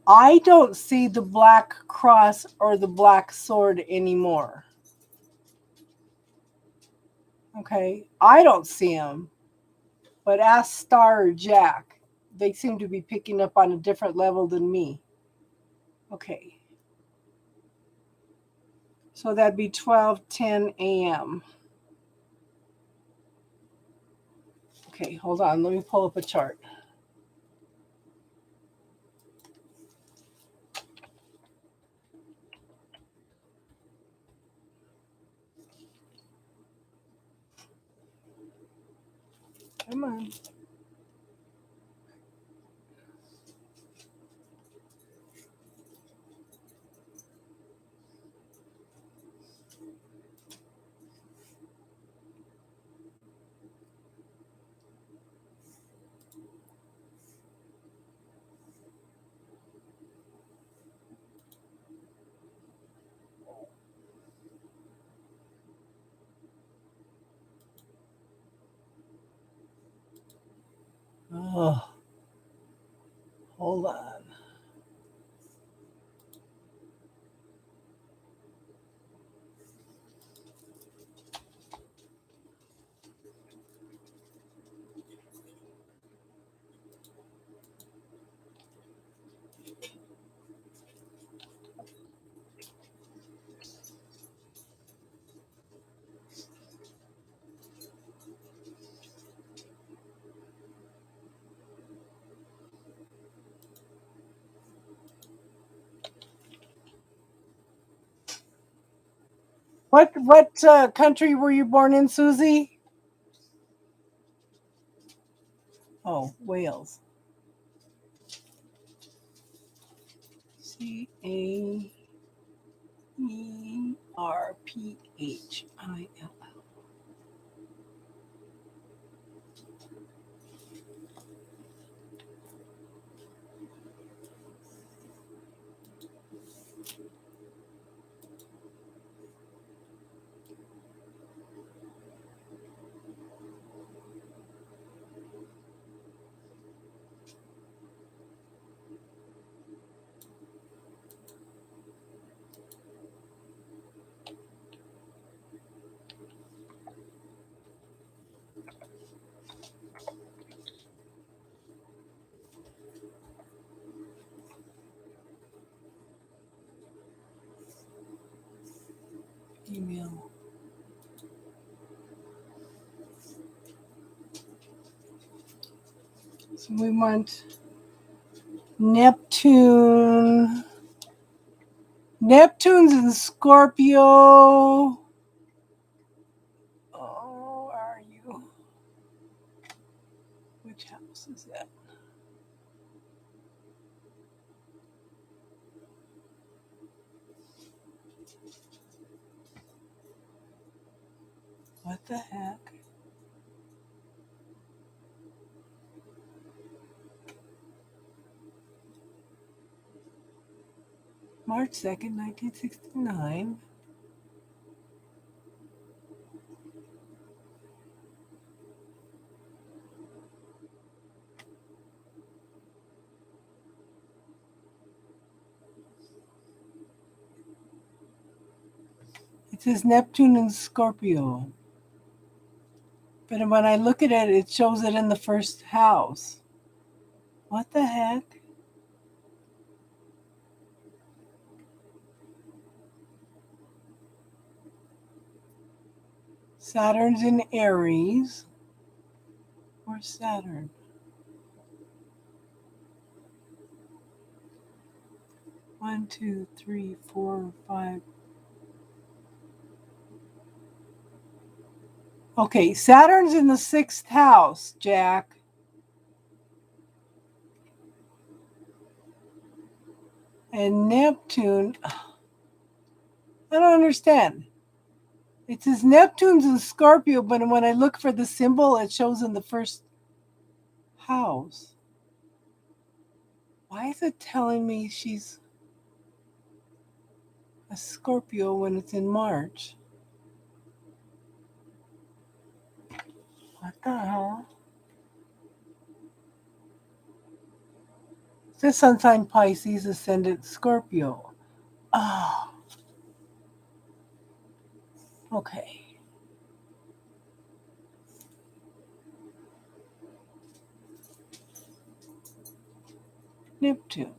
I don't see the black cross or the black sword anymore. Okay, I don't see them. But ask Star or Jack. They seem to be picking up on a different level than me. Okay. So that'd be 12:10 a.m. Okay, hold on. Let me pull up a chart. Come on. Oh, hold on. What country were you born in, Susie? Oh, Wales. Caerphil. Email. So we want Neptune. Neptune's in Scorpio. Oh, where are you? Which house is that? What the heck? March 2nd, 1969. It says Neptune in Scorpio. But when I look at it, it shows it in the first house. What the heck? Saturn's in Aries. Where's Saturn? One, two, three, four, five. Okay, Saturn's in the 6th house, Jack. And Neptune, I don't understand. It says Neptune's in Scorpio, but when I look for the symbol, it shows in the first house. Why is it telling me she's a Scorpio when it's in March? What the hell? It says sun sign Pisces, ascendant Scorpio. Oh, okay. Neptune.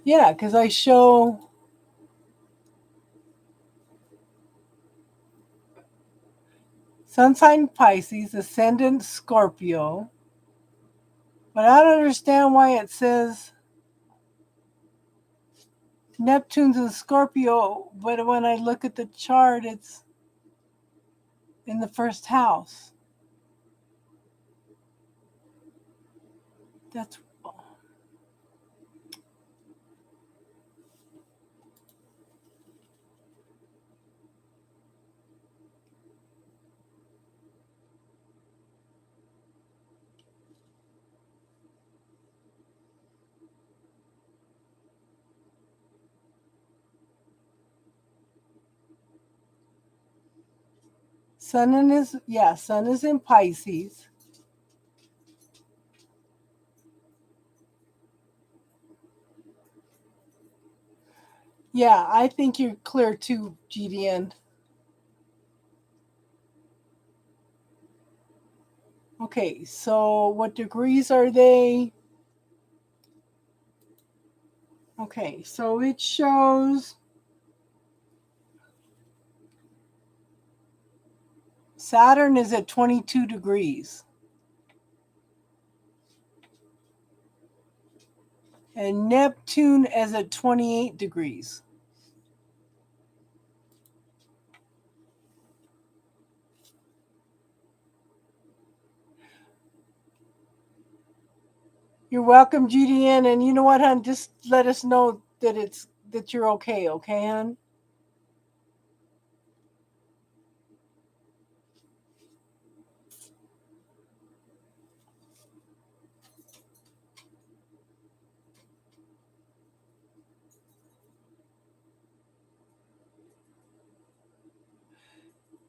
Yeah, because I show sun sign Pisces, ascendant Scorpio, but I don't understand why it says Neptune's in Scorpio, but when I look at the chart, it's in the first house. That's Sun is in Pisces. Yeah, I think you're clear too, GDN. Okay, so what degrees are they? Okay, so it shows Saturn is at 22 degrees. And Neptune is at 28 degrees. You're welcome, GDN. And you know what, hon? Just let us know that you're okay, hon?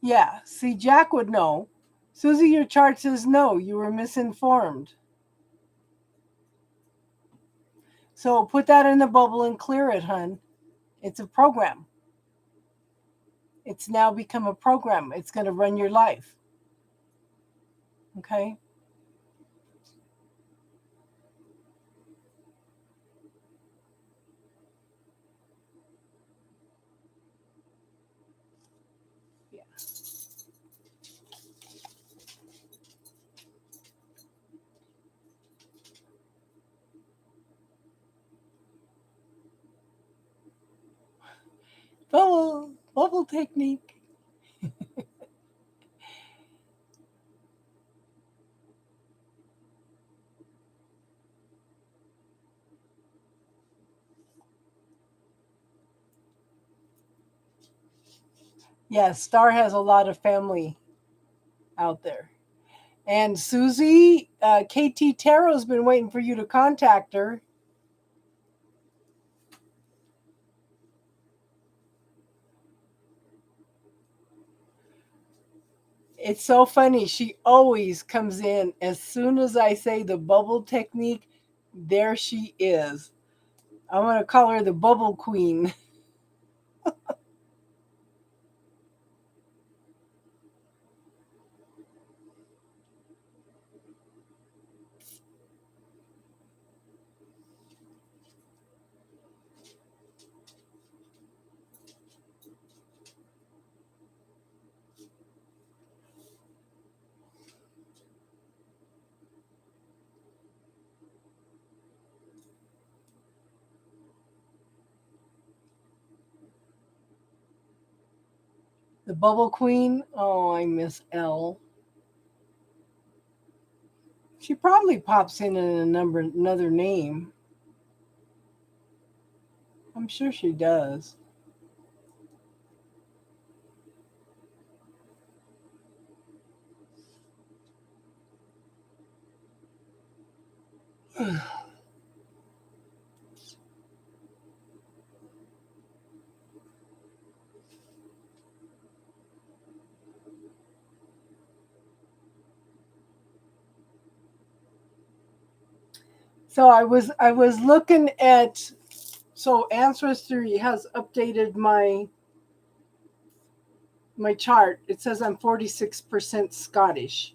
Yeah, see, Jack would know. Susie, your chart says no, you were misinformed. So put that in the bubble and clear it, hun. It's a program. It's now become a program. It's going to run your life. Okay? Yeah. Bubble technique. Yeah, Star has a lot of family out there. And Susie, KT Tarot's been waiting for you to contact her. It's so funny. She always comes in as soon as I say the bubble technique, there she is. I'm going to call her the bubble queen. The bubble queen. Oh, I miss Elle. She probably pops in another name. I'm sure she does. So I was looking at, so Ancestry has updated my chart. It says I'm 46% Scottish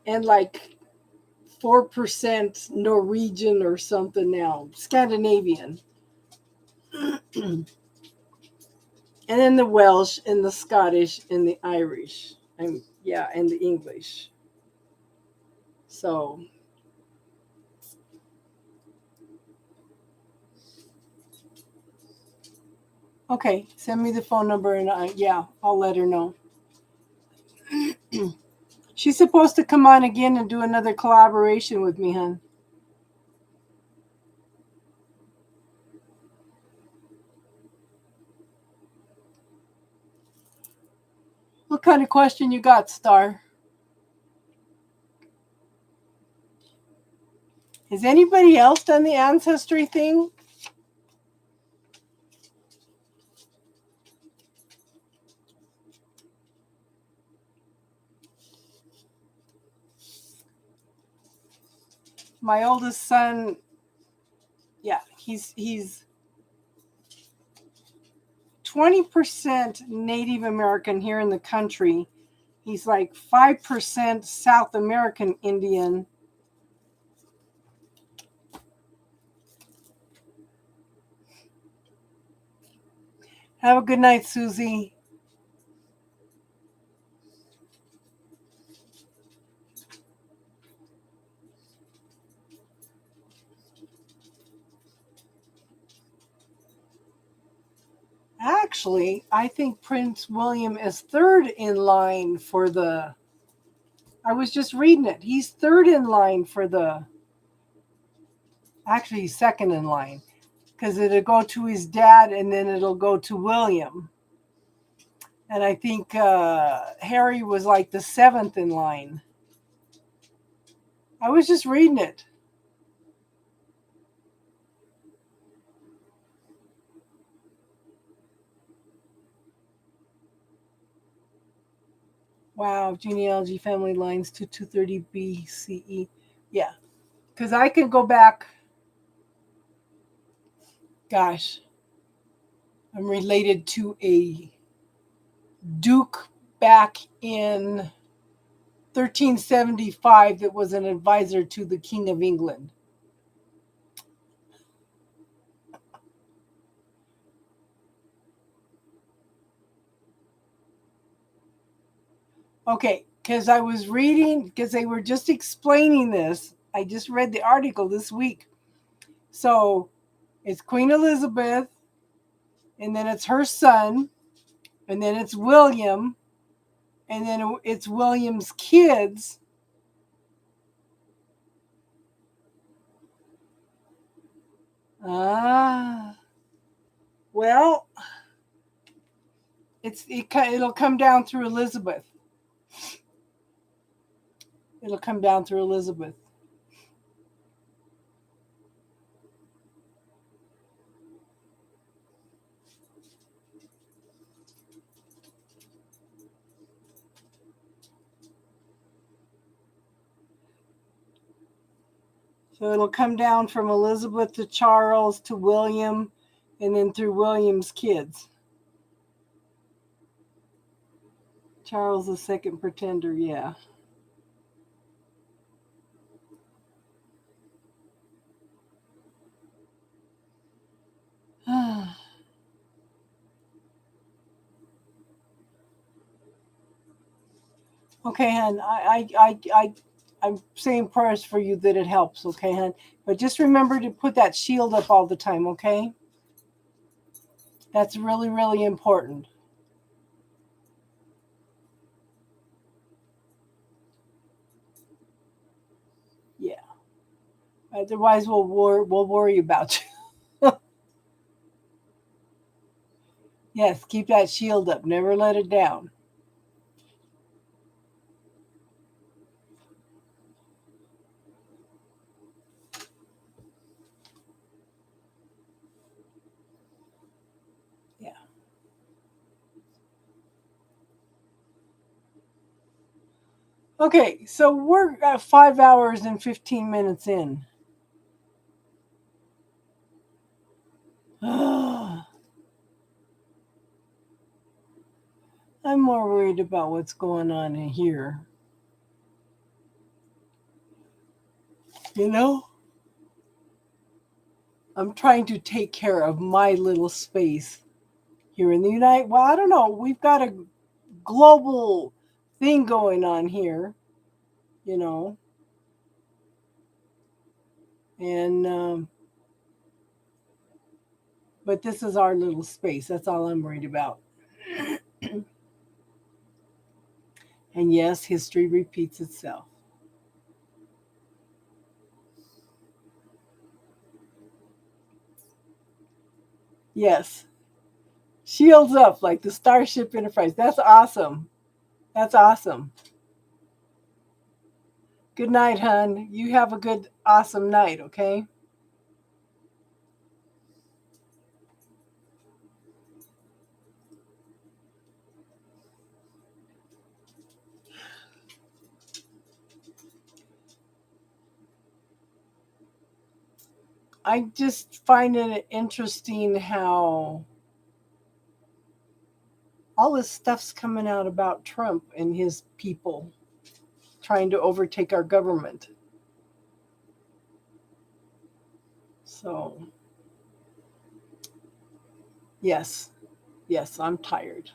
and like 4% Norwegian or something now, Scandinavian. And then the Welsh and the Scottish and the Irish. And yeah, and the English. So okay, send me the phone number and I'll let her know. She's supposed to come on again and do another collaboration with me, hon. What kind of question you got, Star? Has anybody else done the ancestry thing? My oldest son, yeah, he's 20% Native American here in the country. He's like 5% South American Indian. Have a good night, Susie. Actually, I think Prince William is third in line for the. I was just reading it. He's third in line for the. Actually, he's second in line because it'll go to his dad and then it'll go to William. And I think Harry was like the seventh in line. I was just reading it. Wow, genealogy, family lines to 230 BCE. Yeah, because I can go back. Gosh, I'm related to a duke back in 1375 that was an advisor to the King of England. Okay, because I was reading, because they were just explaining this. I just read the article this week. So it's Queen Elizabeth, and then it's her son, and then it's William, and then it's William's kids. Ah, well, it'll come down through Elizabeth. It'll come down through Elizabeth. So it'll come down from Elizabeth to Charles to William, and then through William's kids. Charles the second pretender, yeah. Okay, hon. I'm saying prayers for you that it helps. Okay, hon. But just remember to put that shield up all the time. Okay, that's really, really important. Yeah. Otherwise, we'll worry about you. Yes, keep that shield up. Never let it down. Yeah. Okay, so we're at 5 hours and 15 minutes in. I'm more worried about what's going on in here. You know? I'm trying to take care of my little space here in the United. Well, I don't know. We've got a global thing going on here, you know, and but this is our little space. That's all I'm worried about. And yes, history repeats itself. Yes, shields up like the Starship Enterprise. That's awesome. That's awesome. Good night, hon. You have a good, awesome night, okay? I just find it interesting how all this stuff's coming out about Trump and his people trying to overtake our government. So, yes, I'm tired.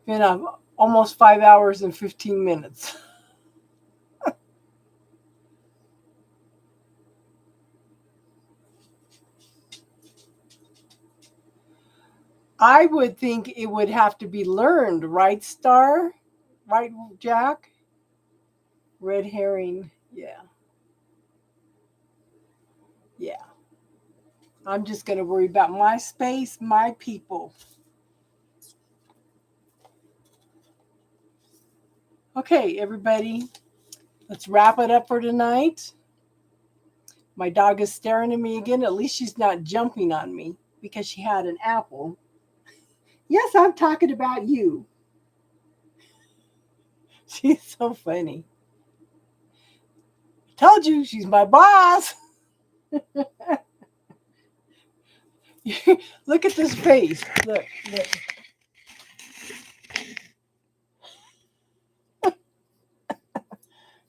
Been almost 5 hours and 15 minutes. I would think it would have to be learned, right, Star? Right, Jack? Red herring. Yeah. Yeah. I'm just going to worry about my space, my people. Okay, everybody, let's wrap it up for tonight. My dog is staring at me again. At least she's not jumping on me because she had an apple. Yes, I'm talking about you. She's so funny. Told you she's my boss. Look at this face. Look.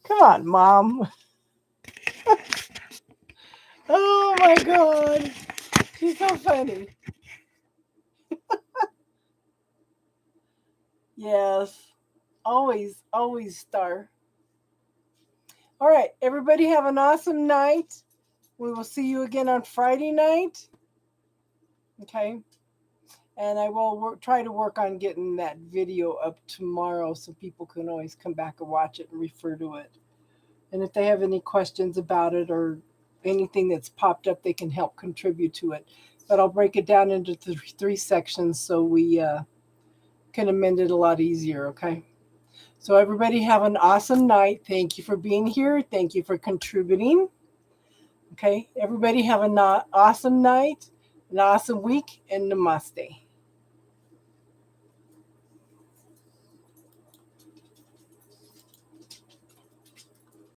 Come on, Mom. Oh my God. She's so funny. Yes. Always Star. All right, everybody have an awesome night. We will see you again on Friday night. Okay. And I will try to work on getting that video up tomorrow so people can always come back and watch it and refer to it. And if they have any questions about it or anything that's popped up, they can help contribute to it. But I'll break it down into three sections so we can amend it a lot easier, okay? So everybody have an awesome night. Thank you for being here. Thank you for contributing. Okay, everybody have an awesome night, an awesome week, and namaste.